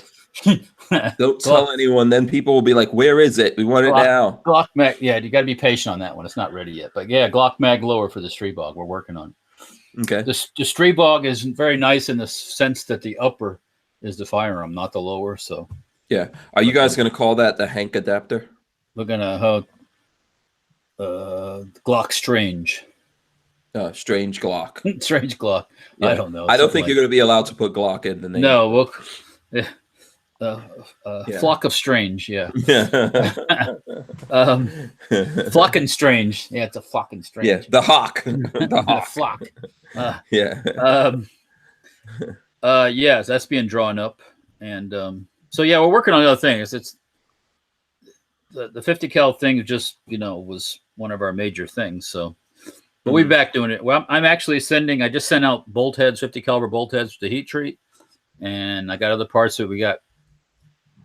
don't tell anyone. Then people will be like, "Where is it? We want it now." Glock mag. Yeah, you got to be patient on that one. It's not ready yet, but yeah, Glock mag lower for the Streebog. We're working on. Okay. The Streebog is very nice in the sense that the upper is the firearm, not the lower. So yeah, are you guys going to call that the Hank adapter? We're gonna Glock Strange. Strange Glock. Strange Glock. Yeah. I don't know. I don't think you're going to be allowed to put Glock in the name. No, Flock of Strange. Yeah. Flock and Strange. Yeah, it's a Flock and Strange. Yeah, the Hawk. The Hawk. Flock. Yes, that's being drawn up, and so yeah, we're working on other things. It's the 50 cal thing. Just was one of our major things. So. But we'll be back doing it. Well, I'm actually I just sent out bolt heads, 50 caliber bolt heads to heat treat. And I got other parts that we got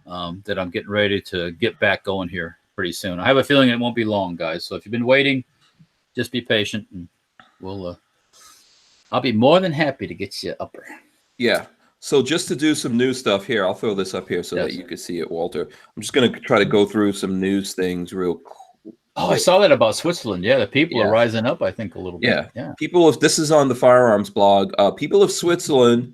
that I'm getting ready to get back going here pretty soon. I have a feeling it won't be long, guys. So if you've been waiting, just be patient and I'll be more than happy to get you upper. Yeah. So just to do some new stuff here, I'll throw this up here so that you can see it, Walter. I'm just going to try to go through some news things real quick. Oh, I saw that about Switzerland. Yeah, the people are rising up, I think, a little bit. Yeah. People, if this is on the Firearms blog, people of Switzerland,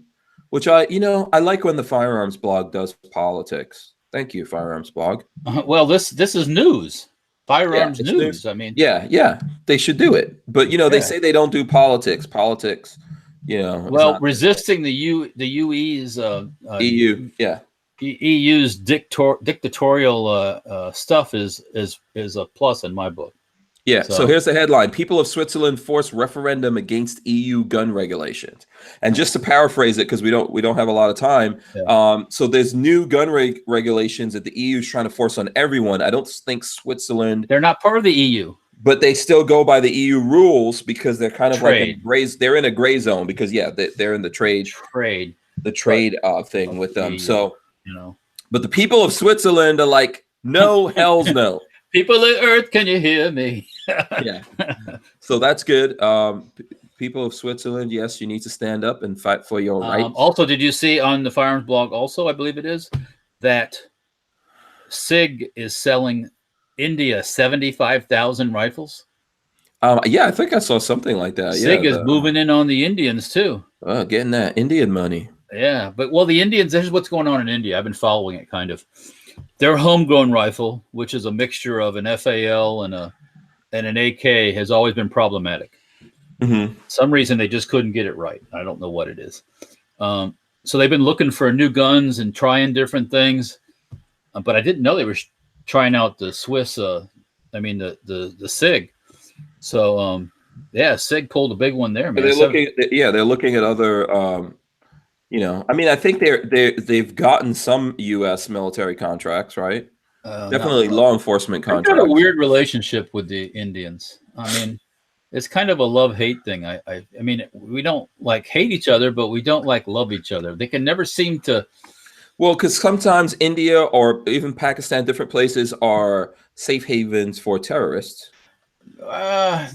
which I like when the Firearms blog does politics. Thank you, Firearms blog. Well, this is news. Firearms news. I mean, yeah, they should do it. But they say they don't do politics. Politics, Well, resisting the UE's EU, EU's dictatorial stuff is a plus in my book. Yeah. So here's the headline: People of Switzerland force referendum against EU gun regulations. And just to paraphrase it, because we don't have a lot of time. Yeah. So there's new gun regulations that the EU is trying to force on everyone. I don't think Switzerland. They're not part of the EU. But they still go by the EU rules because they're kind of like they're in a gray zone because they're in the trade. trade thing with them. So, you know, but the people of Switzerland are like, no, hell's no. People of Earth, can you hear me? Yeah. So that's good. People of Switzerland, yes, you need to stand up and fight for your rights. Also, did you see on the firearms blog also, I believe it is, that SIG is selling India 75,000 rifles? Yeah, I think I saw something like that. SIG is moving in on the Indians too. Getting that Indian money. Yeah, but the Indians, this is what's going on in India. I've been following it kind of. Their homegrown rifle, which is a mixture of an FAL and an AK, has always been problematic. Mm-hmm. Some reason they just couldn't get it right. I don't know what it is. So they've been looking for new guns and trying different things, but I didn't know they were trying out the Swiss. The SIG. So yeah, SIG pulled a big one there, man. They're looking at other. I mean, I think they've gotten some U.S. military contracts, right? Definitely law enforcement contracts. I've got a weird relationship with the Indians. I mean, it's kind of a love-hate thing. I mean, we don't like hate each other, but we don't like love each other. They can never seem to. Well, because sometimes India or even Pakistan, different places are safe havens for terrorists. The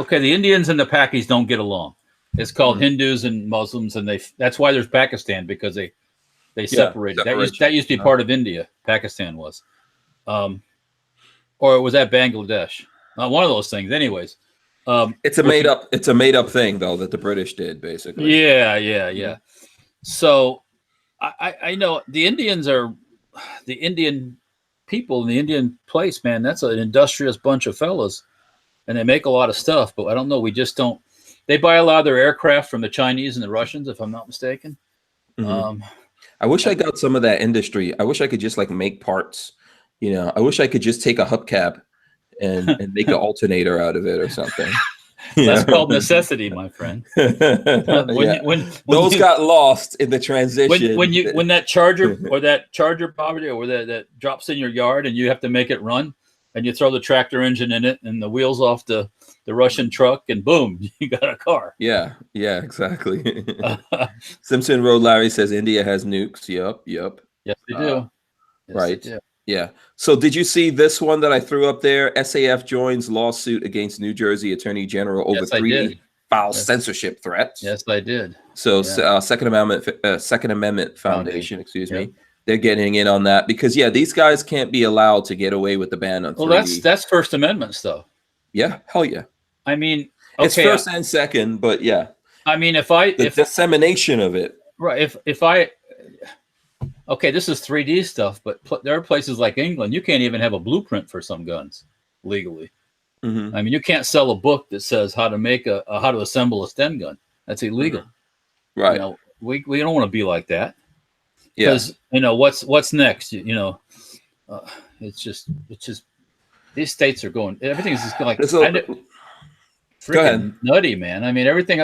Indians and the Pakis don't get along. It's called Hindus and Muslims, and that's why there's Pakistan, because they separated. That used to be part of India. Pakistan was, or was that Bangladesh? One of those things. Anyways, it's a made up thing though that the British did basically. Yeah. So I know the Indians are the Indian people in the Indian place, man. That's an industrious bunch of fellas, and they make a lot of stuff. But I don't know. We just don't. They buy a lot of their aircraft from the Chinese and the Russians, if I'm not mistaken. Mm-hmm. I wish I got some of that industry. I wish I could just like make parts. I wish I could just take a hubcap and make an alternator out of it or something. That's called necessity, my friend. When those got lost in the transition. When that charger poverty or that drops in your yard and you have to make it run, and you throw the tractor engine in it and the wheels off the Russian truck, and boom, you got a car. Yeah, exactly. Simpson Road Larry says India has nukes. Yep. Yes, they do. Right. Yeah. So did you see this one that I threw up there? SAF joins lawsuit against New Jersey Attorney General over 3 foul censorship threats. Yes, I did. So Second Amendment Foundation, excuse me. They're getting in on that because these guys can't be allowed to get away with the ban on 3D. Well, that's First Amendment stuff. Yeah, hell yeah. I mean, it's first and second, but yeah. I mean, if dissemination of it, right? This is 3D stuff, but there are places like England you can't even have a blueprint for some guns legally. Mm-hmm. I mean, you can't sell a book that says how to make how to assemble a Sten gun. That's illegal, right? We don't want to be like that. Because what's next? It's just these states are going. Everything's just like freaking nutty, man. I mean, everything.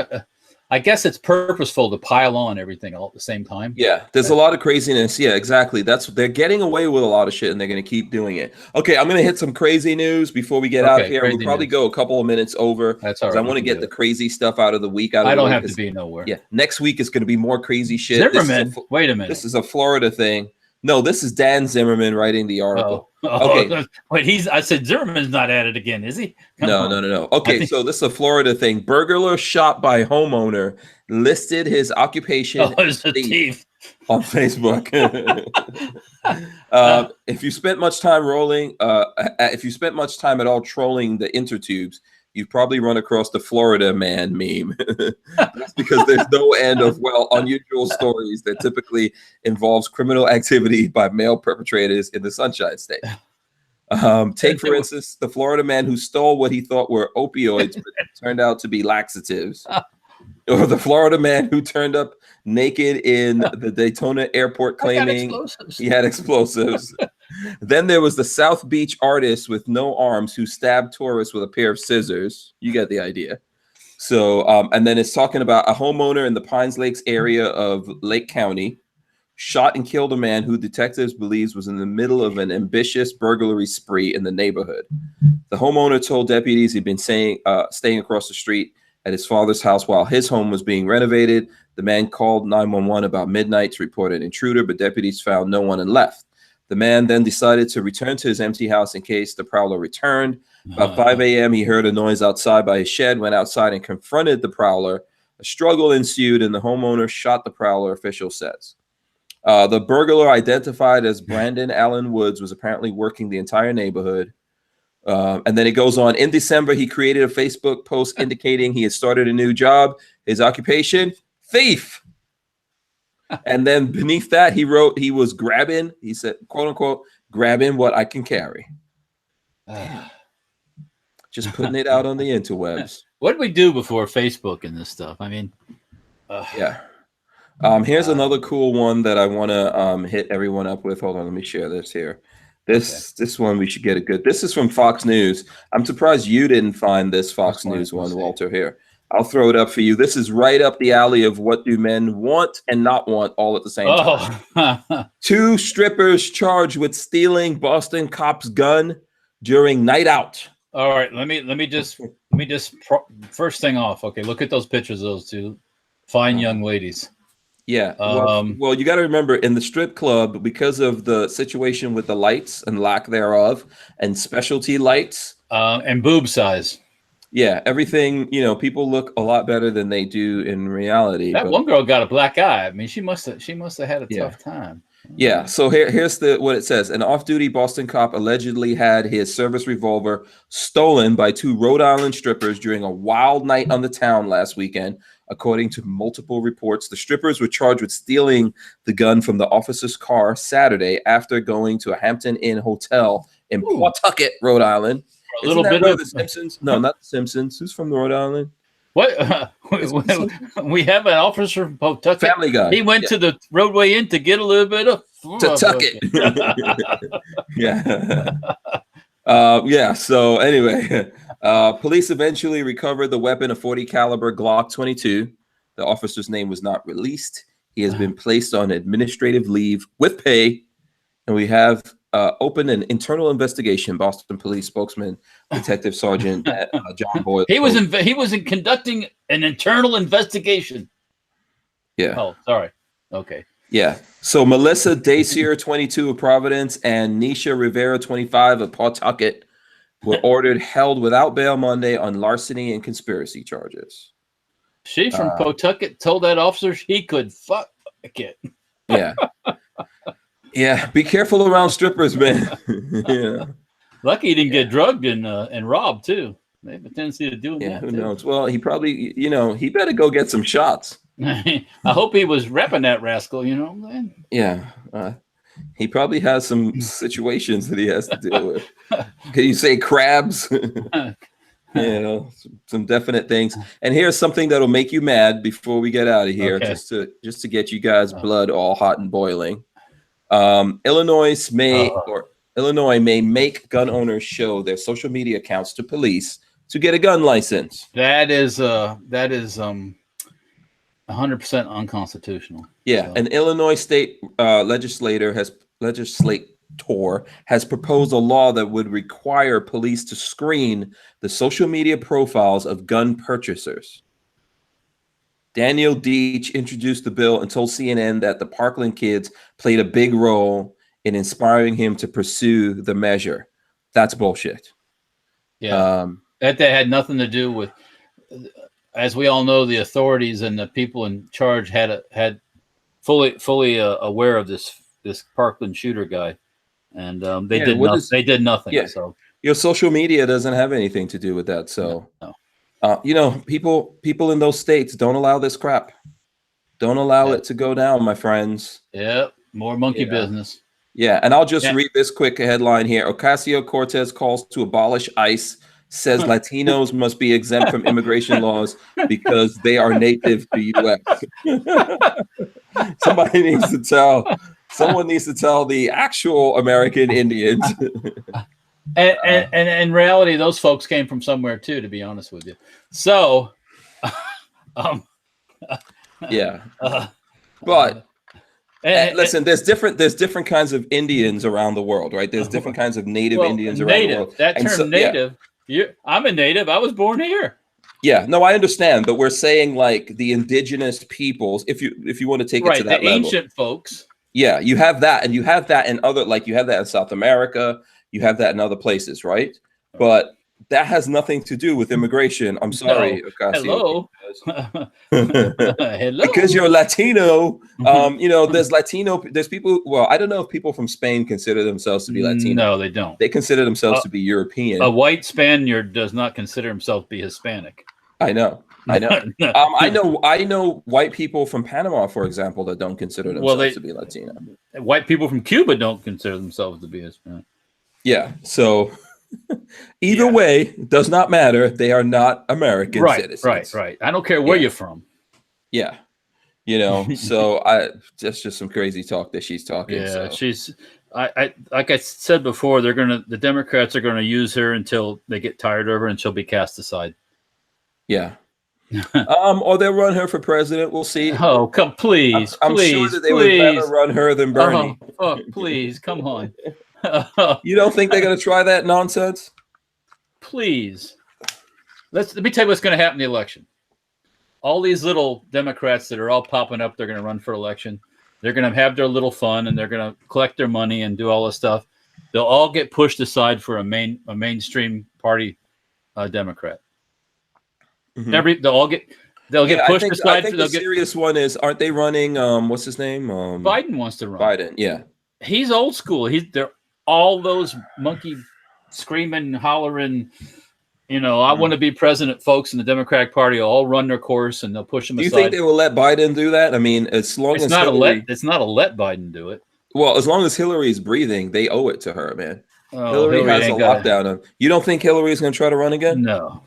I guess it's purposeful to pile on everything all at the same time. Yeah, there's a lot of craziness. Yeah, exactly. They're getting away with a lot of shit, and they're going to keep doing it. Okay, I'm going to hit some crazy news before we get out of here. We'll probably go a couple of minutes over. That's all right. I want to get the crazy stuff out of the week. I don't have to be nowhere. Yeah, next week is going to be more crazy shit. Zimmerman, wait a minute. This is a Florida thing. No, this is Dan Zimmerman writing the article. Okay. Wait, I said Zimmerman's not at it again, is he? No. Okay, so this is a Florida thing. Burglar shot by homeowner listed his occupation as a thief on Facebook. If you spent much time at all trolling the intertubes, you've probably run across the Florida man meme. That's because there's no end of unusual stories that typically involves criminal activity by male perpetrators in the Sunshine State. Take, for instance, the Florida man who stole what he thought were opioids, but turned out to be laxatives. Or the Florida man who turned up naked in the Daytona airport claiming he had explosives. Then there was the South Beach artist with no arms who stabbed tourists with a pair of scissors. You get the idea. So, and then it's talking about a homeowner in the Pines Lakes area of Lake County shot and killed a man who detectives believes was in the middle of an ambitious burglary spree in the neighborhood. The homeowner told deputies he'd been staying across the street at his father's house while his home was being renovated. The man called 911 about midnight to report an intruder, but deputies found no one and left. The man then decided to return to his empty house in case the prowler returned. About 5 a.m., he heard a noise outside by his shed, went outside and confronted the prowler. A struggle ensued, and the homeowner shot the prowler, official says. The burglar, identified as Brandon Allen Woods, was apparently working the entire neighborhood. And then it goes on. In December, he created a Facebook post indicating he had started a new job. His occupation, thief. And then beneath that, he wrote he was grabbing, he said, quote unquote, grabbing what I can carry. Just putting it out on the interwebs. What did we do before Facebook and this stuff? I mean, yeah. Here's another cool one that I want to hit everyone up with. Hold on, let me share this here. This one we should get a good. This is from Fox News. I'm surprised you didn't find this Fox News one, Walter. Here, I'll throw it up for you. This is right up the alley of what do men want and not want all at the same time. 2 strippers charged with stealing Boston cop's gun during night out. All right, let me just first thing off. Okay, look at those pictures of those 2 fine young ladies. Yeah. Well, you got to remember, in the strip club, because of the situation with the lights and lack thereof, and specialty lights, and boob size. Yeah, everything. People look a lot better than they do in reality. That one girl got a black eye. I mean, she must have had a tough time. Yeah. So here's what it says. An off-duty Boston cop allegedly had his service revolver stolen by 2 Rhode Island strippers during a wild night on the town last weekend. According to multiple reports, the strippers were charged with stealing the gun from the officer's car Saturday after going to a Hampton Inn hotel in Pawtucket, Rhode Island. A little bit of the Simpsons. No, not the Simpsons. Who's from Rhode Island? What? We have an officer from Pawtucket. Family Guy. He went to the roadway inn to get a little bit of Pawtucket. Yeah. Yeah. So anyway, police eventually recovered the weapon, a .40 caliber Glock 22. The officer's name was not released. He has been placed on administrative leave with pay, and we have opened an internal investigation. Boston Police spokesman, Detective Sergeant John Boyle. He was conducting an internal investigation. Yeah. Oh, sorry. Okay. Yeah. So Melissa Dacier, 22 of Providence, and Nisha Rivera, 25 of Pawtucket, were ordered held without bail Monday on larceny and conspiracy charges. She from Pawtucket told that officer he could fuck it. Yeah. Yeah. Be careful around strippers, man. Yeah. Lucky he didn't get drugged and robbed too. They have a tendency to do that. Who knows? Well, he probably, he better go get some shots. I hope he was repping that rascal, man. Yeah. He probably has some situations that he has to deal with. Can you say crabs? Some definite things. And here's something that'll make you mad before we get out of here, just to get you guys' blood all hot and boiling. Illinois may make gun owners show their social media accounts to police to get a gun license. That is 100% unconstitutional. Yeah, an Illinois state legislator has proposed a law that would require police to screen the social media profiles of gun purchasers. Daniel Deach introduced the bill and told CNN that the Parkland kids played a big role in inspiring him to pursue the measure. That's bullshit. Yeah, that had nothing to do with. As we all know, the authorities and the people in charge had fully aware of this Parkland shooter guy, and they did nothing. Yeah. So your social media doesn't have anything to do with that. So, no. People in those states, don't allow this crap. Don't allow it to go down, my friends. Yeah, more monkey business. Yeah, and I'll just read this quick headline here. Ocasio-Cortez calls to abolish ICE. Says Latinos must be exempt from immigration laws because they are native to U.S. Someone needs to tell the actual American Indians. And in reality, those folks came from somewhere too, to be honest with you. So, yeah. But listen, there's different kinds of Indians around the world, right? There's different kinds of native Indians around the world. That term native. I'm a native. I was born here. Yeah, no, I understand, but we're saying like the indigenous peoples. If you want to take it to that the level, ancient folks. yeah, you have that, and you have that in other, like you have that in South America, you have that in other places, right? But that has nothing to do with immigration. I'm sorry, No. Ocasio. Hello. Hello. Because you're Latino, there's people. Well, I don't know if people from Spain consider themselves to be Latino. No, they don't. They consider themselves to be European. A white Spaniard does not consider himself to be Hispanic. I know. I know white people from Panama, for example, that don't consider themselves to be Latino. White people from Cuba don't consider themselves to be Hispanic. Yeah. So either way, does not matter. They are not American citizens. Right. I don't care where you're from. Yeah. So that's just some crazy talk that she's talking. Yeah, so. I like I said before, the Democrats are gonna use her until they get tired of her and she'll be cast aside. Yeah. Or they'll run her for president. We'll see. Oh, please. I'm sure that they would rather run her than Bernie. Oh, please, come on. You don't think they're going to try that nonsense? Please. Let me tell you what's going to happen in the election. All these little Democrats that are all popping up, they're going to run for election. They're going to have their little fun and they're going to collect their money and do all this stuff. They'll all get pushed aside for a mainstream party Democrat. Mm-hmm. They'll get pushed aside. I think the serious one is, aren't they running? What's his name? Biden wants to run. Biden, yeah. He's old school. They're all those monkey screaming, hollering. I want to be president, folks, in the Democratic Party will all run their course and they'll push him aside. Do you think they will let Biden do that? I mean, it's not a let Biden do it. Well, as long as Hillary's breathing, they owe it to her, man. Oh, Hillary has a lockdown on. You don't think Hillary's going to try to run again? No.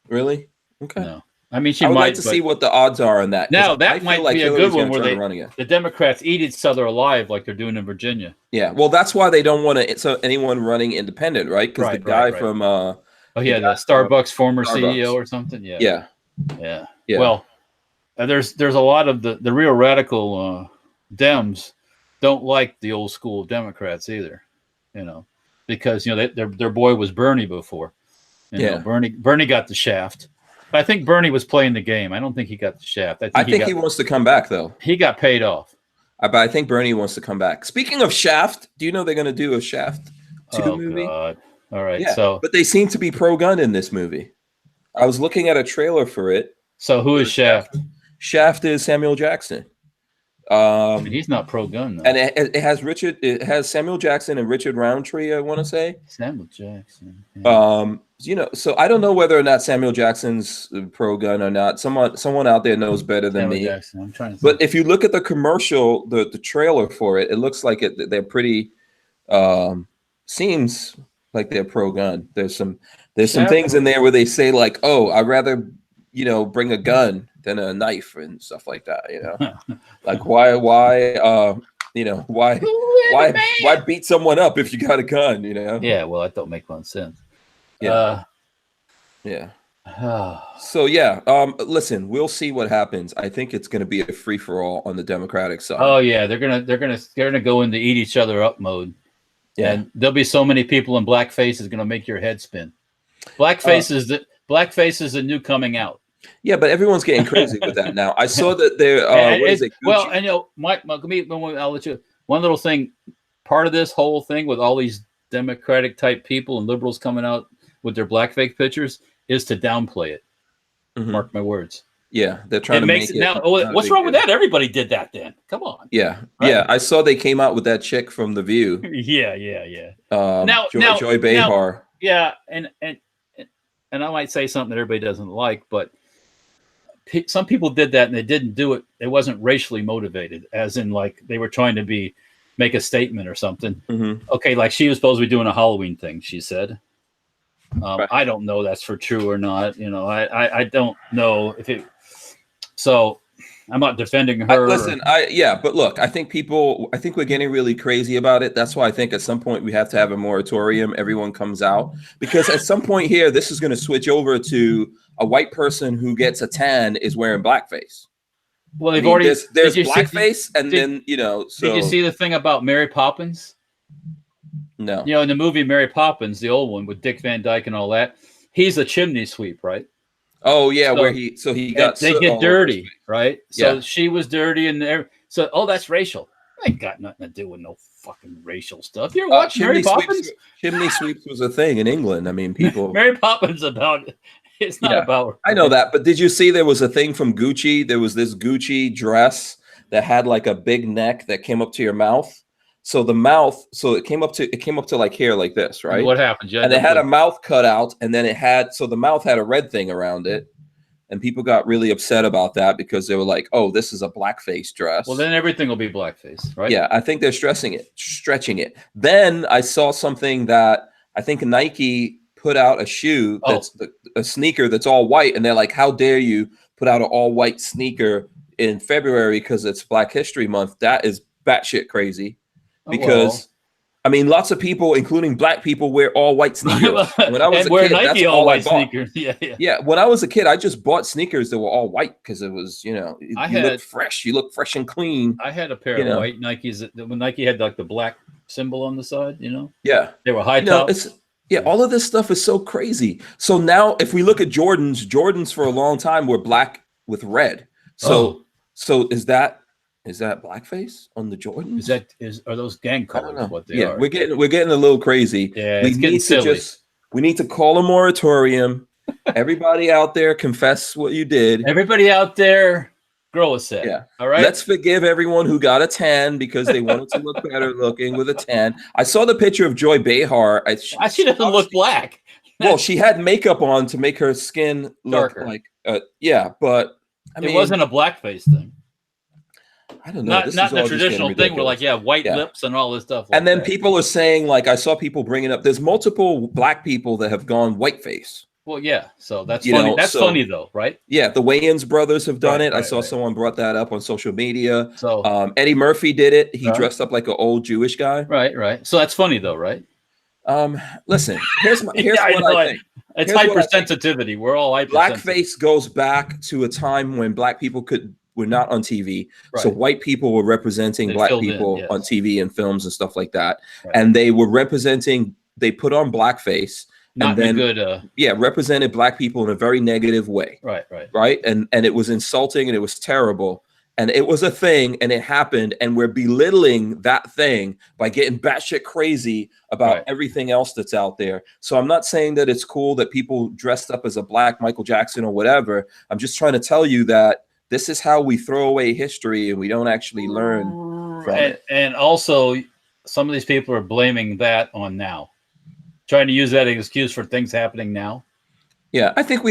Really? Okay. No. I mean, I would like to see what the odds are on that. Now, that might be a good one where the Democrats eat each other alive like they're doing in Virginia. Yeah. Well, that's why they don't want anyone running independent, right? Because the guy from the Starbucks former CEO or something. Yeah. Well, there's a lot of the real radical Dems don't like the old school Democrats either, because their boy was Bernie before. Bernie got the shaft. But I think Bernie was playing the game. I don't think he got the shaft. I think he wants to come back, though. He got paid off. But I think Bernie wants to come back. Speaking of Shaft, do you know they're going to do a Shaft 2 movie? God. All right. Yeah, so, but they seem to be pro-gun in this movie. I was looking at a trailer for it. So who is Shaft? Shaft is Samuel Jackson. He's not pro-gun, though. And it has Samuel Jackson and Richard Roundtree, I want to say. Samuel Jackson. Yeah. So I don't know whether or not Samuel Jackson's pro-gun or not. Someone out there knows better than me. Jackson. I'm trying to but if you look at the commercial, the trailer for it, it looks like they're pretty. Seems like they're pro-gun. There's some things in there where they say like, "Oh, I'd rather bring a gun than a knife and stuff like that." Like why beat someone up if you got a gun? Yeah, well, that don't make much sense. Yeah. So listen, we'll see what happens. I think it's going to be a free for all on the Democratic side. Oh yeah, they're gonna go into eat each other up mode. Yeah. And there'll be so many people in blackface is going to make your head spin. Blackface is the new coming out. Yeah, but everyone's getting crazy with that now. I saw that they're what is it? Gucci? Well, and Mike, I'll let you. One little thing, part of this whole thing with all these Democratic type people and liberals coming out with their blackface pictures is to downplay it. Mm-hmm. Mark my words. Yeah, they're trying to make it now. What's wrong with that? Everybody did that then. Come on. Yeah, right? Yeah. I saw they came out with that chick from The View. Yeah. Joy Behar. Yeah, and I might say something that everybody doesn't like, but some people did that and they didn't do it. It wasn't racially motivated, as in like they were trying to make a statement or something. Mm-hmm. Okay, like she was supposed to be doing a Halloween thing. She said. Right. I don't know that's for true or not. I don't know if it. So I'm not defending her. But look, I think we're getting really crazy about it. That's why I think at some point we have to have a moratorium. Everyone comes out because at some point here, this is going to switch over to a white person who gets a tan is wearing blackface. Well, there's blackface, and then So did you see the thing about Mary Poppins? No. In the movie Mary Poppins, the old one with Dick Van Dyke and all that, he's a chimney sweep, right? Oh yeah, So- where he got they soot get all over his dirty, face. right? So Yeah. she was dirty, and so that's racial. Ain't got nothing to do with no fucking racial stuff. You're watching Mary Poppins. Chimney sweeps was a thing in England. I mean, people. Mary Poppins about it's not Yeah, about. I know that, but did you see there was a thing from Gucci? There was this Gucci dress that had like a big neck that came up to your mouth. So the mouth, so it came up to like here, like this, right? What happened? And it had a mouth cut out, and then the mouth had a red thing around it, and people got really upset about that because they were like, "Oh, this is a blackface dress." Well, then everything will be blackface, right? Yeah, I think they're stretching it. Then I saw something that I think Nike put out a shoe that's a sneaker that's all white, and they're like, "How dare you put out an all white sneaker in February because it's Black History Month?" That is batshit crazy. Because I mean, lots of people, including black people, wear all white sneakers. When I was a kid, Nike that's all white I bought. sneakers. Yeah. When I was a kid, I just bought sneakers that were all white because it was, you look fresh. You look fresh and clean. I had a pair of white Nikes when Nike had like the black symbol on the side. Yeah, they were high top. All of this stuff is so crazy. So now, if we look at Jordans for a long time were black with red. So is that blackface on the Jordans? Are those gang colors what they are? We're getting a little crazy. Yeah, it's getting silly. We need to call a moratorium. Everybody out there, confess what you did. Everybody out there, grow a set. Yeah. All right. Let's forgive everyone who got a tan because they wanted to look better looking with a tan. I saw the picture of Joy Behar. She doesn't look black. Well, she had makeup on to make her skin look darker. Like but I mean, it wasn't a blackface thing. I don't know. Not the traditional thing where like white lips and all this stuff. And then people are saying, like, I saw people bringing up, there's multiple black people that have gone whiteface. Well, yeah. So that's funny. That's funny though, right? Yeah, the Wayans brothers have done it. I saw someone brought that up on social media. So Eddie Murphy did it. He dressed up like an old Jewish guy. Right. So that's funny though, right? Listen, here's what I think. It's hypersensitivity. We're all hypersensitive. Blackface goes back to a time when black people were not on TV. Right. So white people were representing black people on TV and films and stuff like that. Right. And they were they put on blackface. Not and then, represented black people in a very negative way. Right. And it was insulting and it was terrible. And it was a thing and it happened. And we're belittling that thing by getting batshit crazy about everything else that's out there. So I'm not saying that it's cool that people dressed up as a black Michael Jackson or whatever. I'm just trying to tell you that this is how we throw away history and we don't actually learn from it. And also, some of these people are blaming that on now. Trying to use that as an excuse for things happening now. Yeah, I think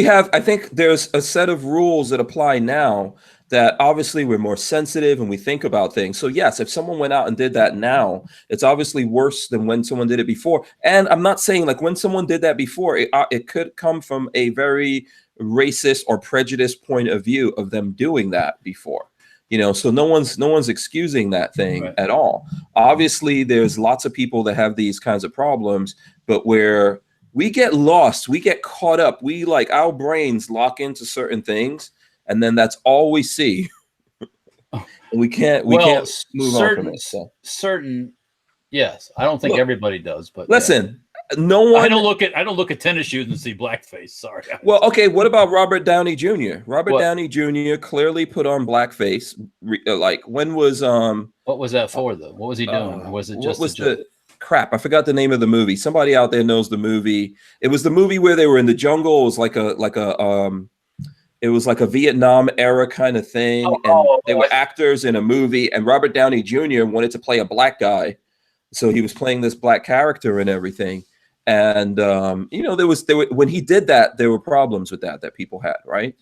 there's a set of rules that apply now that obviously we're more sensitive and we think about things. So yes, if someone went out and did that now, it's obviously worse than when someone did it before. And I'm not saying like when someone did that before, it could come from a very racist or prejudiced point of view of them doing that before. So no one's excusing that thing at all. Obviously, there's lots of people that have these kinds of problems, but where we get lost, we get caught up, our brains lock into certain things, and then that's all we see. And we can't move on from it. So. Certain, yes, I don't think everybody does, but listen. No one. I don't look at tennis shoes and see blackface. Sorry. Well, okay. What about Robert Downey Jr.? Downey Jr. clearly put on blackface. Like when was What was that for though? What was he doing? Or was it just? What was the crap? I forgot the name of the movie. Somebody out there knows the movie. It was the movie where they were in the jungle. It was like a Vietnam era kind of thing, and they were actors in a movie. And Robert Downey Jr. wanted to play a black guy, so he was playing this black character and everything. And when he did that, there were problems with that that people had, right?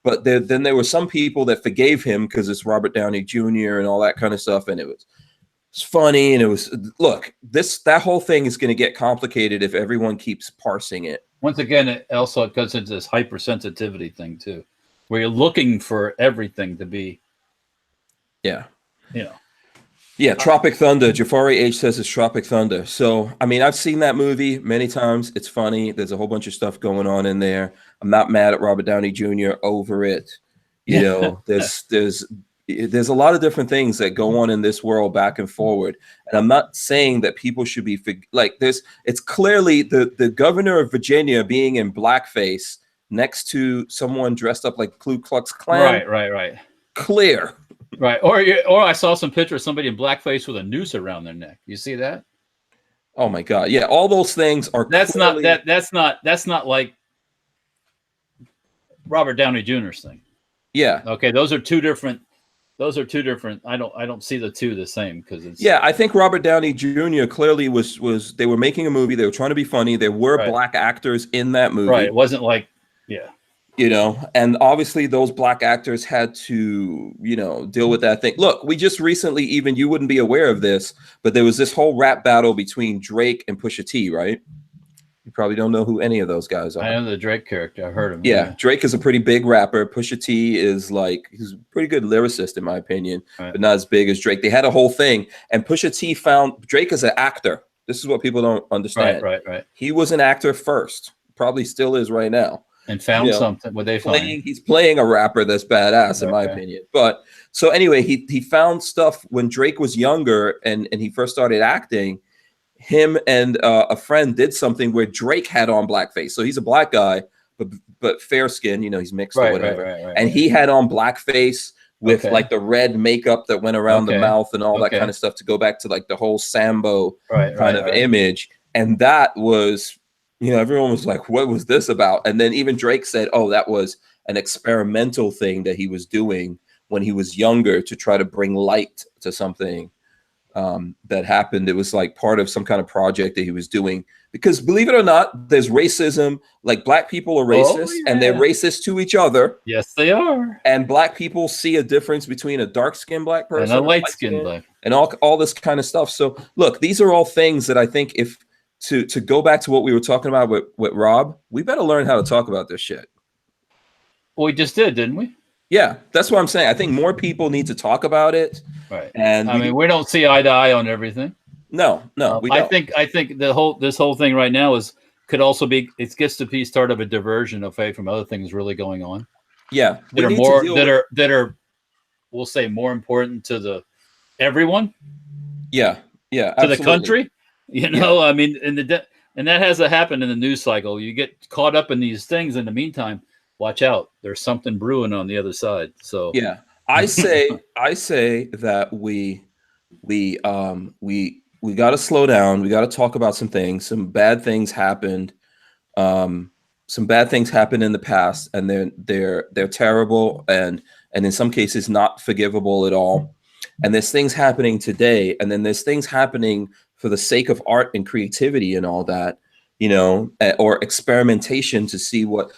But then there were some people that forgave him because it's Robert Downey Jr. and all that kind of stuff, and it's funny, and that whole thing is going to get complicated if everyone keeps parsing it. Once again, it also goes into this hypersensitivity thing too, where you're looking for everything to be, Yeah, Tropic Thunder. Jafari H says it's Tropic Thunder. So, I mean, I've seen that movie many times. It's funny. There's a whole bunch of stuff going on in there. I'm not mad at Robert Downey Jr. over it. There's a lot of different things that go on in this world back and forward. And I'm not saying that people should be like this. It's clearly the governor of Virginia being in blackface next to someone dressed up like Ku Klux Klan. Right. Clear. Right. Or I saw some picture of somebody in blackface with a noose around their neck. You see that? Oh my God. Yeah. All those things are That's clearly... that's not like Robert Downey Jr.'s thing. Yeah. Okay. Those are two different. I don't see the two the same because it's. Yeah. I think Robert Downey Jr. clearly was, they were making a movie. They were trying to be funny. There were black actors in that movie. Right. It wasn't like, yeah. You know, and obviously those black actors had to, you know, deal with that thing. Look, we just recently, even you wouldn't be aware of this, but there was this whole rap battle between Drake and Pusha T, right? You probably don't know who any of those guys are. I know the Drake character. I heard him. Yeah, Drake is a pretty big rapper. Pusha T is like, he's a pretty good lyricist in my opinion, but not as big as Drake. They had a whole thing, and Pusha T found Drake as an actor. This is what people don't understand. Right. He was an actor first, probably still is right now. And found something. What they find? He's playing a rapper that's badass, in my opinion. But so anyway, he found stuff when Drake was younger and he first started acting. Him and a friend did something where Drake had on blackface. So he's a black guy, but fair skin. You know, he's mixed or whatever. And he had on blackface with like the red makeup that went around the mouth and all that kind of stuff to go back to like the whole Sambo kind of image. And that was. You know, everyone was like, what was this about? And then even Drake said, oh, that was an experimental thing that he was doing when he was younger to try to bring light to something that happened. It was like part of some kind of project that he was doing. Because believe it or not, there's racism. Like black people are racist and they're racist to each other. Yes, they are. And black people see a difference between a dark-skinned black person and a light-skinned black. And all this kind of stuff. So look, these are all things that I think if to go back to what we were talking about with Rob, we better learn how to talk about this shit. Well, we just did, didn't we? Yeah, that's what I'm saying. I think more people need to talk about it. Right. And I mean, we don't see eye to eye on everything. No, we don't. I think this whole thing right now could also be, it gets to be start of a diversion away from other things really going on. Yeah. That are we'll say more important to everyone. Yeah. To absolutely. the country. You know, I mean, and that has to happen in the news cycle. You get caught up in these things. In the meantime, watch out. There's something brewing on the other side. So yeah, I say that we got to slow down. We got to talk about some things. Some bad things happened. Some bad things happened in the past, and they're terrible, and in some cases not forgivable at all. And there's things happening today, and then there's things happening for the sake of art and creativity and all that, you know, or experimentation to see what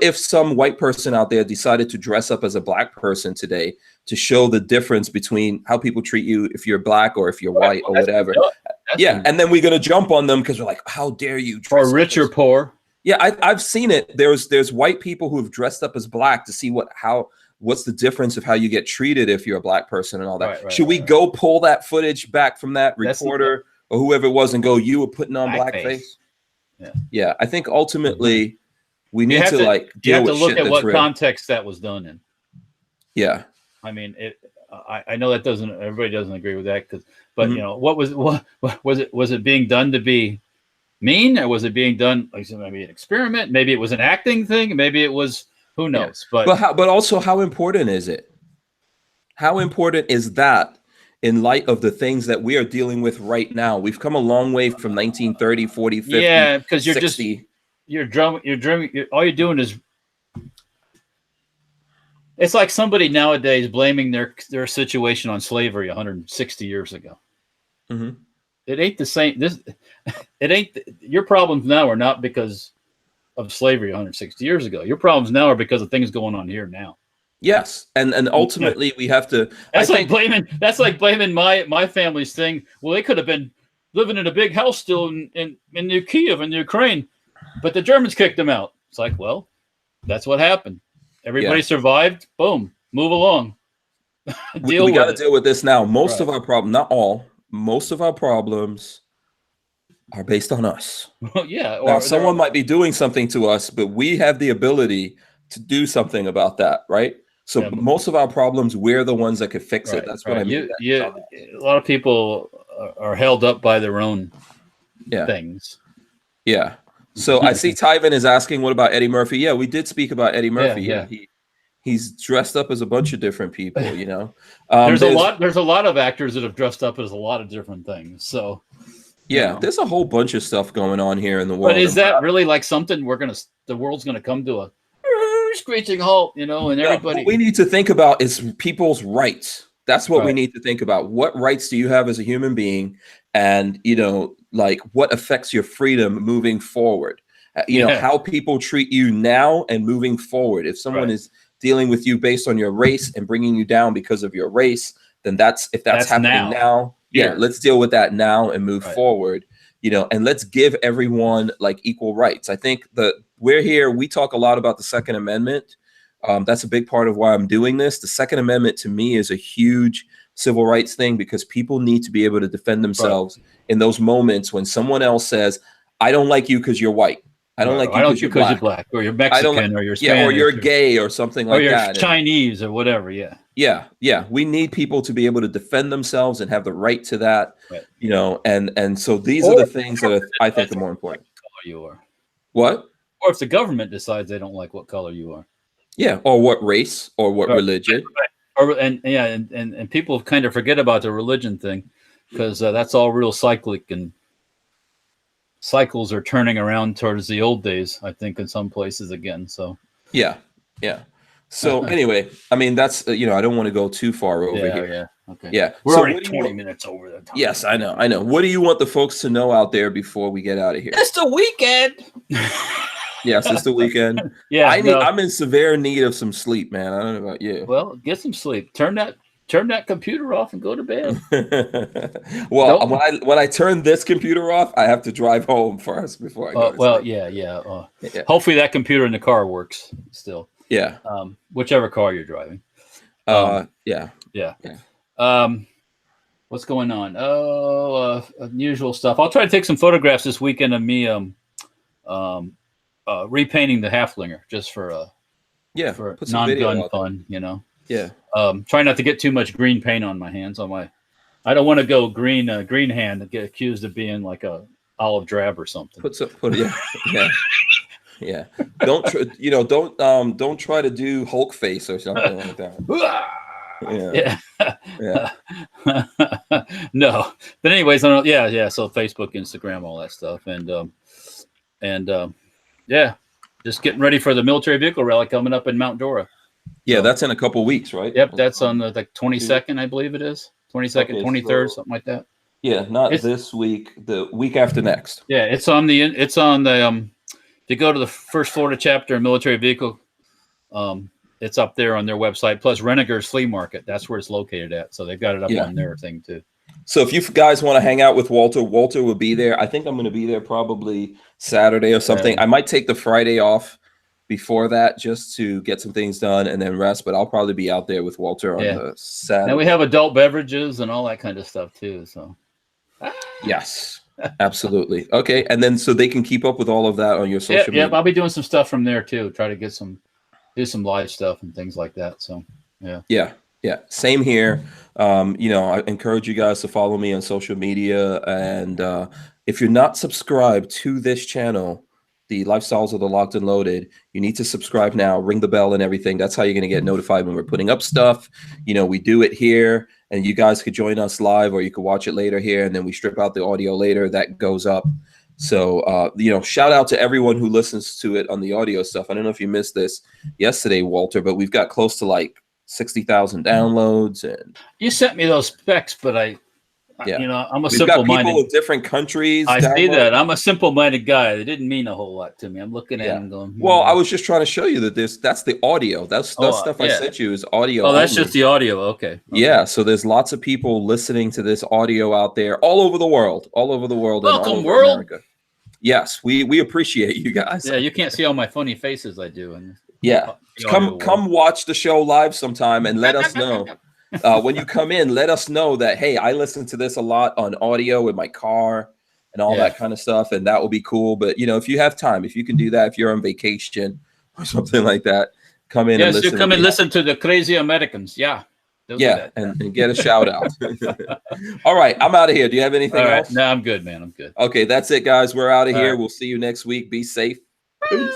if some white person out there decided to dress up as a black person today to show the difference between how people treat you if you're black or if you're white or whatever. And then we're going to jump on them because we're like, how dare you dress or rich or poor. Yeah, I've seen it. There's white people who have dressed up as black to see what's the difference of how you get treated if you're a black person and all that. Should we go pull that footage back from that reporter or whoever it was and go, you were putting on blackface? Yeah. I think ultimately we need to like deal with shit. You have to look at what context that was done in. Yeah. I mean, I know that everybody doesn't agree with that but you know, what was it being done to be mean, or was it being done like maybe an experiment? Maybe it was an acting thing. Maybe it was, who knows? But also how important is it? How important is that in light of the things that we are dealing with right now? We've come a long way from 1930, 40, 50. Yeah, because you're 60. You're drumming. All you're doing is. It's like somebody nowadays blaming their situation on slavery 160 years ago. Mm-hmm. It ain't the same. Your problems now are not because of slavery 160 years ago. Your problems now are because of things going on here now. Yes, and ultimately we have to. That's like blaming my family's thing. Well, they could have been living in a big house still in New Kiev in Ukraine, but the Germans kicked them out. It's like, well, that's what happened. Everybody survived. Boom, move along. We got to deal with this now. Most of our problems, not all, most of our problems are based on us. Well, yeah. Now, someone might be doing something to us, but we have the ability to do something about that, right? So most of our problems, we're the ones that could fix it. That's what I mean. A lot of people are held up by their own things. Yeah. So I see Tyven is asking, what about Eddie Murphy? Yeah, we did speak about Eddie Murphy. Yeah. He's dressed up as a bunch of different people, you know. There's a lot of actors that have dressed up as a lot of different things. So yeah, there's a whole bunch of stuff going on here in the world. But is that really like something the world's gonna come to a screeching halt, you know, and everybody. What we need to think about is people's rights. That's what we need to think about. What rights do you have as a human being? And, you know, like what affects your freedom moving forward? You know, how people treat you now and moving forward. If someone is dealing with you based on your race and bringing you down because of your race, then that's happening now. Yeah, let's deal with that now and move forward. You know, and let's give everyone like equal rights. I think we talk a lot about the Second Amendment. That's a big part of why I'm doing this. The Second Amendment to me is a huge civil rights thing because people need to be able to defend themselves in those moments when someone else says, I don't like you because you're white. I don't like you because you're black, or you're Mexican, or you're Spanish, or you're gay, or something like that, or you're Chinese, or whatever. Yeah. We need people to be able to defend themselves and have the right to that. You know, and so these are the things that I think are more important. What color you are? What? Or if the government decides they don't like what color you are. Yeah, or what race, or what religion. And people kind of forget about the religion thing because that's all real cyclic, and cycles are turning around towards the old days, I think, in some places again. So yeah. So anyway, I mean, that's I don't want to go too far over here. Yeah. Okay. Yeah. We're already 20 minutes over that time. Yes, I know. What do you want the folks to know out there before we get out of here? It's the weekend. Yes, it's the weekend. I'm in severe need of some sleep, man. I don't know about you. Well, get some sleep. Turn that computer off and go to bed. Well, when I turn this computer off, I have to drive home first before I go to sleep. Yeah. Hopefully that computer in the car works still. Yeah. Whichever car you're driving. Yeah. What's going on? Unusual stuff. I'll try to take some photographs this weekend of me repainting the Halflinger just for non-gun fun, you know. Yeah. Try not to get too much green paint on my hands. I don't want to go green hand and get accused of being like a olive drab or something. Yeah. Don't try to do Hulk face or something like that. Yeah. No. But anyways, so Facebook, Instagram, all that stuff, and just getting ready for the military vehicle rally coming up in Mount Dora. Yeah, that's in a couple weeks, right? Yep, that's on the 22nd, I believe it is. 22nd, 23rd, something like that. Yeah, this week, the week after next. Yeah, it's on the if you go to the First Florida chapter military vehicle, it's up there on their website. Plus Renegar's Flea Market, that's where it's located at. So they've got it up on their thing too. So if you guys want to hang out with Walter will be there. I think I'm going to be there probably Saturday or something. I might take the Friday off before that just to get some things done and then rest, but I'll probably be out there with Walter on the Saturday. And we have adult beverages and all that kind of stuff too. So yes, absolutely. Okay. And then so they can keep up with all of that on your social media. Yeah, I'll be doing some stuff from there too. Try to do some live stuff and things like that. So yeah. Same here. I encourage you guys to follow me on social media. And if you're not subscribed to this channel, the Lifestyles of the Locked and Loaded, you need to subscribe now, ring the bell and everything. That's how you're going to get notified when we're putting up stuff. We do it here and you guys could join us live or you could watch it later here. And then we strip out the audio later that goes up. So, shout out to everyone who listens to it on the audio stuff. I don't know if you missed this yesterday, Walter, but we've got close to like 60,000 downloads. And you sent me those specs, but I'm a simple-minded. People in different countries. I see that. I'm a simple-minded guy. It didn't mean a whole lot to me. I'm looking at it and going. Well, I was just trying to show you that that's the audio. That's stuff I sent you is audio. Oh, that's just the audio. Okay. Yeah. So there's lots of people listening to this audio out there all over the world. Welcome, world. America. Yes, we appreciate you guys. Yeah, you can't see all my funny faces I do. Come watch the show live sometime and let us know. When you come in, let us know that, hey, I listen to this a lot on audio in my car and all that kind of stuff. And that will be cool. But, if you have time, if you can do that, if you're on vacation or something like that, come in and listen. Yes, you come and listen to the crazy Americans. Yeah. Don't do Yeah, that. and get a shout out. All right, I'm out of here. Do you have anything All right. else? No, I'm good, man. I'm good. Okay, that's it, guys. We're out of All here. right. We'll see you next week. Be safe. Peace.